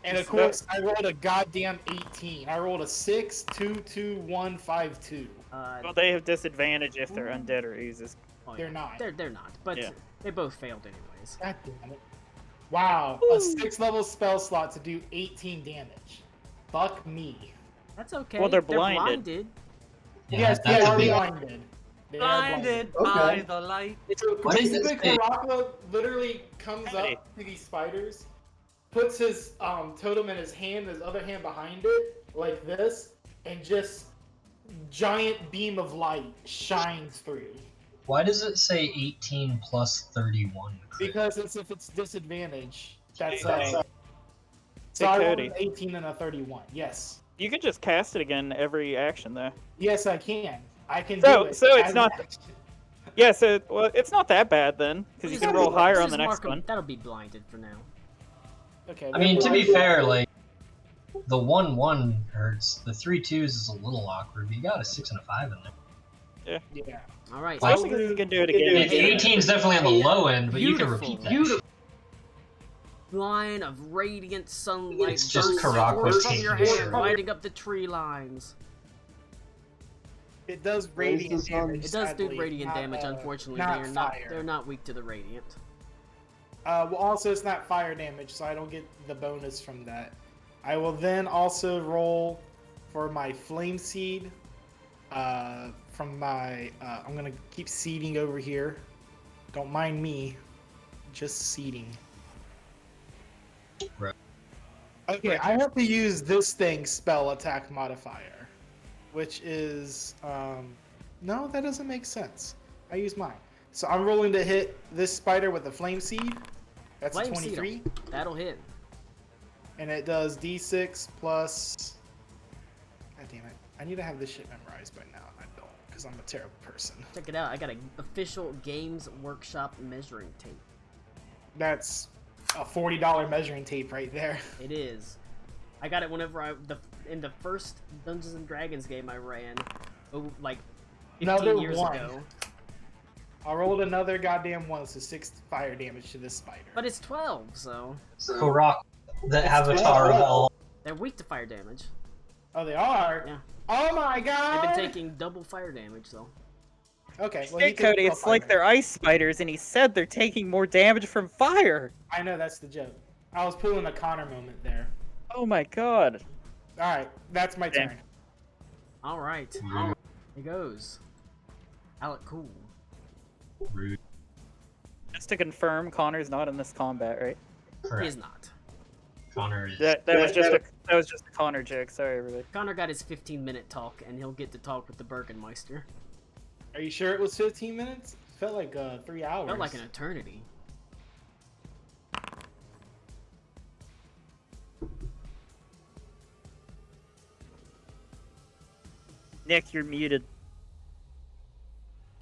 And of course, I rolled a goddamn 18. I rolled a 6, 2, 2, 1, 5, 2. Well, they have disadvantage if they're undead or oozes. Oh, They're yeah. not. They're not. But Yeah. they both failed anyways. God damn it. Wow, a 6th level spell slot to do 18 damage. Fuck me. That's okay. Well, they're blinded. Yes, they that's a are big- blinded. They are Blinded by Okay. the light. So What does it basically, say? Karaka literally comes Hey. up to these spiders, puts his totem in his hand, his other hand behind it, like this, and just giant beam of light shines through. Why does it say 18 plus 31? Because if it's disadvantage, that's Hey, so I rolled Cody. an 18 and a 31. Yes, You could just cast it again every action, though. yes, I can. I can So- do it. so it's as not- an action. Yeah, so well, it's not that bad then, because you Just can roll mark- higher just on the mark next 'em. one. That'll be blinded for now. Okay. I mean, to be then- fair, like, the 1-1 hurts. The 3-2s is a little awkward, but you got a 6 and a 5 in there. Yeah. All right. Like- Especially because you can do it again. The 18's definitely on the low end, but you can repeat that. Beautiful. Line of radiant sunlight It's just bursts Karakwa forth from taking your the hand, shit. lighting up the tree lines. It does Raise the radiant sun. damage. It does do sadly, radiant not, damage. Unfortunately, not they're fire. not weak to the radiant. Well, also it's not fire damage, so I don't get the bonus from that. I will then also roll for my flame seed. From my, I'm gonna keep seeding over here. Don't mind me, just seeding. Right. Okay, I have to use this thing's spell attack modifier, which is, no, that doesn't make sense. I use mine. So I'm rolling to hit this spider with a flame seed. That's a Flame seed 23. That'll hit. And it does d6 plus. God damn it. I need to have this shit memorized by now. I don't, because I'm a terrible person. Check it out. I got an official Games Workshop measuring tape. That's a $40 measuring tape right there. It is. I got it whenever in the first Dungeons and Dragons game I ran, like 15 Another years one. ago. I rolled another goddamn one, so 6 fire damage to this spider. But it's 12, so Karak, the avatar of all. they're weak to fire damage. Oh, they are? Yeah. Oh my They've god! been taking double fire damage, though. Okay, well, Hey, he takes Cody, 12 it's like fire they're ice spiders, and he said they're taking more damage from fire. damage. I know, that's the joke. I was pulling a Connor moment there. Oh my god. Alright, that's my Damn. turn. All right. Rude. Here goes. Alec Cool. Rude. Just to confirm, Connor's not in this combat, right? He is Correct. not. Connor is. That was just a Connor joke. Sorry, everybody. Connor got his 15-minute talk, and he'll get to talk with the Bergenmeister. Are you sure it was 15 minutes? Felt like 3 hours. Felt like an eternity. Nick, you're muted.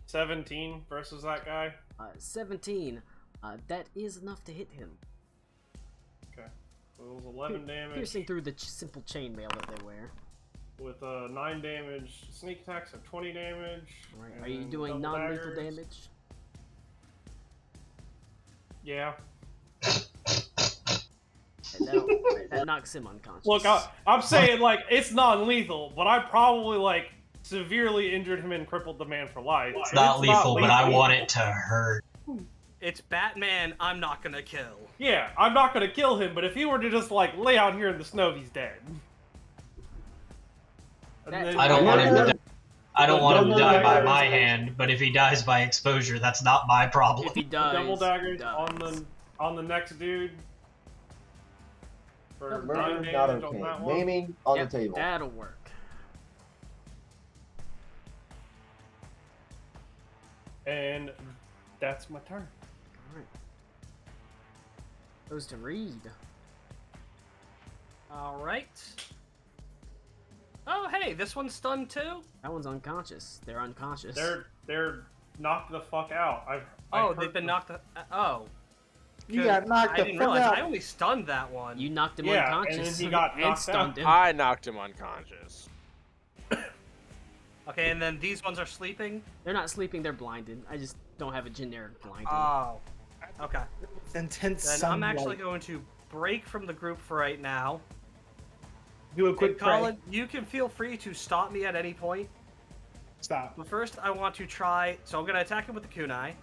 17 versus that guy. 17. That is enough to hit him. Okay. So it was 11 damage Piercing through the simple chainmail that they wear. with 9 damage. Sneak attacks have 20 damage. Right. and Are you then doing double non-lethal daggers. damage? Yeah. And that knocks him unconscious. Look, I'm saying like it's non-lethal, but I probably like severely injured him and crippled the man for life. It's not lethal, but I want it to hurt. It's Batman. I'm not gonna kill. Yeah, I'm not gonna kill him, but if he were to just like lay out here in the snow, he's dead. And That- then- I don't want him to. I don't want him to Double die by daggers. my hand, but if he dies by exposure, that's not my problem. if he dies, double daggers he dies. on the next dude. For Double 9 Murder, damage not on okay. that one. Naming on Yep, the table. that'll work. And that's my turn. Alright. Goes to Reed. All right. Oh, hey, this one's stunned too. That one's unconscious. They're unconscious. They're knocked the fuck out. I've Oh, hurt they've been them. knocked. Oh. You got knocked I the didn't fuck realize. out. I only stunned that one. You knocked him Yeah, and unconscious. then he got and knocked stunned out. him. I knocked him unconscious. Okay, and then these ones are sleeping. They're not sleeping. They're blinded. I just don't have a generic blinding. Oh. Okay. Intense Then I'm sunlight. actually going to break from the group for right now. Do a And quick Colin, pray. you can feel free to stop me at any point. Stop. But first, I want to try. So I'm going to attack him with the kunai.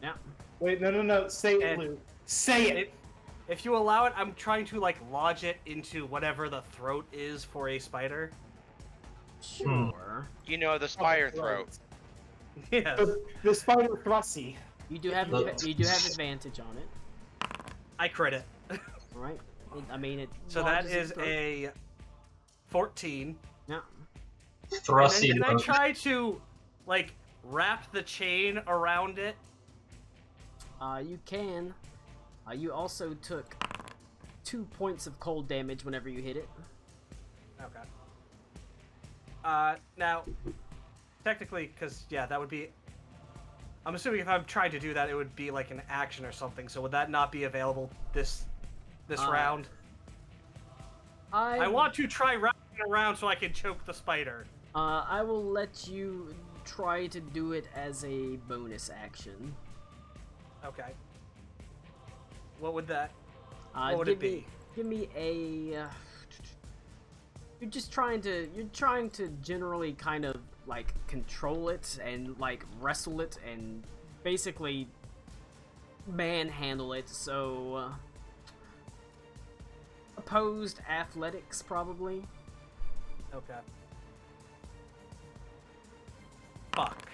Yeah. Wait, no. Say it, And- Lou. Say it. If you allow it, I'm trying to like lodge it into whatever the throat is for a spider. Sure. You know, the spider throat. Yes. The spider thrusty. You do have you do have advantage on it. I crit it. All right. I mean it. So that lodges its is throat. a 14. Yeah. Thrusty And then can I motion. try to like wrap the chain around it? You can. You also took 2 points of cold damage whenever you hit it. Okay. Now, technically, because yeah, that would be. I'm assuming if I'm trying to do that, it would be like an action or something. So would that not be available this round? I want to try wrapping it around so I can choke the spider. I will let you try to do it as a bonus action. Okay. What would that? What would it be? Give me a. You're trying to generally kind of like control it and like wrestle it and basically manhandle it. So opposed athletics probably. Okay. Fuck.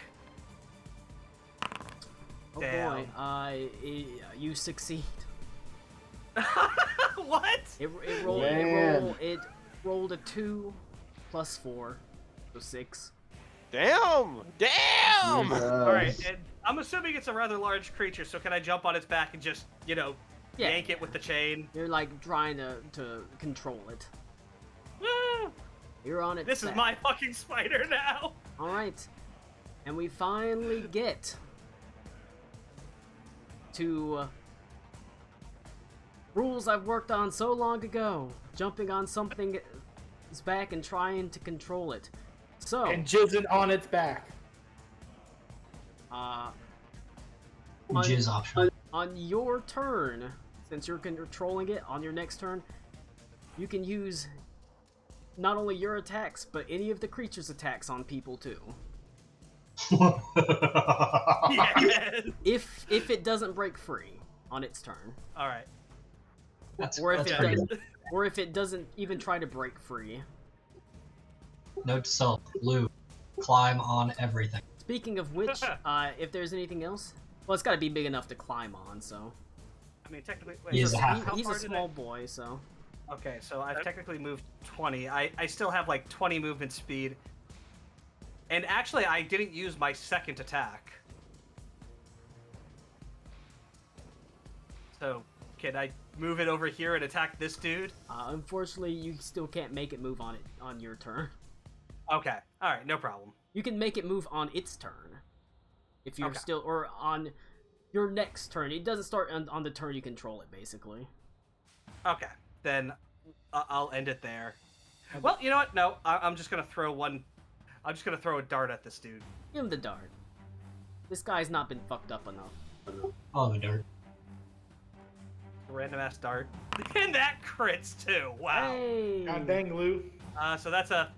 Oh Damn. boy, you succeed. What? It rolled a 2 plus 4, so 6. Damn! Damn! All right, and I'm assuming it's a rather large creature, so can I jump on its back and just, Yeah. yank it with the chain? You're like trying to control it. Woo! You're on it. This is my fucking spider now. All right, and we finally get to rules I've worked on so long ago. Jumping on something's back and trying to control it. So, And jizzing on its back. Jizz option. on your turn, since you're controlling it, on your next turn, you can use not only your attacks, but any of the creature's attacks on people too. Yes. If it doesn't break free on its turn, All right. or if that's it pretty does, good. or if it doesn't even try to break free. Note to self: Lou, climb on everything. Speaking of which, if there's anything else, well, it's got to be big enough to climb on. So I mean, technically, wait, He is a so half- how he's a far did small boy, so Okay, so I've technically moved 20. I still have like 20 movement speed. And actually, I didn't use my second attack. So, can I move it over here and attack this dude? unfortunately, you still can't make it move on your turn. Okay. All right. No problem. You can make it move on its turn. If you're Okay. still, or on your next turn. It doesn't start on the turn you control it, basically. Okay. Then I'll end it there. Well, you know what? No, I'm just gonna throw one. I'm just gonna throw a dart at this dude. Give him the dart. This guy's not been fucked up enough. Oh, the dirt. Random ass dart, and that crits too. Wow. Hey! God dang, Lou. So that's a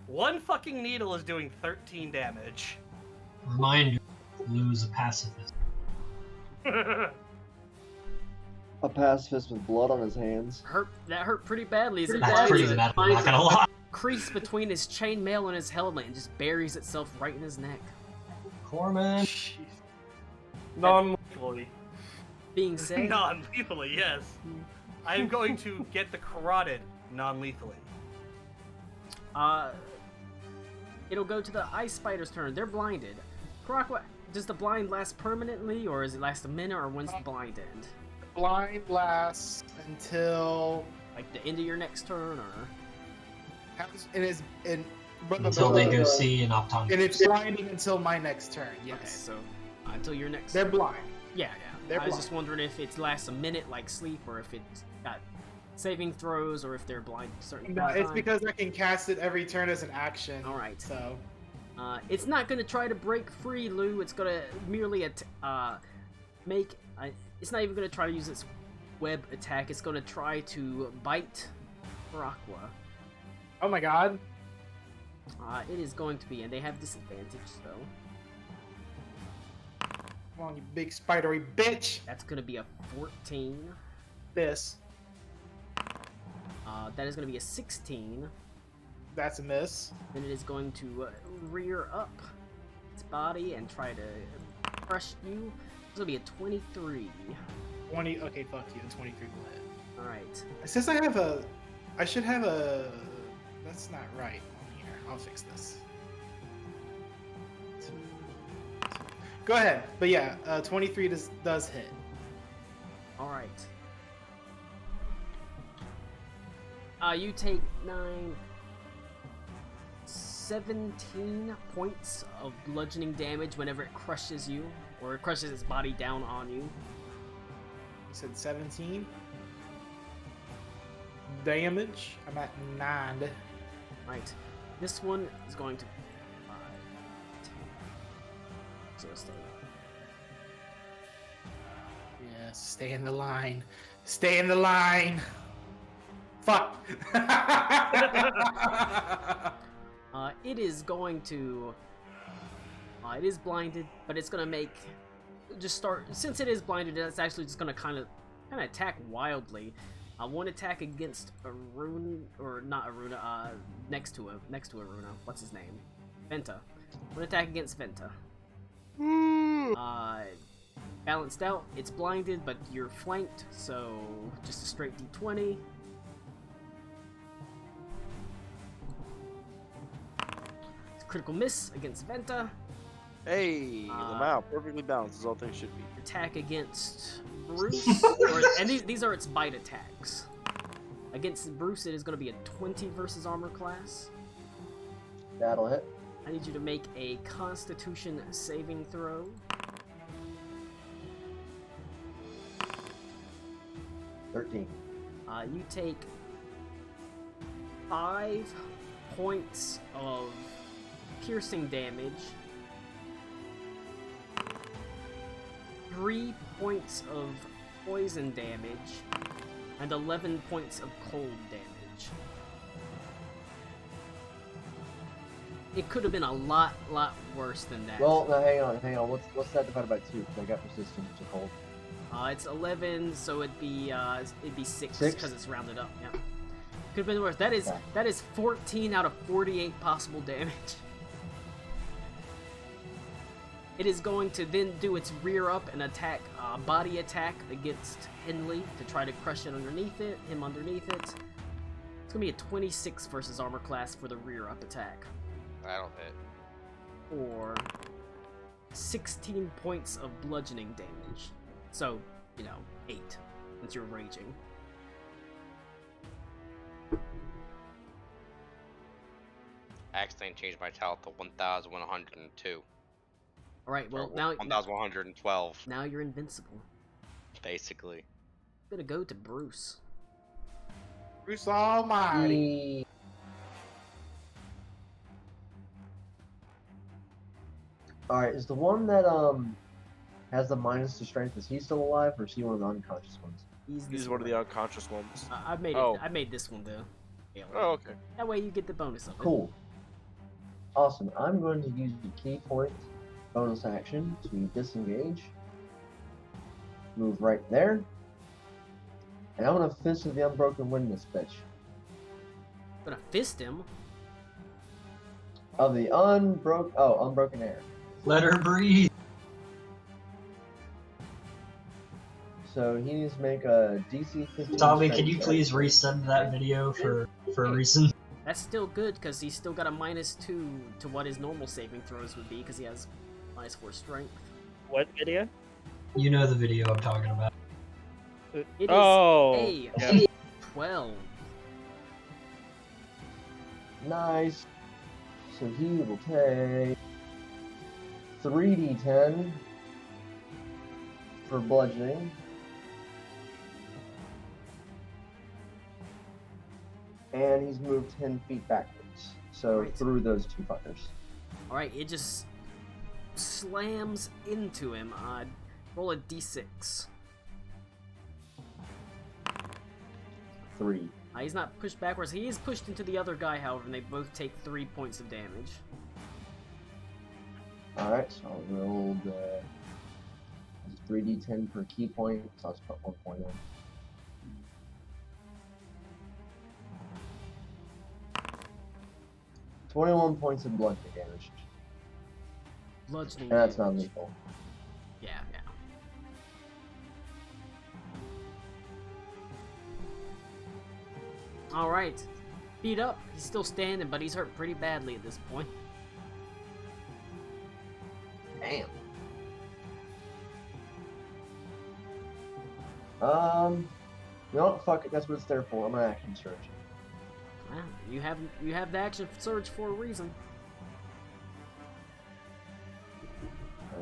one fucking needle is doing 13 damage. Reminder, Lou's a pacifist. A pacifist with blood on his hands. That hurt pretty badly as it That's pretty finds bad, I'm not gonna lie. crease between his chainmail and his helmet and just buries itself right in his neck. Corman. Non-lethally. Being said, Non-lethally, yes. I am going to get the carotid non-lethally. it'll go to the ice spider's turn. They're blinded. Karakwa, does the blind last permanently, or does it last a minute, or when's the blind end? Blind lasts until Like the end of your next turn, or? Until they go see an optometrist. And it's blinding until my next turn. Yes. Okay, so until your next. They're blind. Yeah. They're I was blind. just wondering if it lasts a minute like sleep, or if it's got saving throws, or if they're blind a certain No, it's time. because I can cast it every turn as an action. All right. So It's not gonna try to break free, Lou. It's gonna merely make. It's not even gonna try to use its web attack. It's gonna try to bite Karakwa. oh my god. It is going to be, and they have disadvantage, so Come on, you big spidery bitch. that's gonna be a 14. This. That is gonna be a 16. That's a miss. Then it is going to rear up its body and try to crush you. This will be a 23. 20. Okay, fuck you. 23 will hit. All right. It says I should have a. That's not right on here. I'll fix this. Go ahead. But yeah, 23 does hit. All right. You take 17 points of bludgeoning damage whenever it crushes you, or it crushes its body down on you. You said 17 damage. I'm at 9. Right. This one is going to 5, 10. So stay. Yes, stay in the line. Stay in the line. Fuck. It is going to. It is blinded, but it's gonna make. Just start. Since it is blinded, it's actually just gonna kind of attack wildly. One attack against Aruna, or not Aruna. Next to Aruna. What's his name? Venta. One attack against Venta. Balanced out. It's blinded, but you're flanked, so just a straight D20. Critical miss against Venta. Hey, Lamau, perfectly balanced as all things should be. Attack against Bruce. And these are its bite attacks. Against Bruce, it is going to be a 20 versus armor class. That'll hit. I need you to make a Constitution saving throw. $13. You take 5 points of piercing damage, 3 points of poison damage, and 11 points of cold damage. It could have been a lot worse than that. Well, no, hang on. What's that divided by 2? 'Cause I got persistent to cold. It's 11, so it'd be 6 6? because it's rounded up. Yeah, could have been worse. That is Yeah. that is 14 out of 48 possible damage. It is going to then do its rear up and attack, body attack against Henley to try to crush him underneath it. It's gonna be a 26 versus armor class for the rear up attack, That'll hit. or 16 points of bludgeoning damage. So, 8 since you're raging. I accidentally changed my tally to 1,102. Alright, well, Or now 1,112, now you're invincible. basically. I'm gonna go to Bruce. Bruce Almighty. Alright, is the one that has the minus to strength, is he still alive, or is he one of the unconscious ones? He's He's one of the unconscious ones. I made Oh. it. I made this one though. Yeah, Oh, okay. that way you get the bonus of it. Cool. Awesome. I'm going to use the key point bonus action to disengage. Move right there. And I'm gonna fist of the unbroken wind this bitch. Gonna fist him. Of the unbroken air. Let her breathe. So he needs to make a DC 15. Tommy, strength can you check. please resend that video for a reason? That's still good because he's still got a -2 to what his normal saving throws would be because he has -4 strength. What video? You know the video I'm talking about. It is Oh, a yeah. 12. Nice. So he will take 3d10 for bludgeoning. And he's moved 10 feet backwards. So Right. through those two fuckers. Alright, it just slams into him. Roll a d6. 3. He's not pushed backwards. He is pushed into the other guy, however, and they both take 3 points of damage. Alright, so I'll roll the 3d10 per key point, so I'll just put 1 point in. $21 points of bludgeoning damage. Bludgeoning And that's not damage. lethal. Yeah. Alright. Beat up. He's still standing, but he's hurt pretty badly at this point. Damn. You know what? Fuck it. That's what it's there for. I'm gonna action search. Well, you have the action surge for a reason.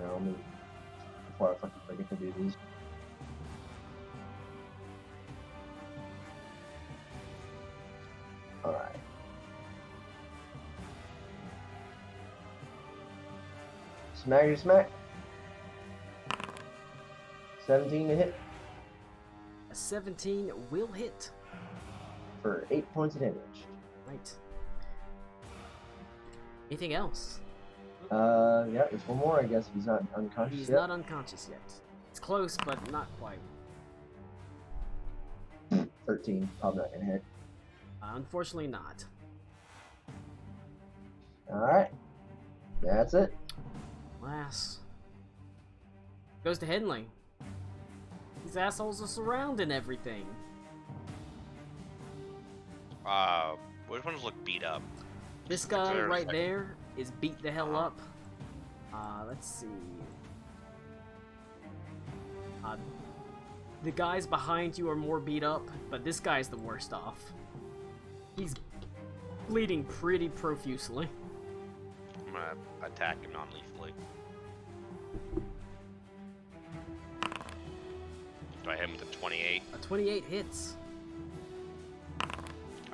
I'll move before I fucking forget to do these. Alright. Smackety smack. 17 to hit A 17 will hit. for 8 points of damage. Right. Anything else? Yeah, there's one more, I guess, if he's not unconscious He's yet. not unconscious yet. It's close, but not quite. 13, probably not gonna hit. Unfortunately not. Alright. That's it. Last. Goes to Henley. These assholes are surrounding everything. Which ones look beat up? This guy Consider it right like- there is beat the hell up. Let's see. The guys behind you are more beat up, but this guy's the worst off. He's bleeding pretty profusely. I'm gonna attack him non-lethally. Do I hit him with a 28? A 28 hits.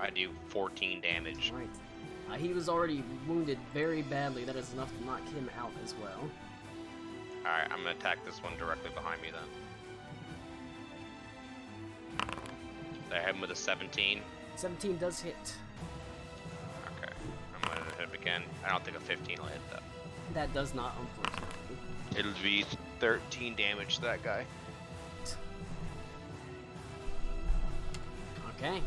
I do 14 damage. Right. He was already wounded very badly. That is enough to knock him out as well. Alright, I'm gonna attack this one directly behind me then. Do I hit him with a 17? 17 does hit. Okay. I'm gonna hit him again. I don't think a 15 will hit though. That does not, unfortunately. It'll be 13 damage to that guy. Okay.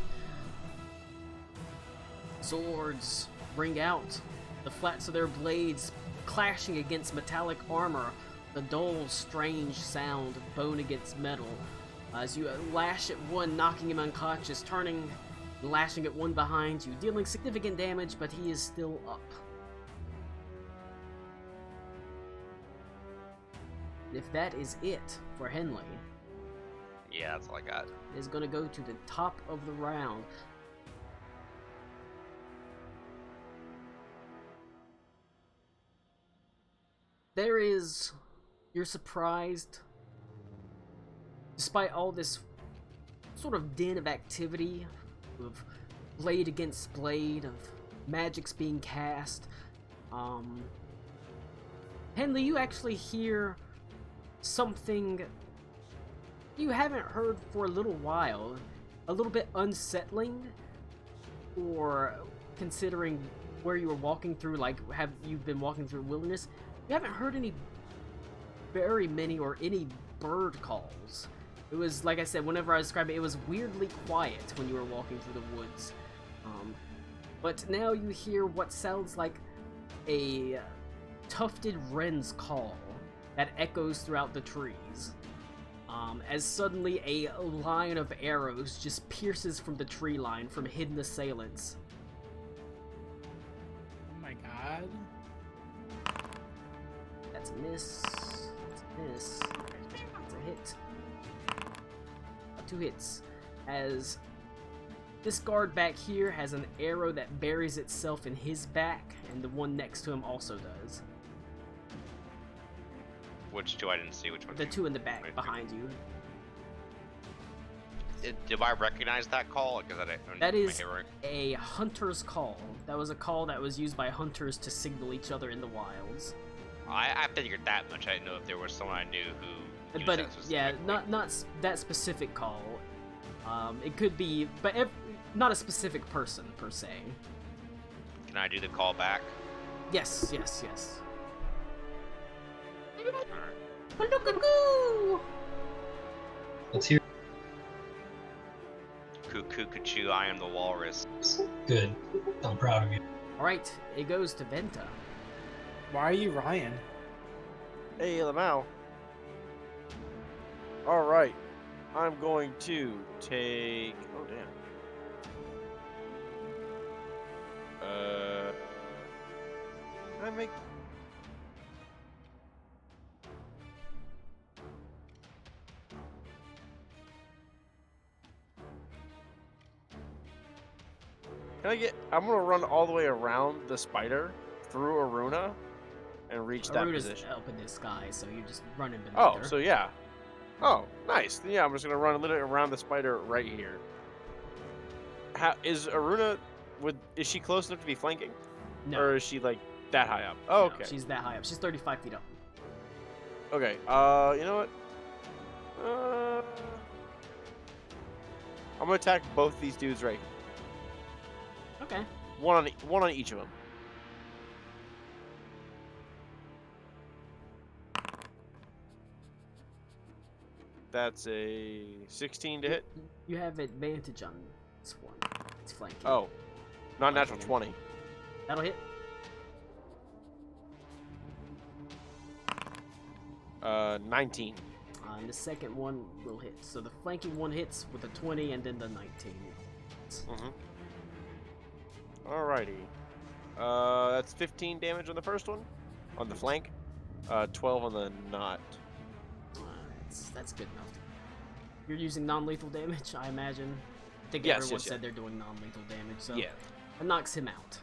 Swords ring out, the flats of their blades clashing against metallic armor, the dull, strange sound of bone against metal. As you lash at one, knocking him unconscious, turning and lashing at one behind you, dealing significant damage, but he is still up. If that is it for Henley, Yeah, that's all I got. it is going to go to the top of the round. You're surprised, despite all this sort of din of activity, of blade against blade, of magics being cast, Henley, you actually hear something you haven't heard for a little while, a little bit unsettling, or considering where you were walking through, like, have you been walking through wilderness? You haven't heard very many or any bird calls. It was, like I said, whenever I described it, it was weirdly quiet when you were walking through the woods. But now you hear what sounds like a tufted wren's call that echoes throughout the trees. As suddenly a line of arrows just pierces from the tree line from hidden assailants. Oh my god. That's a miss. That's a miss. That's a hit. 2 hits. As this guard back here has an arrow that buries itself in his back, and the one next to him also does. Which two? I didn't see. Which one? The 2 in the back behind you. Do I recognize that call? Because that is a hunter's call. That was a call that was used by hunters to signal each other in the wilds. I figured that much. I didn't know if there was someone I knew who used but that yeah, specifically. not that specific call. It could be, but not a specific person per se. Can I do the call back? Yes. Alright. Let's hear. Cuckoo, cuckoo, I am the walrus. Good. I'm proud of you. Alright, it goes to Venta. Why are you Ryan? Hey, Lamau. All right, I'm going to take. Oh damn. Can I make? Can I get? I'm gonna run all the way around the spider through Aruna and reach that Aruna's position. up in the sky, so you're just running beneath Oh, her. so yeah. Oh, nice. Then yeah, I'm just gonna run literally around the spider right here. How is Aruna? Is she close enough to be flanking, No, or is she like that high up? Oh, no, okay. she's that high up. She's 35 feet up. Okay. You know what? I'm gonna attack both these dudes right here. Okay. One on each of them. That's a 16 to hit. You have advantage on this one. It's flanking. Oh, not natural Okay. 20. That'll hit. 19. And the second one will hit. So the flanking one hits with a 20, and then the 19. Alrighty. That's 15 damage on the first one, on the flank. 12 on the not. That's good enough. You're using non-lethal damage, I imagine. I think Yes, everyone yes, said yeah. they're doing non-lethal damage, so Yeah. it knocks him out.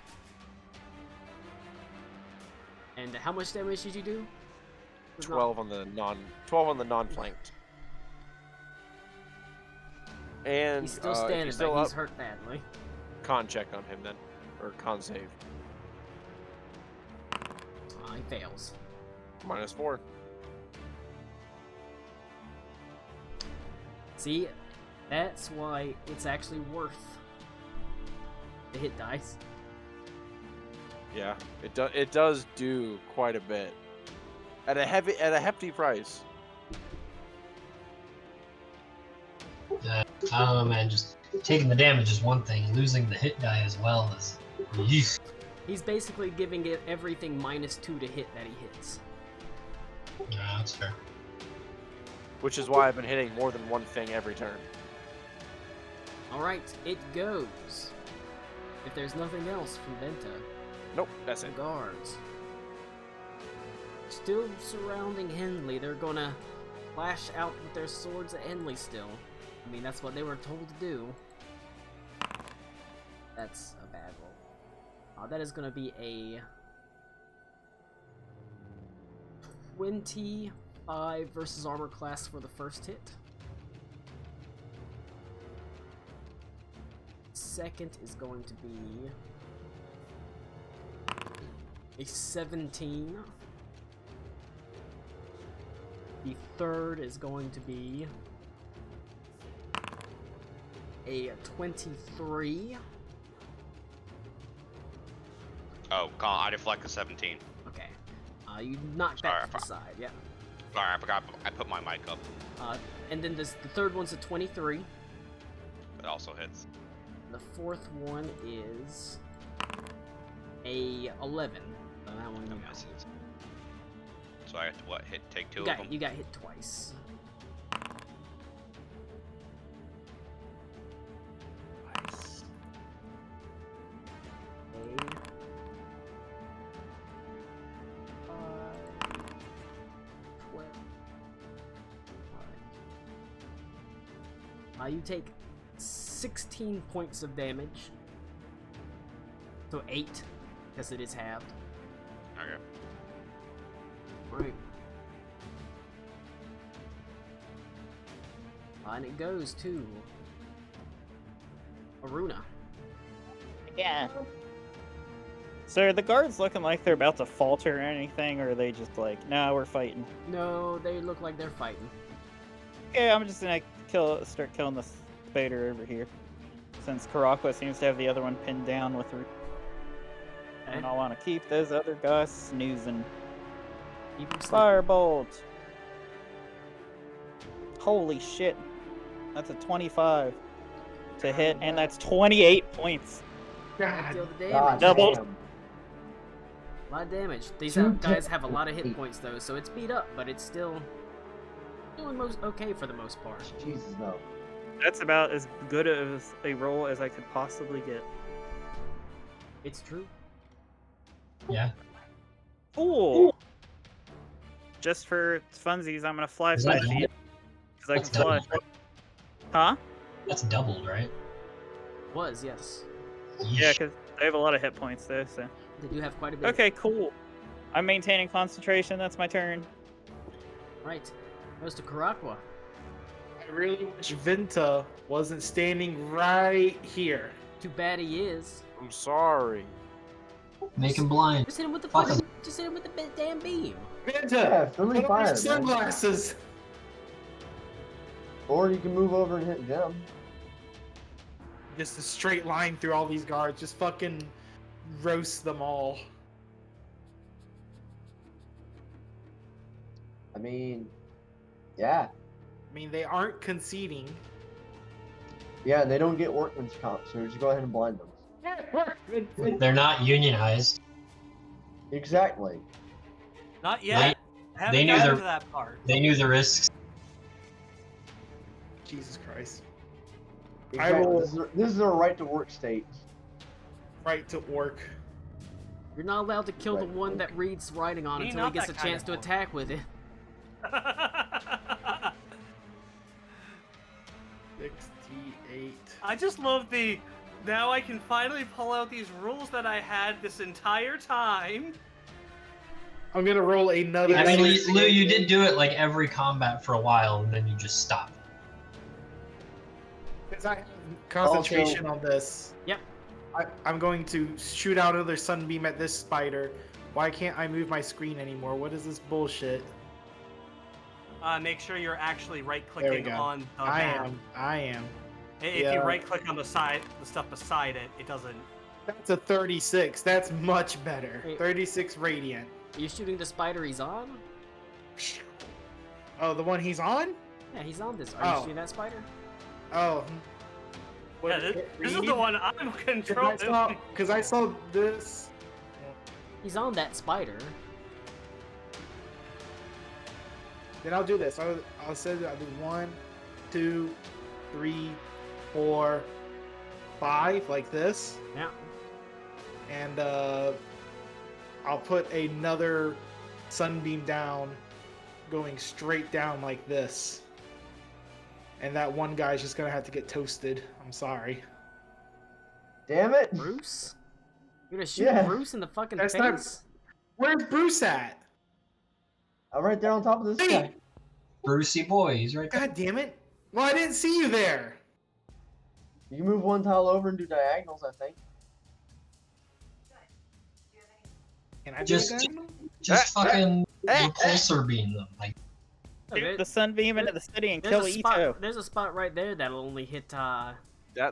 And how much damage did you do? Was 12 on the non-flanked. And He's still if standing, he's still but up, he's hurt badly. con check on him then, or con save. He fails. -4. See, that's why it's actually worth the hit dice. Yeah, it does do quite a bit at a hefty price. I don't know, man. Just taking the damage is one thing. Losing the hit die as well is. Yeesh. He's basically giving it everything -2 to hit that he hits. Yeah, that's fair. Which is why I've been hitting more than one thing every turn. Alright, it goes. If there's nothing else from Venta, Nope, that's the it. guards. Still surrounding Henley, they're gonna lash out with their swords at Henley still. I mean, that's what they were told to do. That's a bad roll. That is gonna be a 25 versus armor class for the first hit. Second is going to be a 17. The third is going to be a 23. Oh, I deflect a 17. Okay. You knock Sorry, that to the side, yeah. Sorry, I forgot. I put my mic up. And then the third one's a 23. It also hits. The fourth one is a 11. So that one, you That know. misses. So I have to what? Take two You of got, them. you got hit twice. Nice. A 5, 12. You take 16 points of damage. So 8, because it is halved. Okay. Right. And it goes to Aruna. Yeah. So are the guards looking like they're about to falter or anything, or are they just like, nah, we're fighting? No, they look like they're fighting. Yeah, I'm just gonna start killing this spider over here. Since Karakwa seems to have the other one pinned down with her. And I want to keep those other guys snoozing. Keep 'em sleeping. Firebolt! Holy shit. That's a 25 to hit, and that's 28 points. Deal God, the God damage. Double. damn. A lot of damage. These Two guys hits have a lot of hit complete. points though, so it's beat up, but it's still doing most okay for the most part. Jesus, no. That's about as good as a roll as I could possibly get. It's true. Yeah. Cool! Just for funsies, I'm gonna fly Is that 5 feet. double? Because I That's can fly. doubled. Huh? That's doubled, right? Was, yes. Yeah, Yeesh. because I have a lot of hit points though, so. They do have quite a bit. Okay, cool. I'm maintaining concentration, that's my turn. Right. Goes to Karakwa. I really wish Vinta wasn't standing right here. Too bad he is. I'm sorry. Make him blind. Just hit him with the Fuck fucking. Just hit him with the damn beam. Vinta, Yeah, friendly put on your fire, man. sunglasses. Or you can move over and hit them. Just a straight line through all these guards. Just fucking roast them all. I mean, yeah. I mean, they aren't conceding. Yeah, and they don't get workman's comp, so just go ahead and blind them. They're not unionized. Exactly. Not yet. I haven't they knew gotten their- to that part. They knew the risks. Jesus Christ. Exactly. will- This is a right to work state. Right to work. You're not allowed to kill the Right. one that reads writing on You're until he not gets a that kind chance of to orc. attack with it. 68. I just love the. Now I can finally pull out these rules that I had this entire time. I'm gonna roll another. I mean, Lou, 68. you did do it like every combat for a while, and then you just stopped. Because I have concentration on this. Yep. I'm going to shoot out another sunbeam at this spider. Why can't I move my screen anymore? What is this bullshit? Make sure you're actually right There we clicking go. on the I map. am. If Yeah. you right click on the side, the stuff beside it, it doesn't. That's a 36. That's much better. Wait. 36 radiant. Are you shooting the spider he's on? Oh, the one he's on? Yeah, he's on this. Are Oh. you shooting that spider? Oh. Yeah, this is the one I'm controlling. Because I saw this. He's on that spider. Then I'll do this. I'll say that I'll do 1, 2, 3, 4, 5, like this. Yeah. And I'll put another sunbeam down, going straight down like this. And that one guy's just gonna have to get toasted. I'm sorry. Damn it! Bruce? You're gonna shoot Yeah. Bruce in the fucking That's face? not- Where's Bruce at? I'm right there on top of this Hey! guy. Brucey boy, he's right there. God damn it! Well, I didn't see you there. You can move one tile over and do diagonals, I think. Can I Just- do a diagonal? Just fucking eh, repulsor beam them. Like, Shoot the sunbeam into the city and kill there's a spot. Ito. There's a spot right there that'll only hit That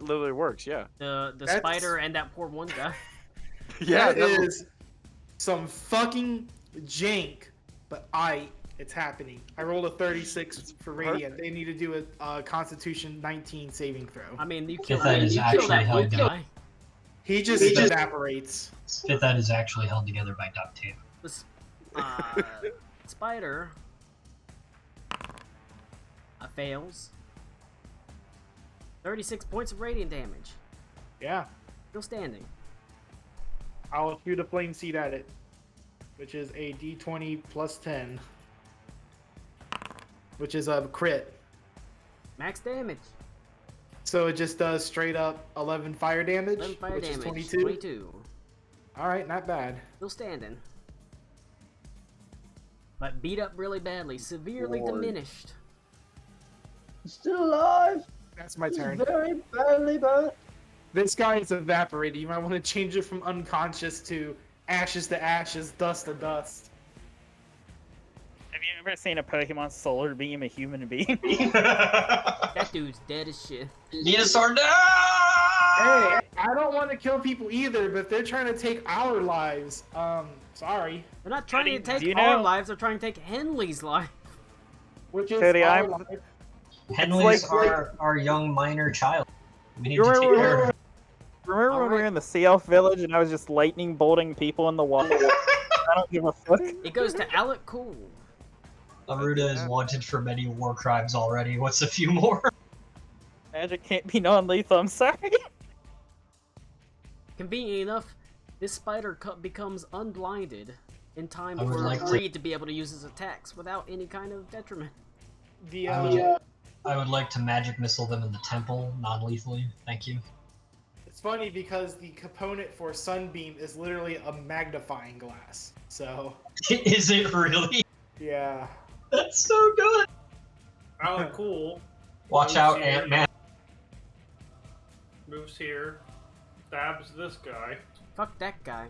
literally works, yeah. the That's- spider and that poor one guy. Yeah, that is some fucking jank, but it's happening. I rolled a 36 for Radiant. They need to do a Constitution 19 saving throw. I mean, you kill If that that. is You kill actually that held wood down. guy. He just evaporates. if that is actually held together by duct tape. The spider fails. 36 points of radiant damage. Yeah. Still standing. I'll shoot a flame seed at it, which is a d20 plus 10, which is a crit. Max damage. So it just does straight up 11 fire damage, 11 fire which damage. is 22. 22. All right, not bad. Still standing. But beat up really badly. Severely Lord. diminished. He's still alive. That's my He's turn. very badly burnt. This guy is evaporated. You might want to change it from unconscious to ashes, dust to dust. Have you ever seen a Pokemon solar beam a human being? That dude's dead as shit. Need a sword now! Hey, I don't want to kill people either, but they're trying to take our lives. Sorry. They're not trying to Cody, take do you our know- lives, they're trying to take Henley's life. Which is Cody, our I'm- life. Henley's It's like- our young minor child. We need You to take remember- care of him. Remember when we were Alright. in the Sea Elf village and I was just lightning bolting people in the water? I don't give a fuck. It goes to Alec Cool. Aruda is wanted for many war crimes already. What's a few more? Magic can't be non-lethal, I'm sorry. Convenient enough, this spider becomes unblinded in time I would for like to- Reed to be able to use his attacks without any kind of detriment. The I would like to magic missile them in the temple, non-lethally. Thank you. It's funny because the component for Sunbeam is literally a magnifying glass. So, Is it really? yeah. That's so good. Alec Cool Watch out, Ant-Man. moves here, stabs this guy. Fuck that guy.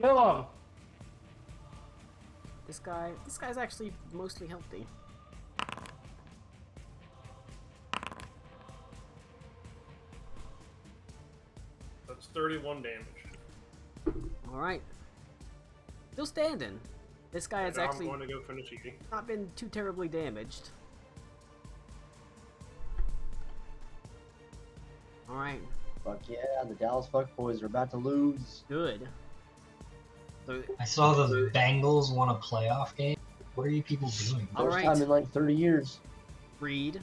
Kill him. This guy's actually mostly healthy. That's 31 damage. Alright. Still standing. This guy has Now actually I'm going to go finish eating. not been too terribly damaged. Alright, Fuck yeah, the Dallas Fuckboys are about to lose. good. So, I saw the Bengals won a playoff game. What are you people doing? All First right. time in like 30 years. Reed,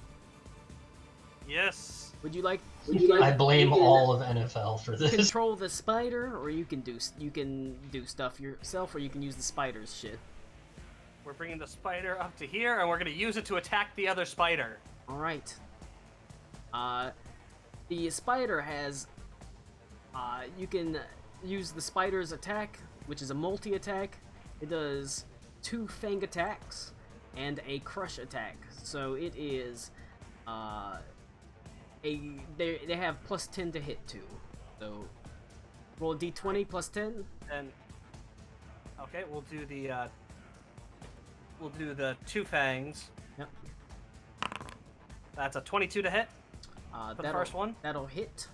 Yes. would you like I blame all of NFL for to this. control the spider, or you can do stuff yourself, or you can use the spider's shit? We're bringing the spider up to here, and we're going to use it to attack the other spider. Alright. The spider has... you can use the spider's attack, which is a multi-attack. It does 2 fang attacks and a crush attack. So it is... they have plus 10 to hit too. So roll a d20 plus 10. And okay, we'll do the 2 fangs. Yep. That's a 22 to hit for the That'll- first one. That'll hit.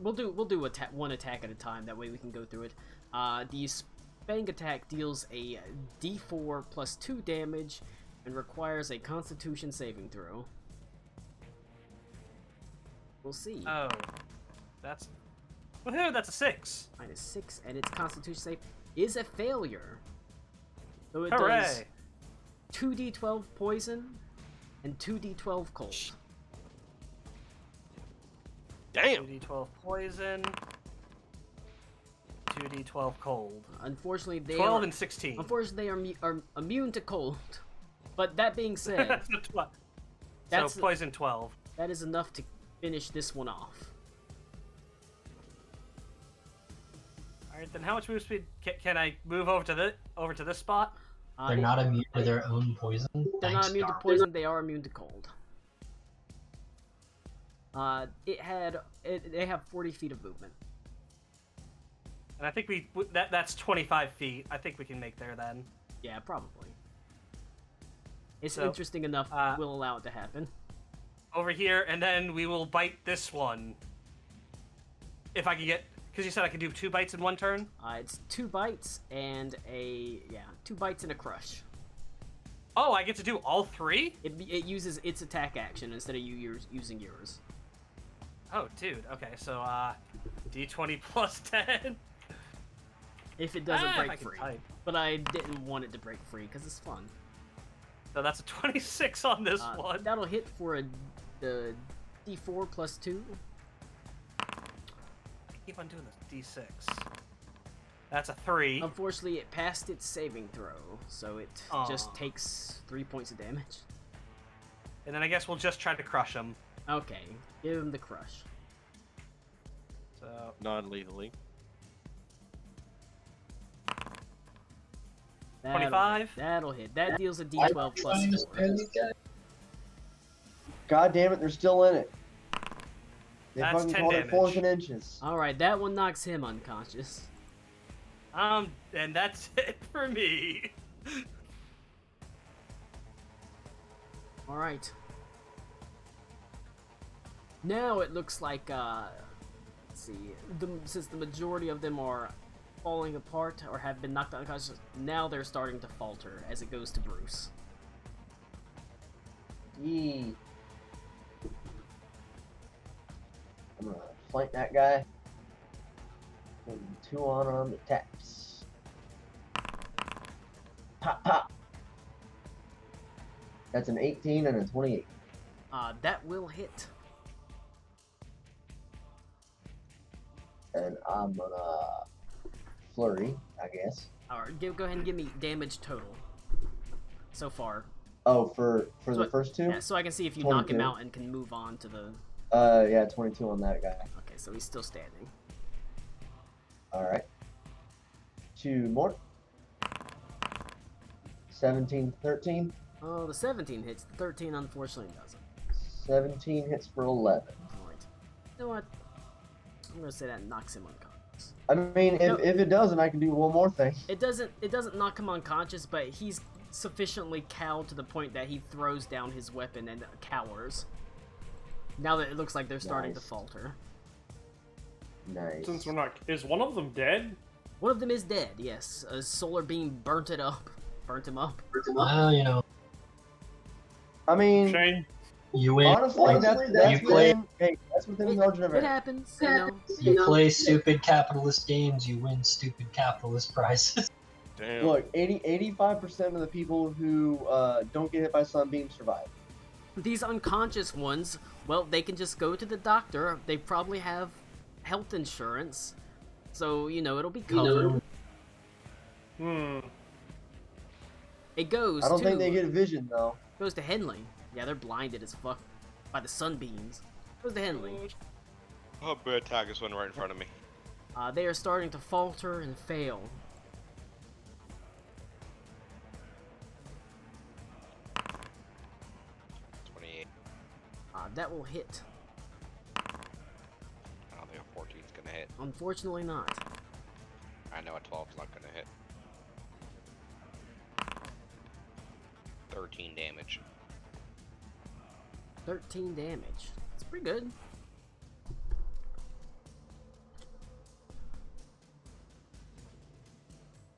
We'll do one attack at a time. That way we can go through it. The Spang attack deals a D4 plus 2 damage and requires a Constitution saving throw. We'll see. Oh, that's woohoo! That's a 6. Minus 6, and its Constitution save is a failure. So it Hooray! does 2d12 poison and 2d12 cold. Damn. 2d12 poison. 2d12 cold. Unfortunately, they 12 are, and 16. unfortunately they are immune to cold. But that being said, That's- so poison 12. that is enough to finish this one off. All right, then how much move speed can I move over to this spot? They're not immune to their own poison. They're not immune to poison. They are immune to cold. They have 40 feet of movement. And I think that's 25 feet. I think we can make there then. Yeah, probably. It's So, interesting enough. We'll allow it to happen. Over here, and then we will bite this one. If I can get, because you said I could do 2 bites in 1 turn. It's 2 bites and 2 bites and a crush. Oh, I get to do all 3? It uses its attack action instead of using yours. Oh, dude. Okay, so D20 plus 10. If it doesn't if I break can free. type. But I didn't want it to break free because it's fun. So that's a 26 on this one. That'll hit for the D4 plus 2. I keep on doing this. D6. That's a 3. Unfortunately, it passed its saving throw, so it just takes 3 points of damage. And then I guess we'll just try to crush him. Okay, give him the crush. So Non-lethally. 25? That'll hit. That deals a D12 plus 4. God damn it, they're still in it. They That's fucking 10 called it damage. 4th and inches. Alright, that one knocks him unconscious. and that's it for me. Alright. Now it looks like, let's see, since the majority of them are falling apart or have been knocked unconscious, now they're starting to falter as it goes to Bruce. Yee. I'm gonna flank that guy. And 2 unarmed attacks. Pop, pop. That's an 18 and a 28. That will hit. And I'm gonna flurry, I guess. Alright, go ahead and give me damage total. So far. Oh, for So the first 2? Yeah, so I can see if you knock him 22. out and can move on to the... Yeah, 22 on that guy. Okay, so he's still standing. Alright. 2 more. 17, 13. Oh, the 17 hits. The 13 unfortunately doesn't. 17 hits for 11. Alright. You know what? I'm gonna say that knocks him unconscious. I mean, if it doesn't, I can do one more thing. It doesn't knock him unconscious, but he's sufficiently cowed to the point that he throws down his weapon and cowers. Now that it looks like they're starting to Nice. falter. Nice. Since we're not, is one of them dead? One of them is dead, yes. A solar beam burnt him up. Well, you know, I mean, Shane? you win. honestly, that's you play. within the margin of It error. happens, you know. You play stupid capitalist games. You win stupid capitalist prizes. Damn. Look, 85% of the people who don't get hit by sunbeam survive. These unconscious ones, well, they can just go to the doctor. They probably have health insurance, so you know it'll be covered. It goes. I don't to, think they get vision though. Goes to Henley. Yeah, they're blinded as fuck by the sunbeams. Goes to Henley. Oh, bird tag is one right in front of me. They are starting to falter and fail. That will hit. I don't think a 14 is gonna hit. Unfortunately not. I know a 12 is not gonna hit. 13 damage. 13 damage. That's pretty good.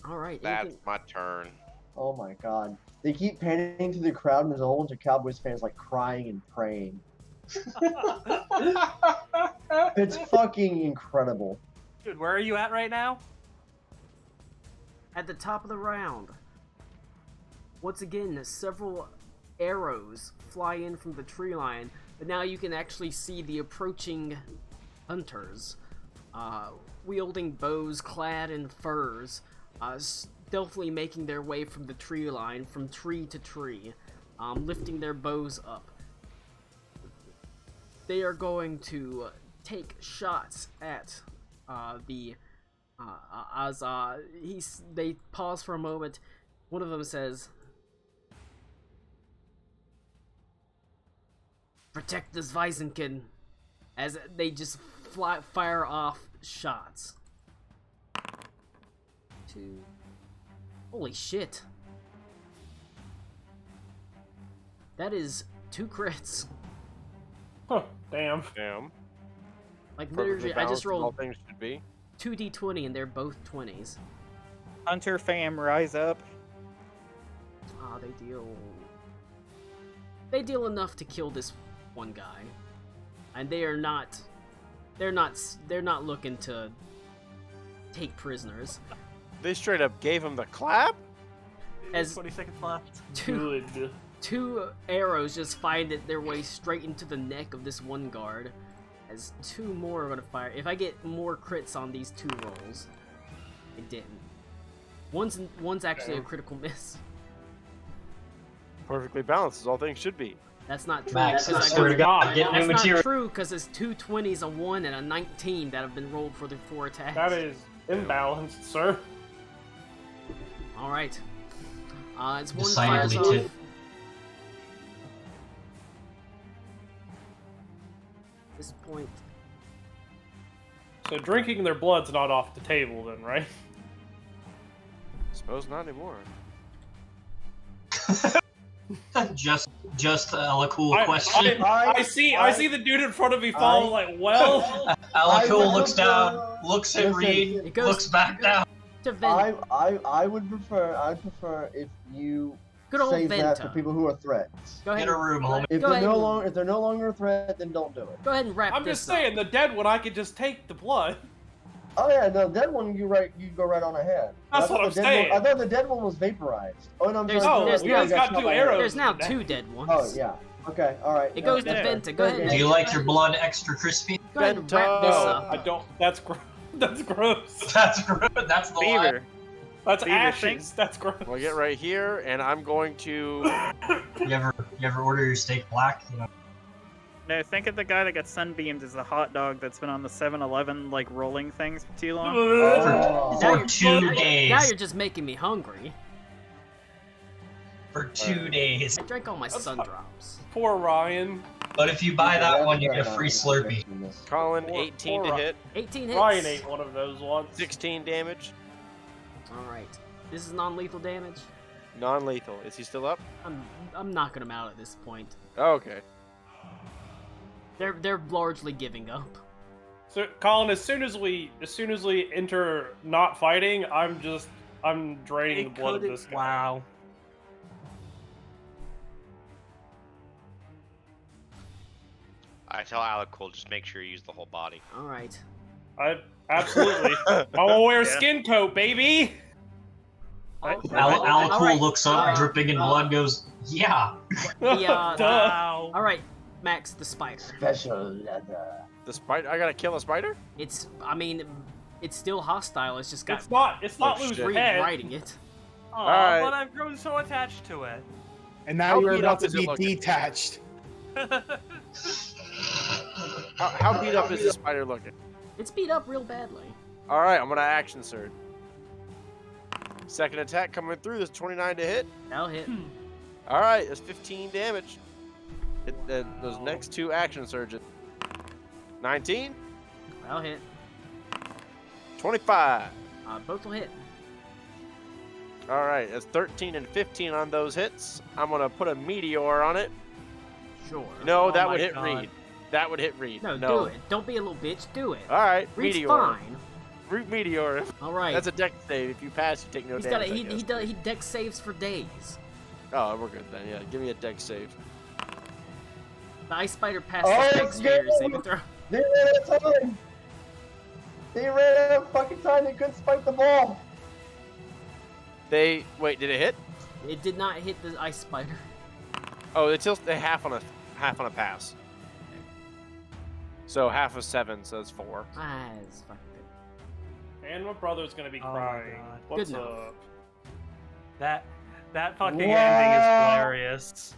Alright, That's my turn. Oh my god. They keep panning through the crowd and there's a whole bunch of Cowboys fans like crying and praying. It's fucking incredible. Dude, where are you at right now? at the top of the round. Once again, several arrows fly in from the tree line, but now you can actually see the approaching hunters, wielding bows clad in furs, stealthily making their way from the tree line, from tree to tree, lifting their bows up. They are going to take shots at the As they pause for a moment, one of them says, "Protect this Weizenkin," as they just fire off shots. 2. Holy shit. That is 2 crits. Huh, damn. Damn. Like Perfectly literally, I balanced just as all rolled things should be. 2d20 and they're both 20s. Hunter fam, rise up. They deal enough to kill this one guy, and they're not looking to take prisoners. They straight up gave him the clap? As 20 seconds left. Good. 2 arrows just find their way straight into the neck of this one guard, as 2 more are gonna fire. If I get more crits on these 2 rolls, I didn't. One's actually a critical miss. Perfectly balanced as all things should be. That's not true. Max, I because swear to God, get new that's not material. true because it's 2 20s, a 1, and a 19 that have been rolled for the 4 attacks. That is imbalanced, sir. All right. It's one Decidedly fires too. off. At this point, So drinking their blood's not off the table then, right? Suppose not anymore. just a cool question. I see the dude in front of me falling like, well. Alakul looks down, looks at Reed, It goes- looks back down. to Ven- I'd prefer if you Good old save that for Venta. people who are threats. Go ahead. Get a room, homie. If Go they're ahead. if they're no longer a threat, then don't do it. Go ahead and wrap I'm this just saying, the dead one, I could just take the blood. Oh yeah, no, dead one you go right on ahead. That's I thought what I'm the dead saying. I thought the dead one was vaporized. Oh no, I'm There's- sorry. there's- yeah, I he's got shot 2 by arrows. hand. There's now 2 dead ones. Oh yeah. Okay. All right. It goes yeah, to okay. Venta. Go ahead. Do you like your blood extra crispy? Go ahead and wrap this No, up. I don't. That's gross. That's gross. That's good. That's the line. Beaver. That's Beaver, ashes. That's gross. We'll get right here, and I'm going to. You ever order your steak black? You know, No, think of the guy that got sunbeamed as the hot dog that's been on the 7-Eleven like rolling things for too long. Oh. Now for you're- 2 days. Now you're just making me hungry. For 2 days. I drank all my sun drops. Poor Ryan. But if you buy Yeah, that I one, you think get a I free know. Slurpee. Colin, Poor- 18 to poor hit, 18 hits. Ryan ate one of those once. 16 damage, All right. This is non-lethal damage. non-lethal. Is he still up? I'm knocking him out at this point. Oh, okay. They're largely giving up. So, Colin, as soon as we enter not fighting, I'm draining the blood of this guy. Wow. I tell Alec Cole, just make sure you use the whole body. All right. I absolutely. I'm gonna wear a Yeah. skin coat, baby. Alakul Alright. looks up, dripping in blood, goes, yeah. The, Duh. Wow. all right, Max, the spider. Special leather. The spider. I gotta kill a spider. I mean, it's still hostile. It's just got It's not Oh, loose shit. head. writing it. Aw, Alright. but I've grown so attached to it. And now How you're beat about up to is it be looking? detached. How beat up is the spider looking? It's beat up real badly. All right, I'm gonna action surge. Second attack coming through. This 29 to hit. That'll hit. All right, that's 15 damage. Hit those next 2 action surges. 19, That'll hit. 25. Both will hit. All right, that's 13 and 15 on those hits. I'm gonna put a meteor on it. Sure. No, Oh that my would hit God. Reed. That would hit Reed. No, do it. Don't be a little bitch. Do it. All right, Reed's meteor. fine. Root meteor. All right. That's a deck save. If you pass, you take no He's got damage. a, I he guess. does he deck saves for days. Oh, we're good then. Yeah, give me a deck save. The ice spider passed Oh, his deck it's spider good. saving throw. They ran out of time. They ran out of fucking time. They couldn't spike the ball. Wait. Did it hit? It did not hit the ice spider. Oh, it's just a half on a pass. So half of 7, so that's 4. Ah, it's fucked it. And my brother's gonna be Oh my crying. God. What's Good up? That fucking ending is Wow. hilarious.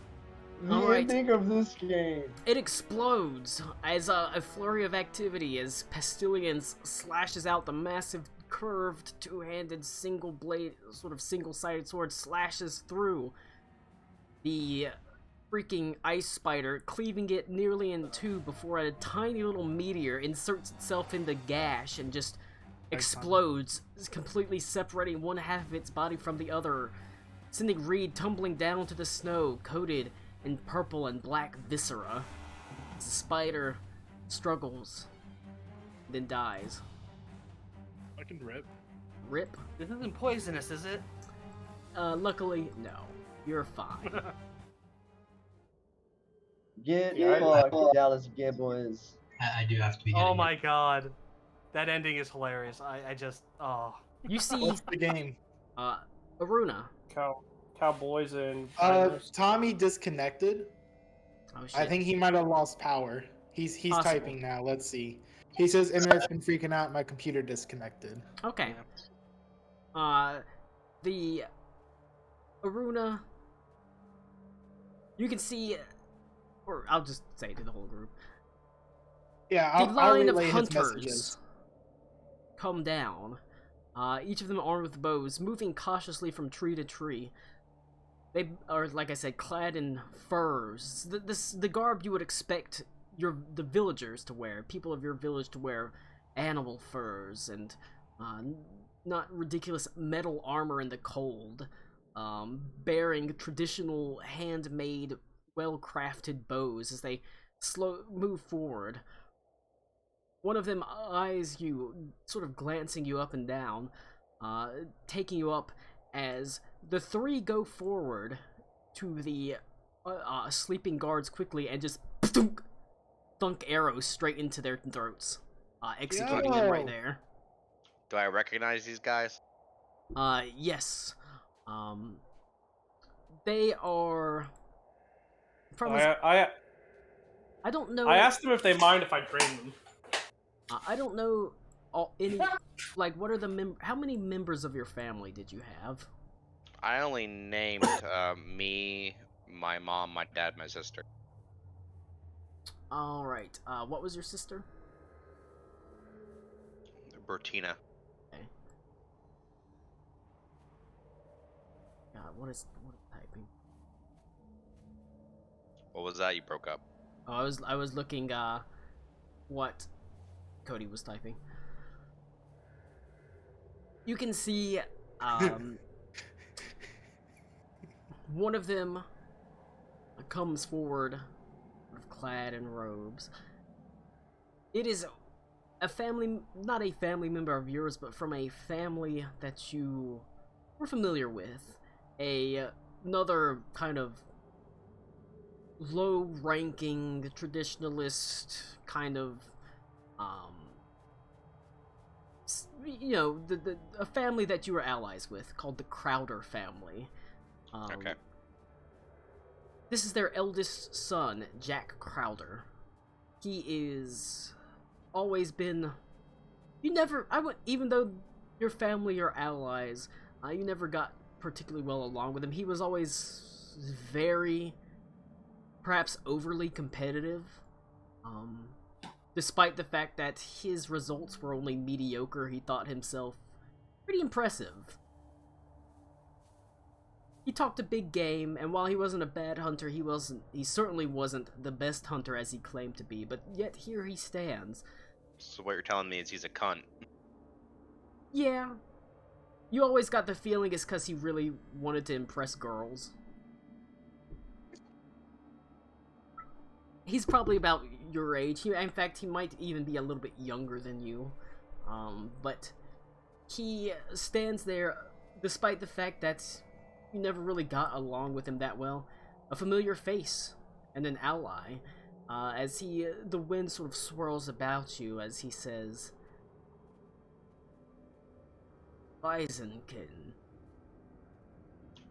What do you Alright. think of this game? It explodes as a flurry of activity as Pestilence slashes out the massive curved, two-handed, single-blade, sort of single-sided sword slashes through the freaking ice spider, cleaving it nearly in two before a tiny little meteor inserts itself in the gash and just explodes, completely separating one half of its body from the other, sending Reed tumbling down to the snow, coated in purple and black viscera. The spider struggles, then dies. I can rip. Rip? This isn't poisonous, is it? Luckily, no. You're fine. Get Yeah, fucked, Dallas Cowboys. I do have to be getting Oh it. my god. That ending is hilarious. I just, oh. You see, What's the game? Aruna. Cowboys and Tommy disconnected. Oh shit. I think he might have lost power. He's Possible. typing now. Let's see. He says internet's been freaking out. My computer disconnected. Okay. The Aruna. You can see, or I'll just say to the whole group. Yeah, The I'll line of relay his hunters messages. come down. Each of them armed with bows, moving cautiously from tree to tree. They are, like I said, clad in furs. The garb you would expect the villagers to wear, people of your village to wear, animal furs and not ridiculous metal armor in the cold, bearing traditional handmade, well-crafted bows as they move forward. One of them eyes you, sort of glancing you up and down, taking you up as the three go forward to the sleeping guards quickly and just thunk arrows straight into their throats, executing them right Yo. there. Do I recognize these guys? Yes. They are from. I don't know. I asked them if they mind if I train them. I don't know any. Like, what are the how many members of your family did you have? I only named me, my mom, my dad, my sister. All right. What was your sister? Bertina. Okay. God, what is typing? What was that? You broke up. Oh, I was looking what Cody was typing. You can see one of them comes forward, clad in robes. It is a family, not a family member of yours, but from a family that you were familiar with. Another kind of low-ranking traditionalist kind of, you know, a family that you were allies with, called the Crowder family. Okay. This is their eldest son, Jack Crowder. He is always been. Even though your family are allies, you never got particularly well along with him. He was always very, perhaps overly competitive. Despite the fact that his results were only mediocre, he thought himself pretty impressive. He talked a big game, and while he wasn't a bad hunter, he certainly wasn't the best hunter as he claimed to be, but yet here he stands. So what you're telling me is he's a cunt. Yeah. You always got the feeling it's because he really wanted to impress girls. He's probably about your age. In fact, he might even be a little bit younger than you. But he stands there, despite the fact that you never really got along with him that well. A familiar face and an ally, as the wind sort of swirls about you as he says, Weisenkin.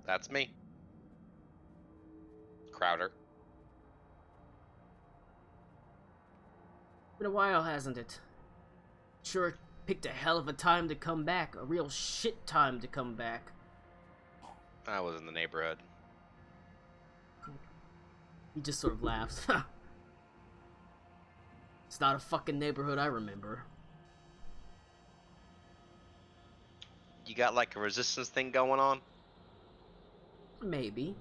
That's me. Crowder. Been a while, hasn't it? Sure picked a hell of a time to come back. A real shit time to come back. I was in the neighborhood. He just sort of laughs. It's not a fucking neighborhood I remember. You got like a resistance thing going on? Maybe.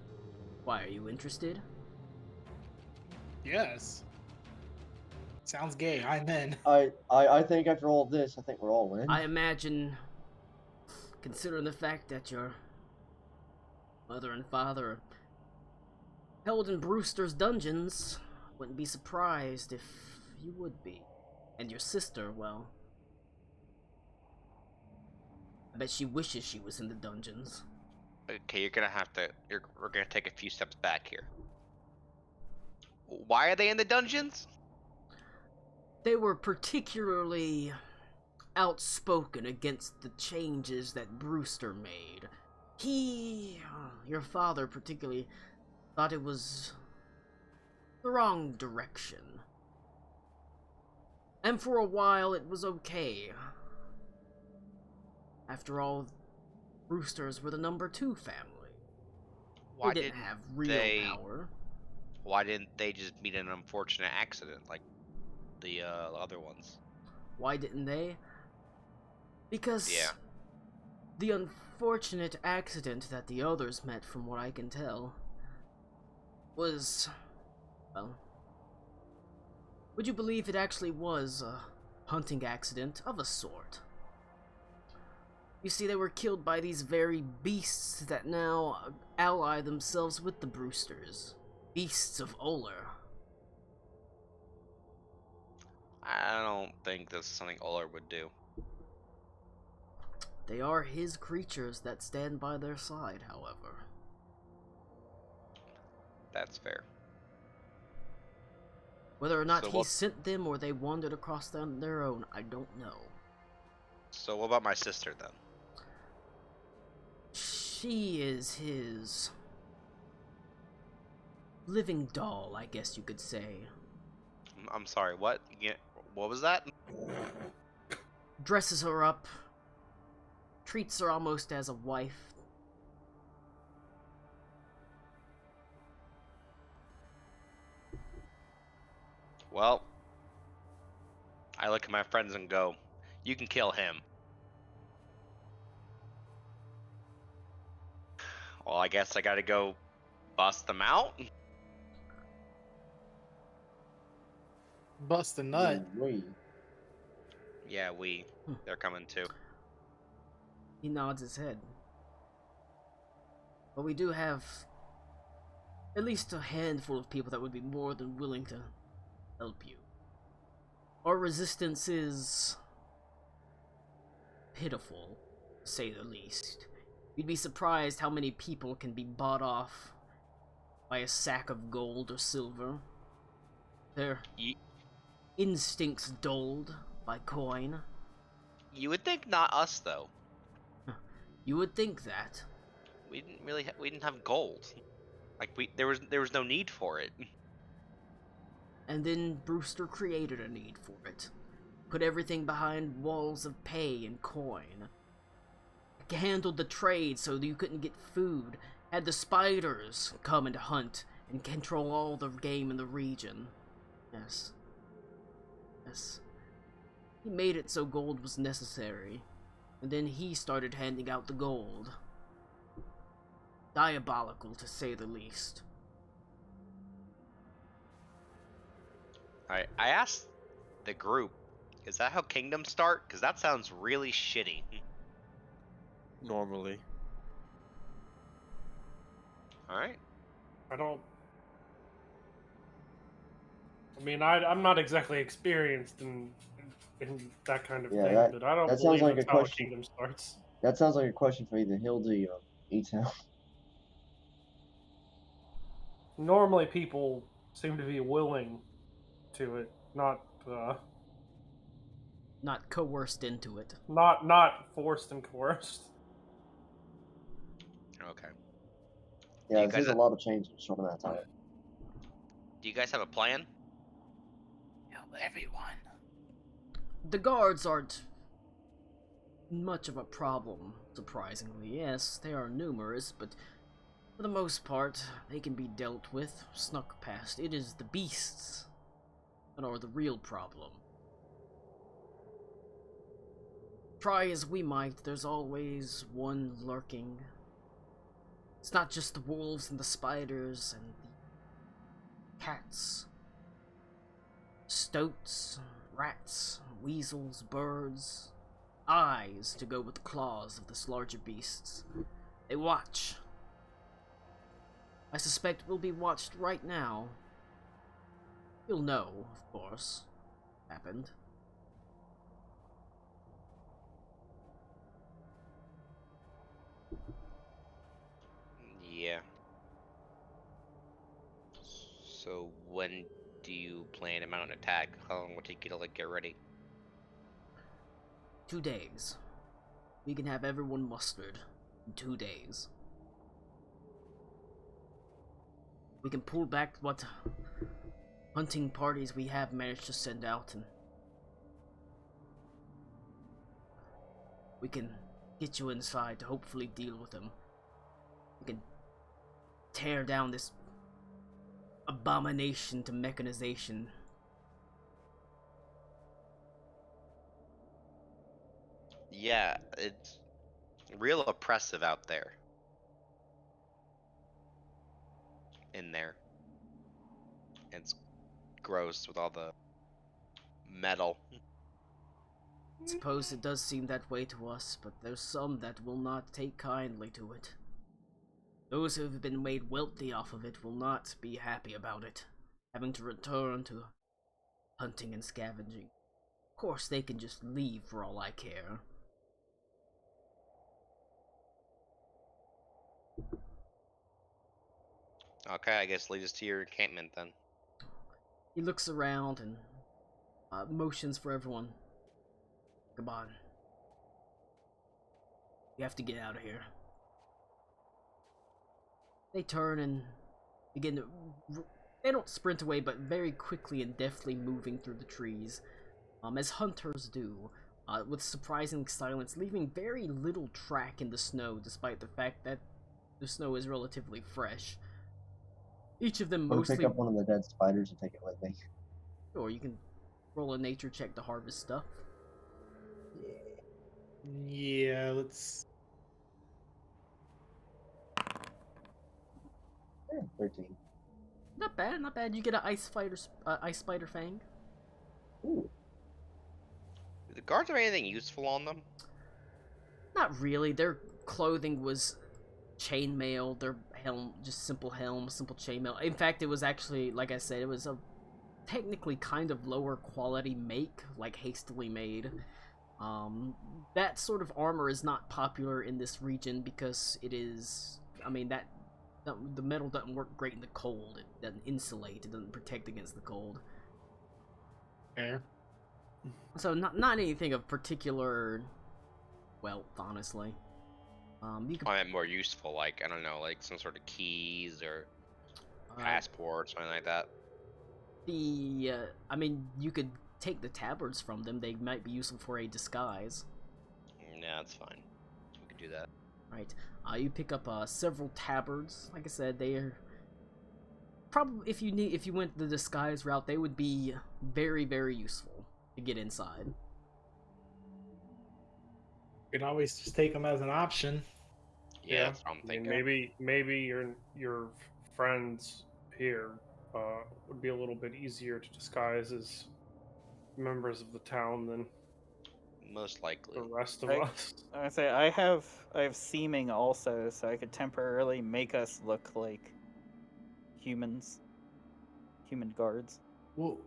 Why are you interested? Yes. Sounds gay. I'm in. I think after all of this, I think we're all in. I imagine, considering the fact that your mother and father are held in Brewster's dungeons, wouldn't be surprised if you would be. And your sister, well, I bet she wishes she was in the dungeons. Okay, you're gonna have to. We're gonna take a few steps back here. Why are they in the dungeons? They were particularly outspoken against the changes that Brewster made. Your father particularly, thought it was the wrong direction. And for a while it was okay. After all, Brewsters were the #2 family. Why they didn't have real power. Why didn't they just meet an unfortunate accident like the other ones? Why didn't they? Because Yeah. the unfortunate accident that the others met, from what I can tell, was, well, would you believe it actually was a hunting accident of a sort? You see, they were killed by these very beasts that now ally themselves with the Brewsters. Beasts of Oler. I don't think this is something Oler would do. They are his creatures that stand by their side, however. That's fair. Whether or not So he what- sent them or they wandered across on their own, I don't know. So what about my sister then? She is his living doll, I guess you could say. I'm sorry. What? Yeah. What was that? Dresses her up, treats her almost as a wife. Well, I look at my friends and go, "You can kill him." Well, I guess I gotta go bust them out. Bust a nut. We. Yeah, they're coming too. He nods his head. But we do have at least a handful of people that would be more than willing to help you. Our resistance is pitiful, to say the least. You'd be surprised how many people can be bought off by a sack of gold or silver. Their instincts dulled by coin. You would think not us though. You would think that. We didn't really. We didn't have gold. Like there was no need for it. And then Brewster created a need for it. Put everything behind walls of pay and coin. Handled the trade so that you couldn't get food. Had the spiders come and hunt and control all the game in the region. Yes. Yes. He made it so gold was necessary. And then he started handing out the gold. Diabolical, to say the least. I asked the group, is that how kingdoms start? Because that sounds really shitty. Normally. Alright. I'm not exactly experienced in that kind of Yeah, thing, that- but I don't that sounds believe like that's a how a question. kingdom starts. That sounds like a question for either Hildy or E-Town. Normally, people seem to be willing to it, not coerced into it. not forced and coerced. Okay. Yeah, You there's guys a lot of change in a short amount of time. Do you guys have a plan? Help everyone. The guards aren't much of a problem, surprisingly. Yes, they are numerous, but for the most part, they can be dealt with, snuck past. It is the beasts that are the real problem. try as we might, there's always one lurking. It's not just the wolves and the spiders and the cats. Stoats, rats, weasels, birds. Eyes to go with the claws of this larger beasts. They watch. I suspect we'll be watched right now. You'll know, of course, happened. Yeah. So when do you plan to mount an attack? How long will it take you to like get ready? 2 days. We can have everyone mustered in 2 days. We can pull back what hunting parties we have managed to send out, and we can get you inside to hopefully deal with them. We can tear down this abomination to mechanization. Yeah, it's real oppressive out there. In there. It's gross with all the metal. I suppose it does seem that way to us, but there's some that will not take kindly to it. Those who have been made wealthy off of it will not be happy about it, having to return to hunting and scavenging. Of course, they can just leave for all I care. Okay, I guess lead us to your encampment then. He looks around and motions for everyone. Come on. We have to get out of here. They turn and begin to... They don't sprint away, but very quickly and deftly moving through the trees, as hunters do, with surprising silence, leaving very little track in the snow, despite the fact that the snow is relatively fresh. Each of them I'll mostly... pick up one of the dead spiders and take it with me. Or you can roll a nature check to harvest stuff. Yeah, let's. Yeah, 13. Not bad, not bad. You get an ice spider fang. Ooh. Do the guards have anything useful on them? Not really. Their clothing was chainmail. Their helm, just simple helm, simple chainmail. In fact, it was actually, like I said, it was a technically kind of lower quality make, like hastily made. That sort of armor is not popular in this region because it is, I mean, the metal doesn't work great in the cold. It doesn't insulate. It doesn't protect against the cold. Fair. So not anything of particular wealth, honestly. You could, I meant more useful, like, I don't know, like some sort of keys or passport, something like that. I mean, you could take the tabards from them. They might be useful for a disguise. Yeah, that's fine. We could do that. Right. You pick up several tabards. Like I said, they are probably, if you went the disguise route, they would be very, very useful to get inside. You can always just take them as an option. Yeah, that's what I'm I mean, thinking. maybe your friends here would be a little bit easier to disguise as members of the town than Most likely. the rest of I- us. I say I have seeming also, so I could temporarily make us look like humans, human guards. Well,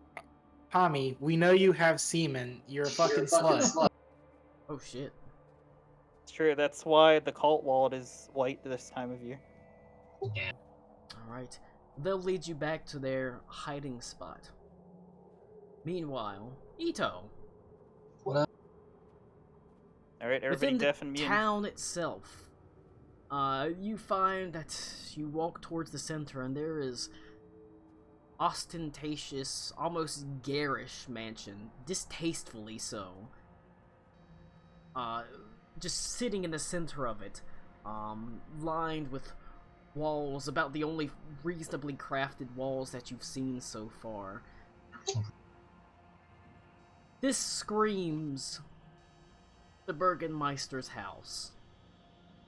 Tommy, we know you have semen. You're a fucking slut. Oh shit. It's true. That's why the cult wallet is white this time of year. Alright. They'll lead you back to their hiding spot. Meanwhile, Ito, All right, everybody, within the deaf and mute. town itself, you find that you walk towards the center and there is ostentatious, almost garish mansion, distastefully so. Just sitting in the center of it, lined with walls, about the only reasonably crafted walls that you've seen so far. This screams the Burgenmeister's house.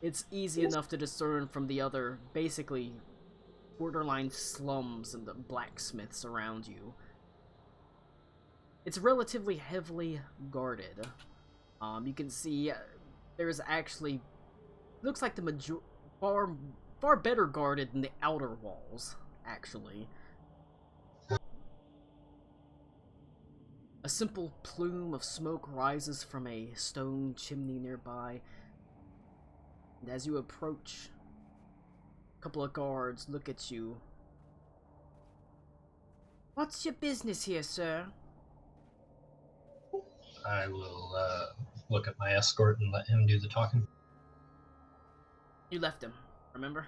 It's easy enough to discern from the other, basically, borderline slums and the blacksmiths around you. It's relatively heavily guarded. You can see there's actually, looks like the far better guarded than the outer walls, actually. A simple plume of smoke rises from a stone chimney nearby, and as you approach, a couple of guards look at you. What's your business here, sir? I will look at my escort and let him do the talking. You left him, remember?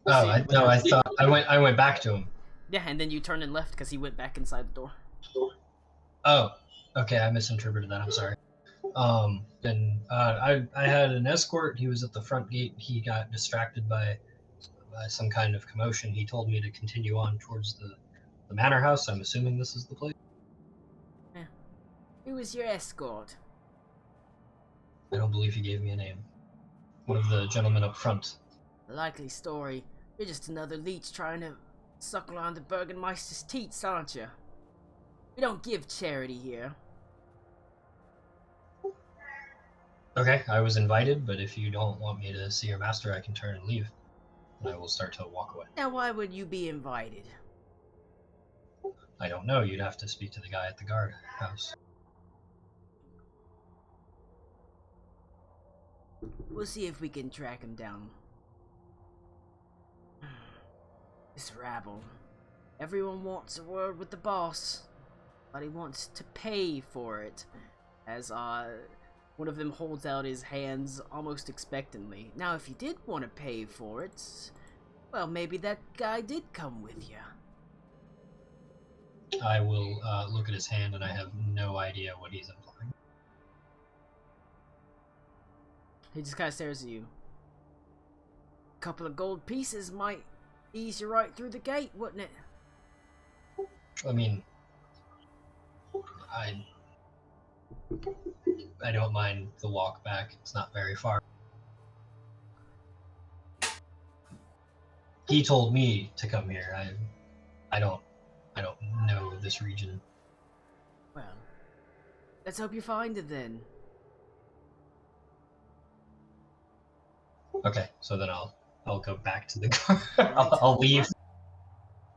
Oh, I thought I went back to him. Yeah, and then you turned and left because he went back inside the door. Oh, okay, I misinterpreted that. I'm sorry. Then I had an escort. He was at the front gate. He got distracted by some kind of commotion. He told me to continue on towards the manor house. I'm assuming this is the place. Yeah. Who was your escort? I don't believe he gave me a name. One of the gentlemen up front. Likely story. You're just another leech trying to suckle on the Burgenmeister's teats, aren't you? We don't give charity here. Okay, I was invited, but if you don't want me to see your master, I can turn and leave. And I will start to walk away. Now why would you be invited? I don't know. You'd have to speak to the guy at the guard house. We'll see if we can track him down. This rabble. Everyone wants a word with the boss, but he wants to pay for it. As one of them holds out his hands almost expectantly. Now, if you did want to pay for it, well, maybe that guy did come with you. I will look at his hand, and I have no idea what he's implying. He just kind of stares at you. A couple of gold pieces might ease you right through the gate, wouldn't it? I mean, I don't mind the walk back. It's not very far. He told me to come here. I don't know this region. Well, let's hope you find it then. Okay, so then I'll go back to the car. I'll leave.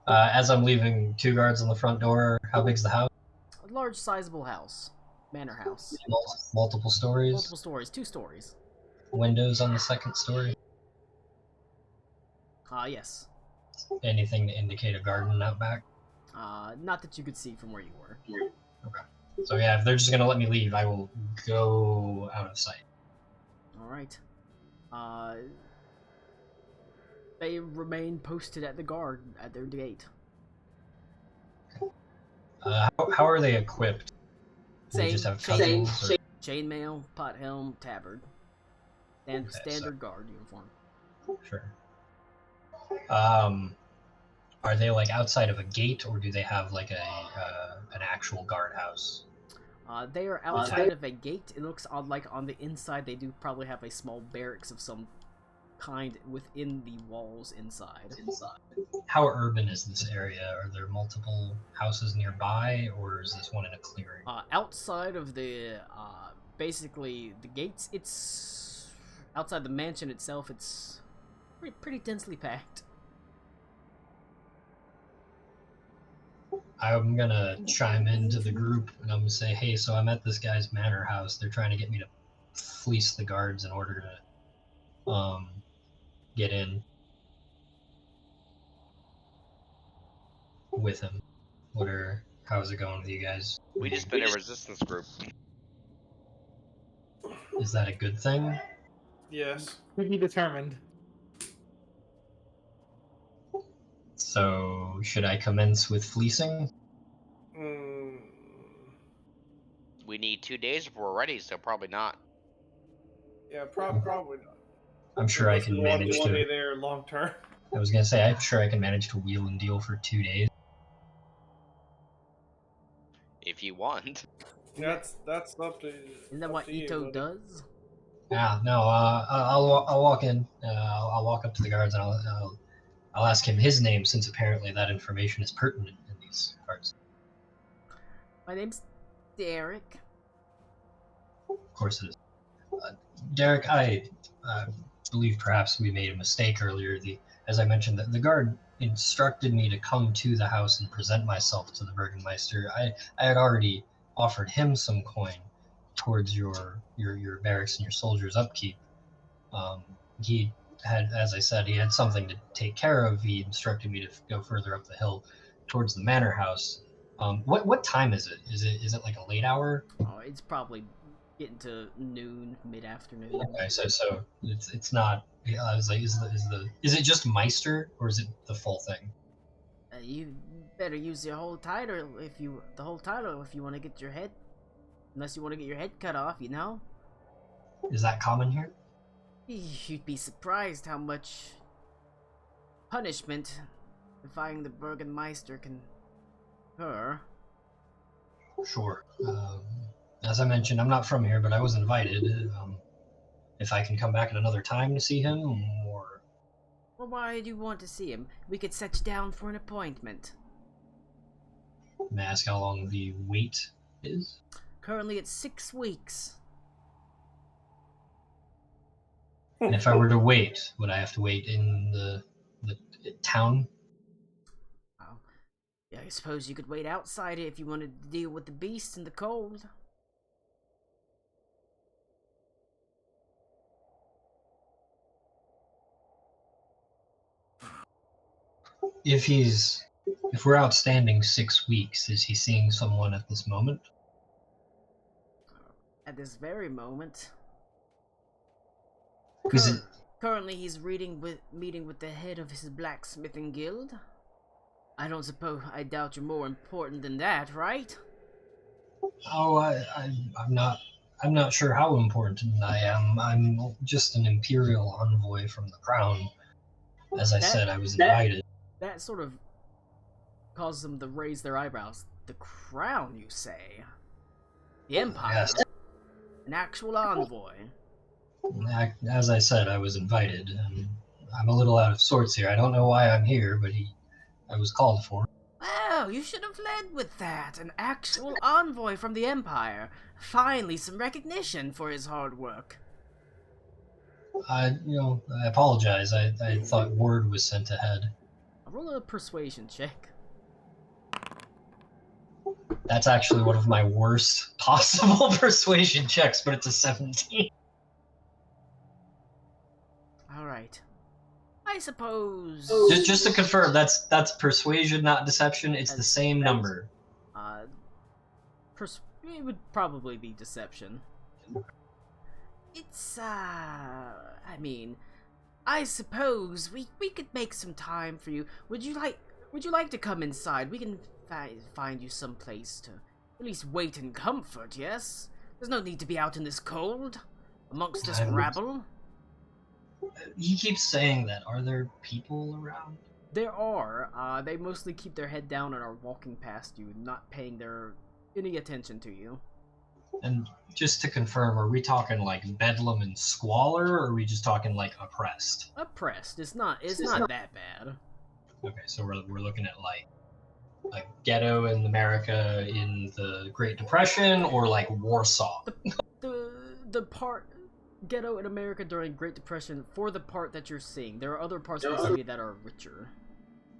As I'm leaving, 2 guards on the front door. How big's the house? A large, sizable house. Manor house. Multiple stories. Multiple stories. 2 stories. Windows on the 2nd story. Yes. Anything to indicate a garden out back? Not that you could see from where you were. Okay. So yeah, if they're just gonna let me leave, I will go out of sight. Alright. They remain posted at the guard at their gate. How are they equipped? Do they just have cousins, or... Chainmail, pot helm, tabard. And Okay, standard guard uniform. Sure. Are they like outside of a gate, or do they have like an actual guardhouse? They are outside of a gate. It looks odd, like on the inside they do probably have a small barracks of some kind within the walls inside. How urban is this area? Are there multiple houses nearby, or is this one in a clearing? Outside of the, basically the gates, it's outside the mansion itself. It's pretty densely packed. I'm gonna chime into the group and I'm gonna say, hey, so I'm at this guy's manor house. They're trying to get me to fleece the guards in order to get in with him. How's it going with you guys? We just been a resistance group. Is that a good thing? Yes. To be determined. So should I commence with fleecing? We need 2 days before we're ready, so probably not. Yeah, probably not. I'm sure I can manage to be to. there long term. I was gonna say I'm sure I can manage to wheel and deal for 2 days. If you want. That's up to. Isn't that up what to you, Ito buddy. does? Yeah, no. I'll walk in. I'll walk up to the guards and I'll ask him his name, since apparently that information is pertinent in these parts. My name's Derek. Of course it is. Derek, I believe perhaps we made a mistake earlier. As I mentioned, the guard instructed me to come to the house and present myself to the Burgenmeister. I had already offered him some coin towards your barracks and your soldiers' upkeep. He had, as I said, he had something to take care of. He instructed me to go further up the hill towards the manor house. What time is it? Is it like a late hour? Oh, it's probably getting to noon, mid-afternoon. Okay, so it's not. I was like, is it just Meister, or is it the full thing? You better use your whole title if you want to get your head, unless you want to get your head cut off, you know. Is that common here? You'd be surprised how much punishment defying the Burgenmeister can occur. Sure. As I mentioned, I'm not from here, but I was invited. If I can come back at another time to see him, or... Well, why do you want to see him? We could set you down for an appointment. May I ask how long the wait is? Currently it's 6 weeks. And if I were to wait, would I have to wait in the town? Well, yeah, I suppose you could wait outside it if you wanted to deal with the beast in the cold. If we're outstanding 6 weeks, is he seeing someone at this moment? At this very moment. Is it? Currently he's meeting with the head of his blacksmithing guild. I doubt you're more important than that, right? Oh, I'm not sure how important I am. I'm just an imperial envoy from the crown. As I said, I was invited. That sort of causes them to raise their eyebrows. The crown, you say? The Empire? Yes. An actual envoy? As I said, I was invited. I'm a little out of sorts here. I don't know why I'm here, but I was called for. Well, you should have led with that. An actual envoy from the Empire. Finally, some recognition for his hard work. I apologize. I thought word was sent ahead. I'll roll a persuasion check. That's actually one of my worst possible persuasion checks, but it's a 17. Alright. I suppose... Just to confirm, that's persuasion, not deception. It's the same number. It would probably be deception. It's, I suppose we could make some time for you. Would you like to come inside? We can find you some place to at least wait in comfort, yes? There's no need to be out in this cold, amongst this rabble. He keeps saying that. Are there people around? There are. They mostly keep their head down and are walking past you, not paying any attention to you. And just to confirm, are we talking like bedlam and squalor, or are we just talking like oppressed? Oppressed. It's not that bad. Okay, so we're looking at like ghetto in America in the Great Depression, or like Warsaw. The part ghetto in America during Great Depression, for the part that you're seeing. There are other parts of the city that are richer.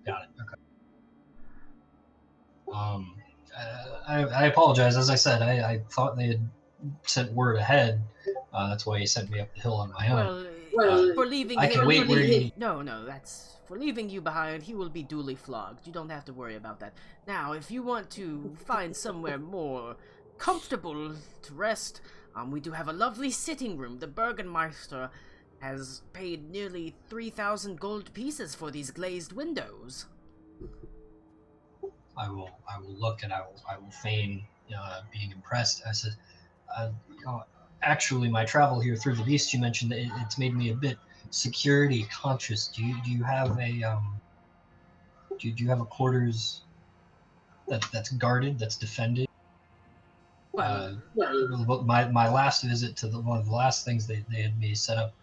Got it. Okay. I apologize. As I said, I thought they had sent word ahead. That's why he sent me up the hill on my own. Well, for leaving I can wait where you... No, that's... For leaving you behind, he will be duly flogged. You don't have to worry about that. Now, if you want to find somewhere more comfortable to rest, we do have a lovely sitting room. The Burgenmeister has paid nearly 3,000 gold pieces for these glazed windows. I will look, and I will feign being impressed. I said, actually, my travel here through the Beast, you mentioned that it's made me a bit security conscious. Do you have a do you have a quarters that's guarded, that's defended? My last visit to one of the last things they had me set up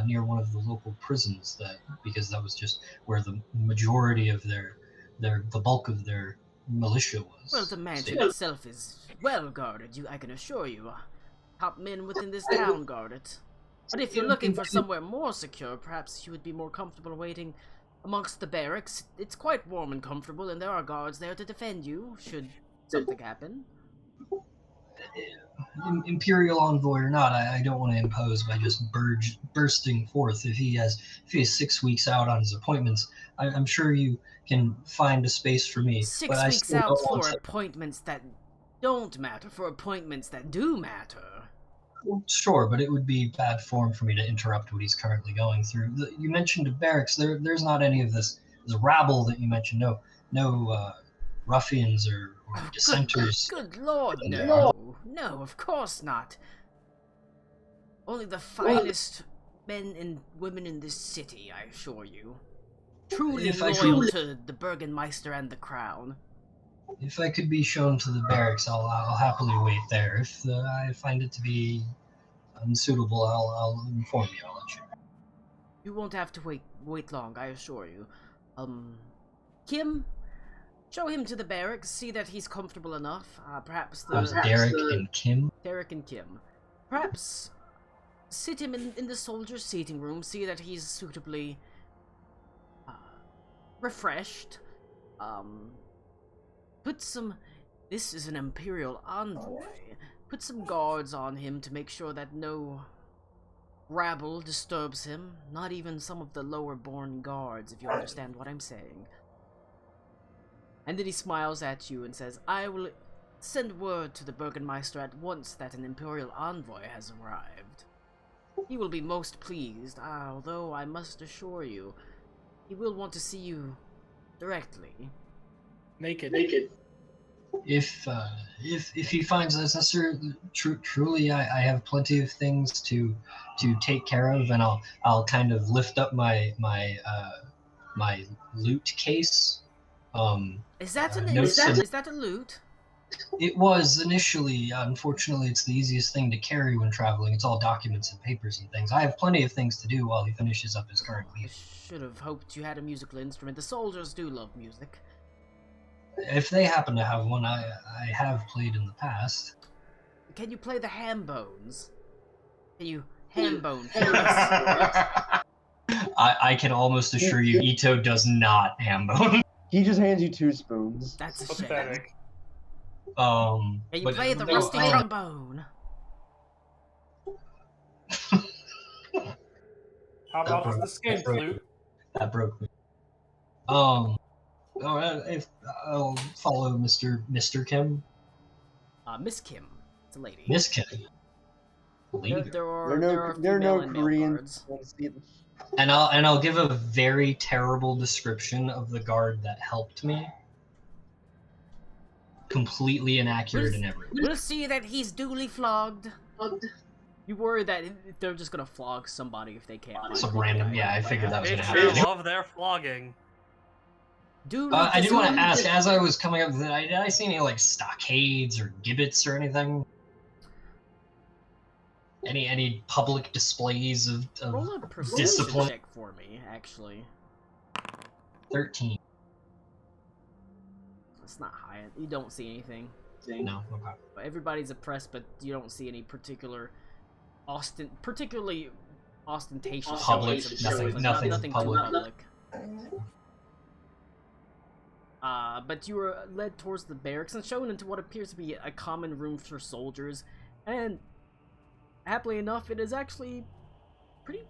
near one of the local prisons, because that was just where the majority of the bulk of their militia was. Well, the mansion itself is well guarded, I can assure you. Top men within this town guard it. But if you're looking for somewhere more secure, perhaps you would be more comfortable waiting amongst the barracks. It's quite warm and comfortable, and there are guards there to defend you, should something happen. Imperial envoy or not, I don't want to impose by just bursting forth. If he is 6 weeks out on his appointments, I'm sure you can find a space for me. 6 weeks out for appointments that don't matter, for appointments that do matter. Sure, but it would be bad form for me to interrupt what he's currently going through. You mentioned a barracks. There's not any of this rabble that you mentioned. No ruffians or dissenters. Good lord, no. No, of course not. Only the finest men and women in this city, I assure you. Truly loyal to the Burgenmeister and the crown. If I could be shown to the barracks, I'll happily wait there. If I find it to be unsuitable, I'll inform you. I'll let you know. You won't have to wait long, I assure you. Kim, show him to the barracks, see that he's comfortable enough. Perhaps Derek and Kim? Derek and Kim. Perhaps sit him in the soldier's seating room, see that he's suitably refreshed. This is an Imperial envoy. Put some guards on him to make sure that no rabble disturbs him. Not even some of the lower-born guards, if you understand what I'm saying. And then he smiles at you and says, I will send word to the Burgenmeister at once that an Imperial envoy has arrived. He will be most pleased, although I must assure you, he will want to see you directly. Naked. If he finds that necessary, truly, I have plenty of things to take care of, and I'll kind of lift up my loot case. Is that a loot? It was initially. Unfortunately, it's the easiest thing to carry when traveling. It's all documents and papers and things. I have plenty of things to do while he finishes up his current meeting. I should have hoped you had a musical instrument. The soldiers do love music. If they happen to have one, I have played in the past. Can you play the ham bones? Can you ham bone for us? I can almost assure you, Ito does not ham bone. He just hands you 2 spoons. That's a shame. Pathetic. Can you play the rusty trombone? How about the skin flute? That broke me. If I'll follow Mr. Kim. Miss Kim. It's a lady. Miss Kim. Lady. There are no and male Koreans. guards. And I'll give a very terrible description of the guard that helped me. Completely inaccurate in everything. We'll see that he's duly flogged. You worry that they're just gonna flog somebody if they can't. Some random. Yeah, I figured that was They gonna sure happen. love their flogging. I did want to ask, as I was coming up, did I see any like stockades or gibbets or anything? Any public displays of Roll a perception discipline? check for me, actually. 13. It's not high. You don't see anything. No, okay. But everybody's oppressed, but you don't see any particularly ostentatious Public, signs of discipline. nothing Nothing public. too public. But you were led towards the barracks and shown into what appears to be a common room for soldiers, and happily enough, it is actually pretty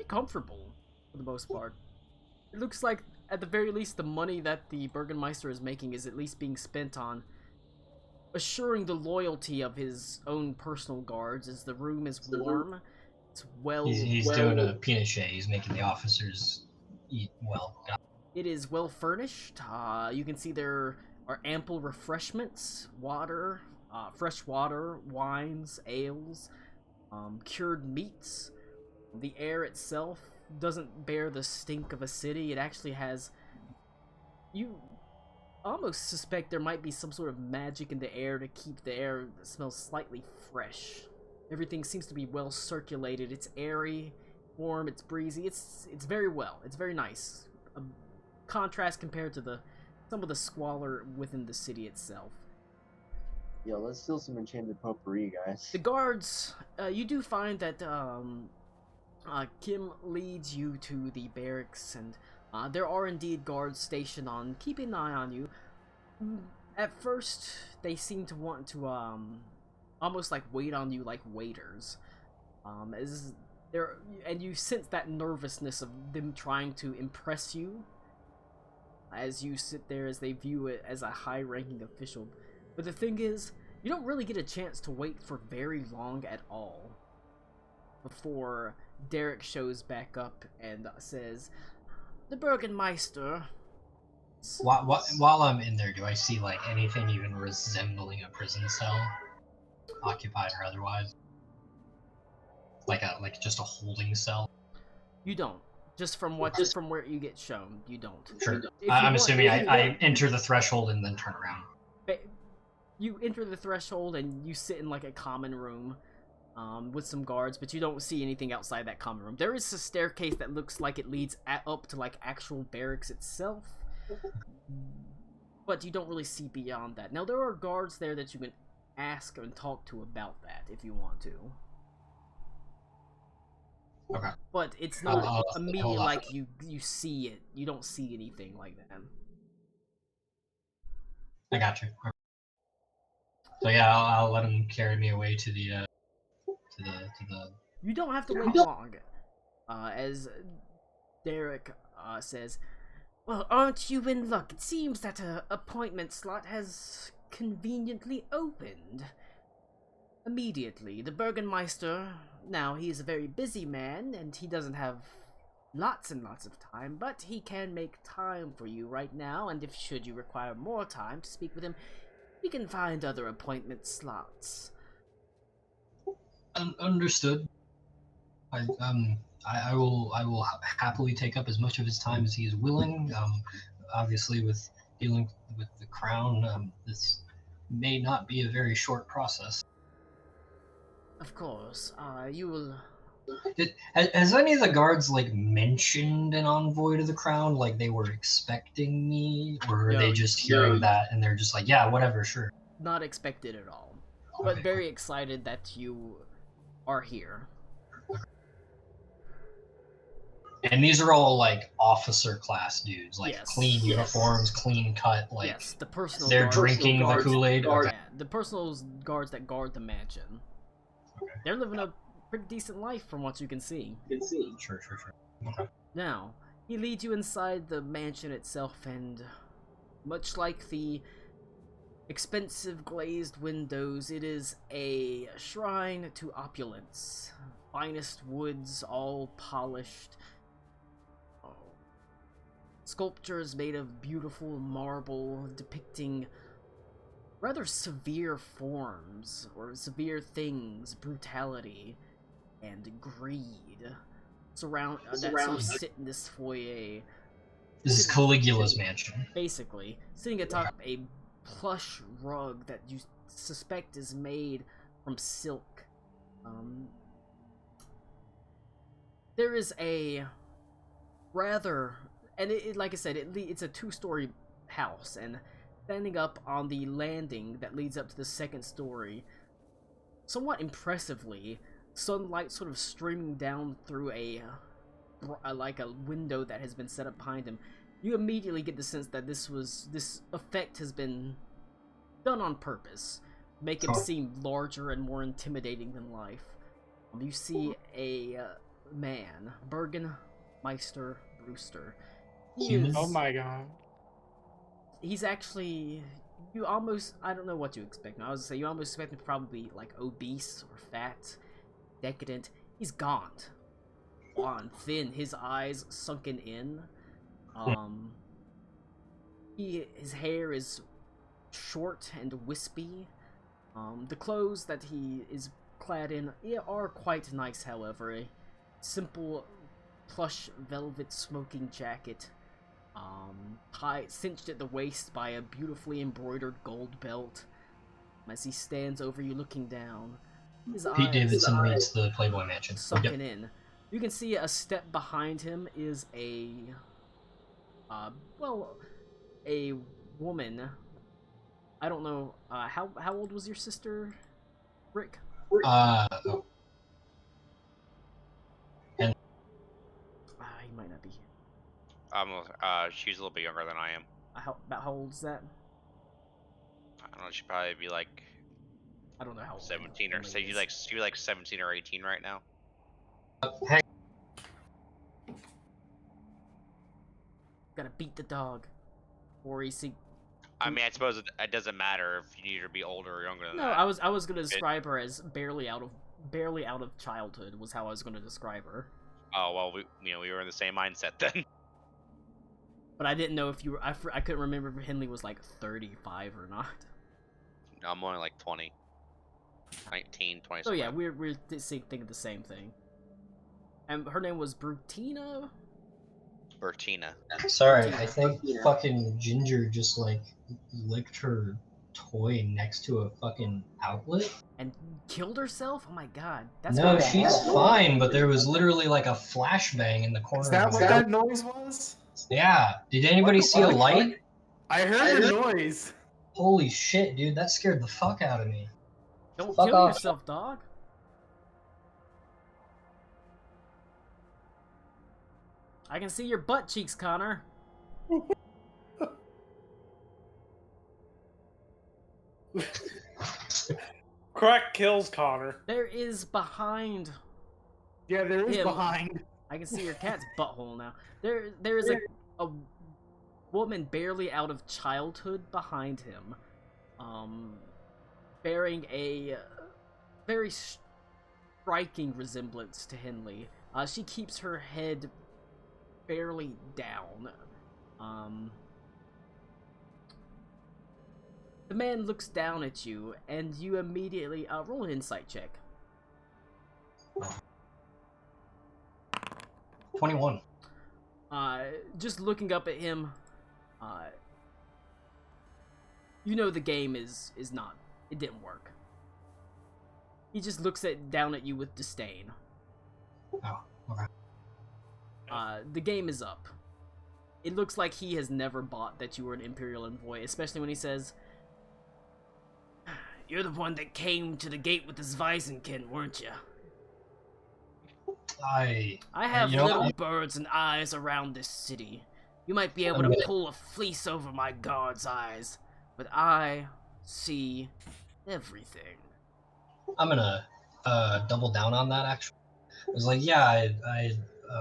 comfortable for the most part. It looks like, at the very least, the money that the Burgenmeister is making is at least being spent on assuring the loyalty of his own personal guards, as the room is warm. It's He's doing a Pinochet. He's making the officers eat well. It is well furnished. You can see there are ample refreshments, water, fresh water, wines, ales, cured meats. The air itself doesn't bear the stink of a city. It actually has... almost suspect there might be some sort of magic in the air to keep the air that smells slightly fresh. Everything seems to be well circulated. It's airy, warm, it's breezy. It's very well. It's very nice. A contrast compared to some of the squalor within the city itself. Yo, let's steal some enchanted potpourri, guys. The guards, you do find that Kim leads you to the barracks, and there are indeed guards stationed on, keeping an eye on you. At first, they seem to want to almost like wait on you like waiters. And you sense that nervousness of them trying to impress you as you sit there, as they view it as a high-ranking official. But the thing is, you don't really get a chance to wait for very long at all before Derek shows back up and says, "The Burgenmeister." While I'm in there, do I see like anything even resembling a prison cell, occupied or otherwise? Like just a holding cell? You don't. Just from where you get shown, you don't. Sure. If I'm you assuming want- I enter the threshold and then turn around. You enter the threshold and you sit in like a common room with some guards, but you don't see anything outside that common room. There is a staircase that looks like it leads up to like actual barracks itself, but you don't really see beyond that. Now there are guards there that you can ask and talk to about that if you want to. Okay. But it's not I'll immediately hold on. like you see it. You don't see anything like that. I got you. So yeah, I'll let him carry me away to the You don't have to wait long. As Derek says, "Well, aren't you in luck? It seems that an appointment slot has conveniently opened." Immediately, the Burgenmeister, now he is a very busy man, and he doesn't have lots and lots of time, but he can make time for you right now, and if should you require more time to speak with him, we can find other appointment slots. Understood. I will happily take up as much of his time as he is willing. Obviously, with dealing with the crown, this may not be a very short process. Of course, you will... Has any of the guards like mentioned an envoy to the crown, like they were expecting me, or are No, they just hearing that and they're just like, yeah, whatever, sure. Not expected at all, but Okay, very excited that you are here. And these are all like officer class dudes, like Yes. clean Yes. uniforms, clean cut, like Yes, the personal they're guards, drinking the guards- Kool-Aid. Okay. Yeah, the personal guards that guard the mansion. They're living a pretty decent life from what you can see. Sure. Okay. Now, he leads you inside the mansion itself, and much like the expensive glazed windows, it is a shrine to opulence. Finest woods, all polished. Sculptures made of beautiful marble depicting rather severe forms, or severe things, brutality, and greed. That sort of sit in this foyer. This is Caligula's mansion. Basically, sitting atop a plush rug that you suspect is made from silk. There is a rather, and like I said, it's a two-story house, and standing up on the landing that leads up to the second story, somewhat impressively, sunlight sort of streaming down through like a window that has been set up behind him. You immediately get the sense that this effect has been done on purpose, make him seem larger and more intimidating than life. You see a man, Burgenmeister Brewster. Human? Oh my god. He's actually, I don't know what to expect. I was gonna say, you almost expect him to probably be like obese or fat, decadent. He's gaunt, wan, thin, his eyes sunken in. His hair is short and wispy. The clothes that he is clad in are quite nice, however. A simple plush velvet smoking jacket, cinched at the waist by a beautifully embroidered gold belt. As he stands over you looking down, his Pete eyes Davidson meets the Playboy Mansion. sunken in. You can see a step behind him is a woman. I don't know, how old was your sister, Rick? Oh, He might not be. She's a little bit younger than I am. About how old is that? I don't know. She'd probably be like I don't know how old 17 or Emily say is. she'd be like 17 or 18 right now. hey, Gotta beat the dog. Or he see. I mean, I suppose it doesn't matter if you need her to be older or younger than No, that. I was gonna describe her as barely out of childhood was how I was gonna describe her. Oh well, we were in the same mindset then. But I didn't know if you were. I couldn't remember if Henley was like 35 or not. No, I'm only like 20, 19, 20. So yeah, we're thinking the same thing. And her name was Brutina. Bertina. sorry, I think fucking Ginger just like licked her toy next to a fucking outlet. And killed herself? Oh my god. That's No, what she's fine, but there was literally like a flashbang in the corner. Is that of what the that noise was? Yeah. Did anybody see a light? I heard a noise. Holy shit, dude, that scared the fuck out of me. Don't Fuck kill off. yourself, dog. I can see your butt cheeks, Connor. Crack kills Connor. There is behind. Yeah, there is Him. behind. I can see your cat's butthole now. There is a woman barely out of childhood behind him, bearing a very striking resemblance to Henley. She keeps her head barely down. The man looks down at you, and you immediately roll an insight check. 21. Just looking up at him, you know the game is not. It didn't work. He just looks down at you with disdain. Oh, okay. The game is up. It looks like he has never bought that you were an Imperial envoy, especially when he says, "You're the one that came to the gate with the Zweisenkind, weren't you? I have you know, little birds and eyes around this city. You might be able to pull a fleece over my guard's eyes, but I see everything." I'm gonna double down on that, actually. I was like, yeah, I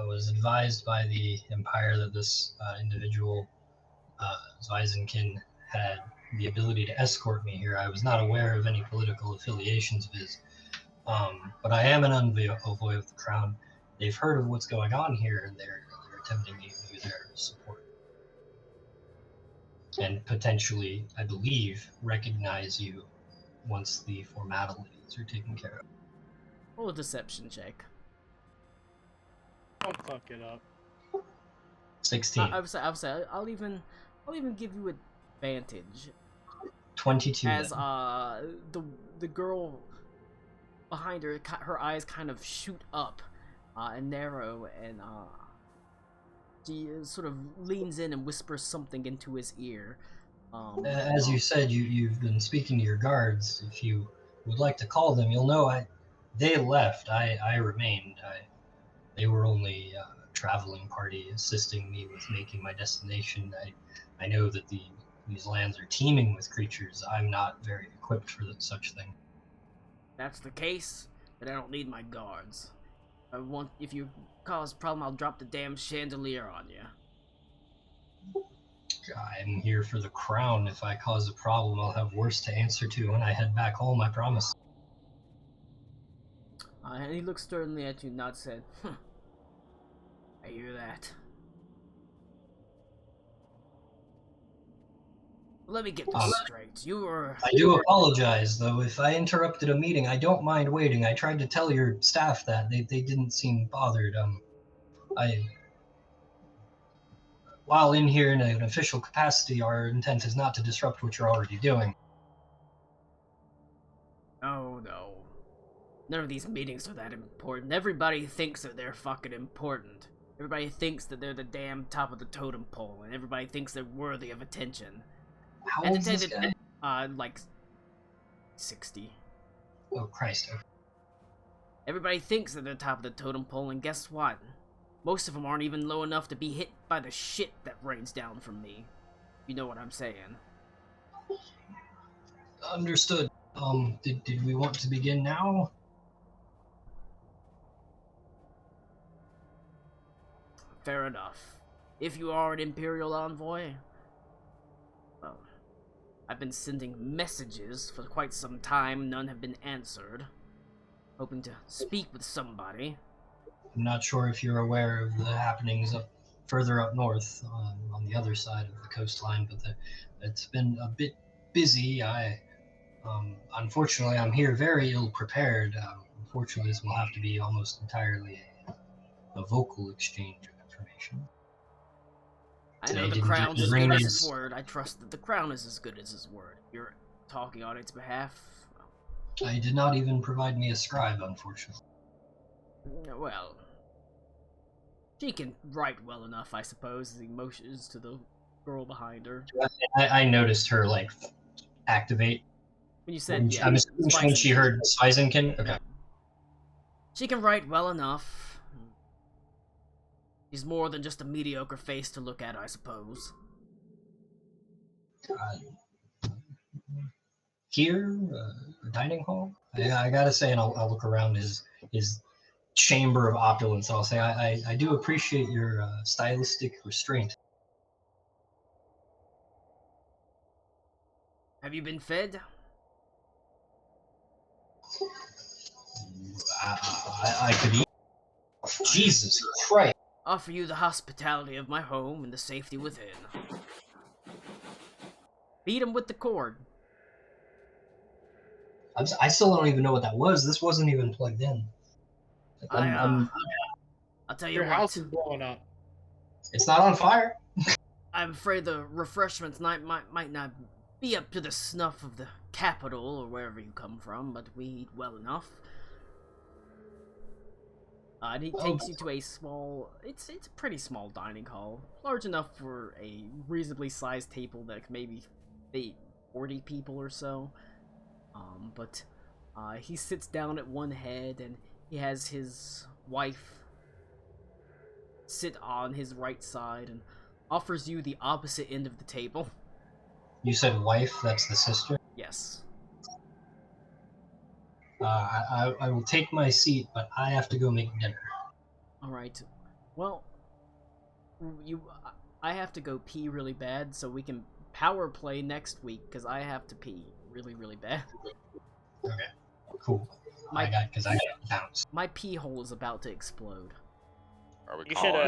was advised by the Empire that this individual, Zweisenkind, had the ability to escort me here. I was not aware of any political affiliations of his. But I am an envoy of the crown. They've heard of what's going on here, and they're attempting to give you their support. And potentially, I believe, recognize you once the formalities are taken care of. Roll a deception check. Don't fuck it up. 16. I would say I'll even give you advantage 22. as then. the girl behind her, her eyes kind of shoot up and narrow, and she sort of leans in and whispers something into his ear. As you said, you've been speaking to your guards. If you would like to call them, you'll know they left. I remained. They were only a traveling party assisting me with making my destination. I know that these lands are teeming with creatures. I'm not very equipped for such thing. That's the case, then I don't need my guards. If you cause a problem, I'll drop the damn chandelier on you. I'm here for the crown. If I cause a problem, I'll have worse to answer to when I head back home, I promise. And he looks sternly at you, nods, said, I hear that. Let me get this straight. You were... I do apologize, though. If I interrupted a meeting, I don't mind waiting. I tried to tell your staff that. They didn't seem bothered. while in here in an official capacity, our intent is not to disrupt what you're already doing. Oh no. None of these meetings are that important. Everybody thinks that they're fucking important. Everybody thinks that they're the damn top of the totem pole, and everybody thinks they're worthy of attention. How And old is this guy? like 60. Oh, Christ. Okay. Everybody thinks that they're top of the totem pole, and guess what? Most of them aren't even low enough to be hit by the shit that rains down from me. You know what I'm saying? Understood. Did we want to begin now? Fair enough. If you are an Imperial envoy, well, I've been sending messages for quite some time, none have been answered. Hoping to speak with somebody. I'm not sure if you're aware of the happenings further up north, on the other side of the coastline, but it's been a bit busy. Unfortunately, I'm here very ill prepared. Unfortunately, this will have to be almost entirely a vocal exchange of information. I know I the didn't Crown's just as bring good as his- his word. I trust that the Crown is as good as his word. You're talking on its behalf. I did not even provide me a scribe, unfortunately. Well, she can write well enough, I suppose, as he motions to the girl behind her. I noticed her, like, activate. When you said, yeah, I'm assuming when she Zweisenkind. heard Zweisenkind? Okay. Yeah. She can write well enough. She's more than just a mediocre face to look at, I suppose. Here, the dining hall. I gotta say, and I'll look around his chamber of opulence. I'll say, I do appreciate your stylistic restraint. Have you been fed? I could eat. Jesus Christ! Offer you the hospitality of my home and the safety within. Beat him with the cord. I still don't even know what that was. This wasn't even plugged in. I'll tell you Your what. house is blowing up. It's not on fire. I'm afraid the refreshments might not be up to the snuff of the capital or wherever you come from, but we eat well enough. And he takes you to a small, it's a pretty small dining hall, large enough for a reasonably sized table that can maybe fit 40 people or so. But he sits down at one head, and he has his wife sit on his right side and offers you the opposite end of the table. You said wife, that's the sister? Yes. I will take my seat, but I have to go make dinner. Alright. Well, I have to go pee really bad, so we can power play next week, because I have to pee really, really bad. Okay, cool. My- I got to bounce. My pee hole is about to explode. Are we You calling should, it?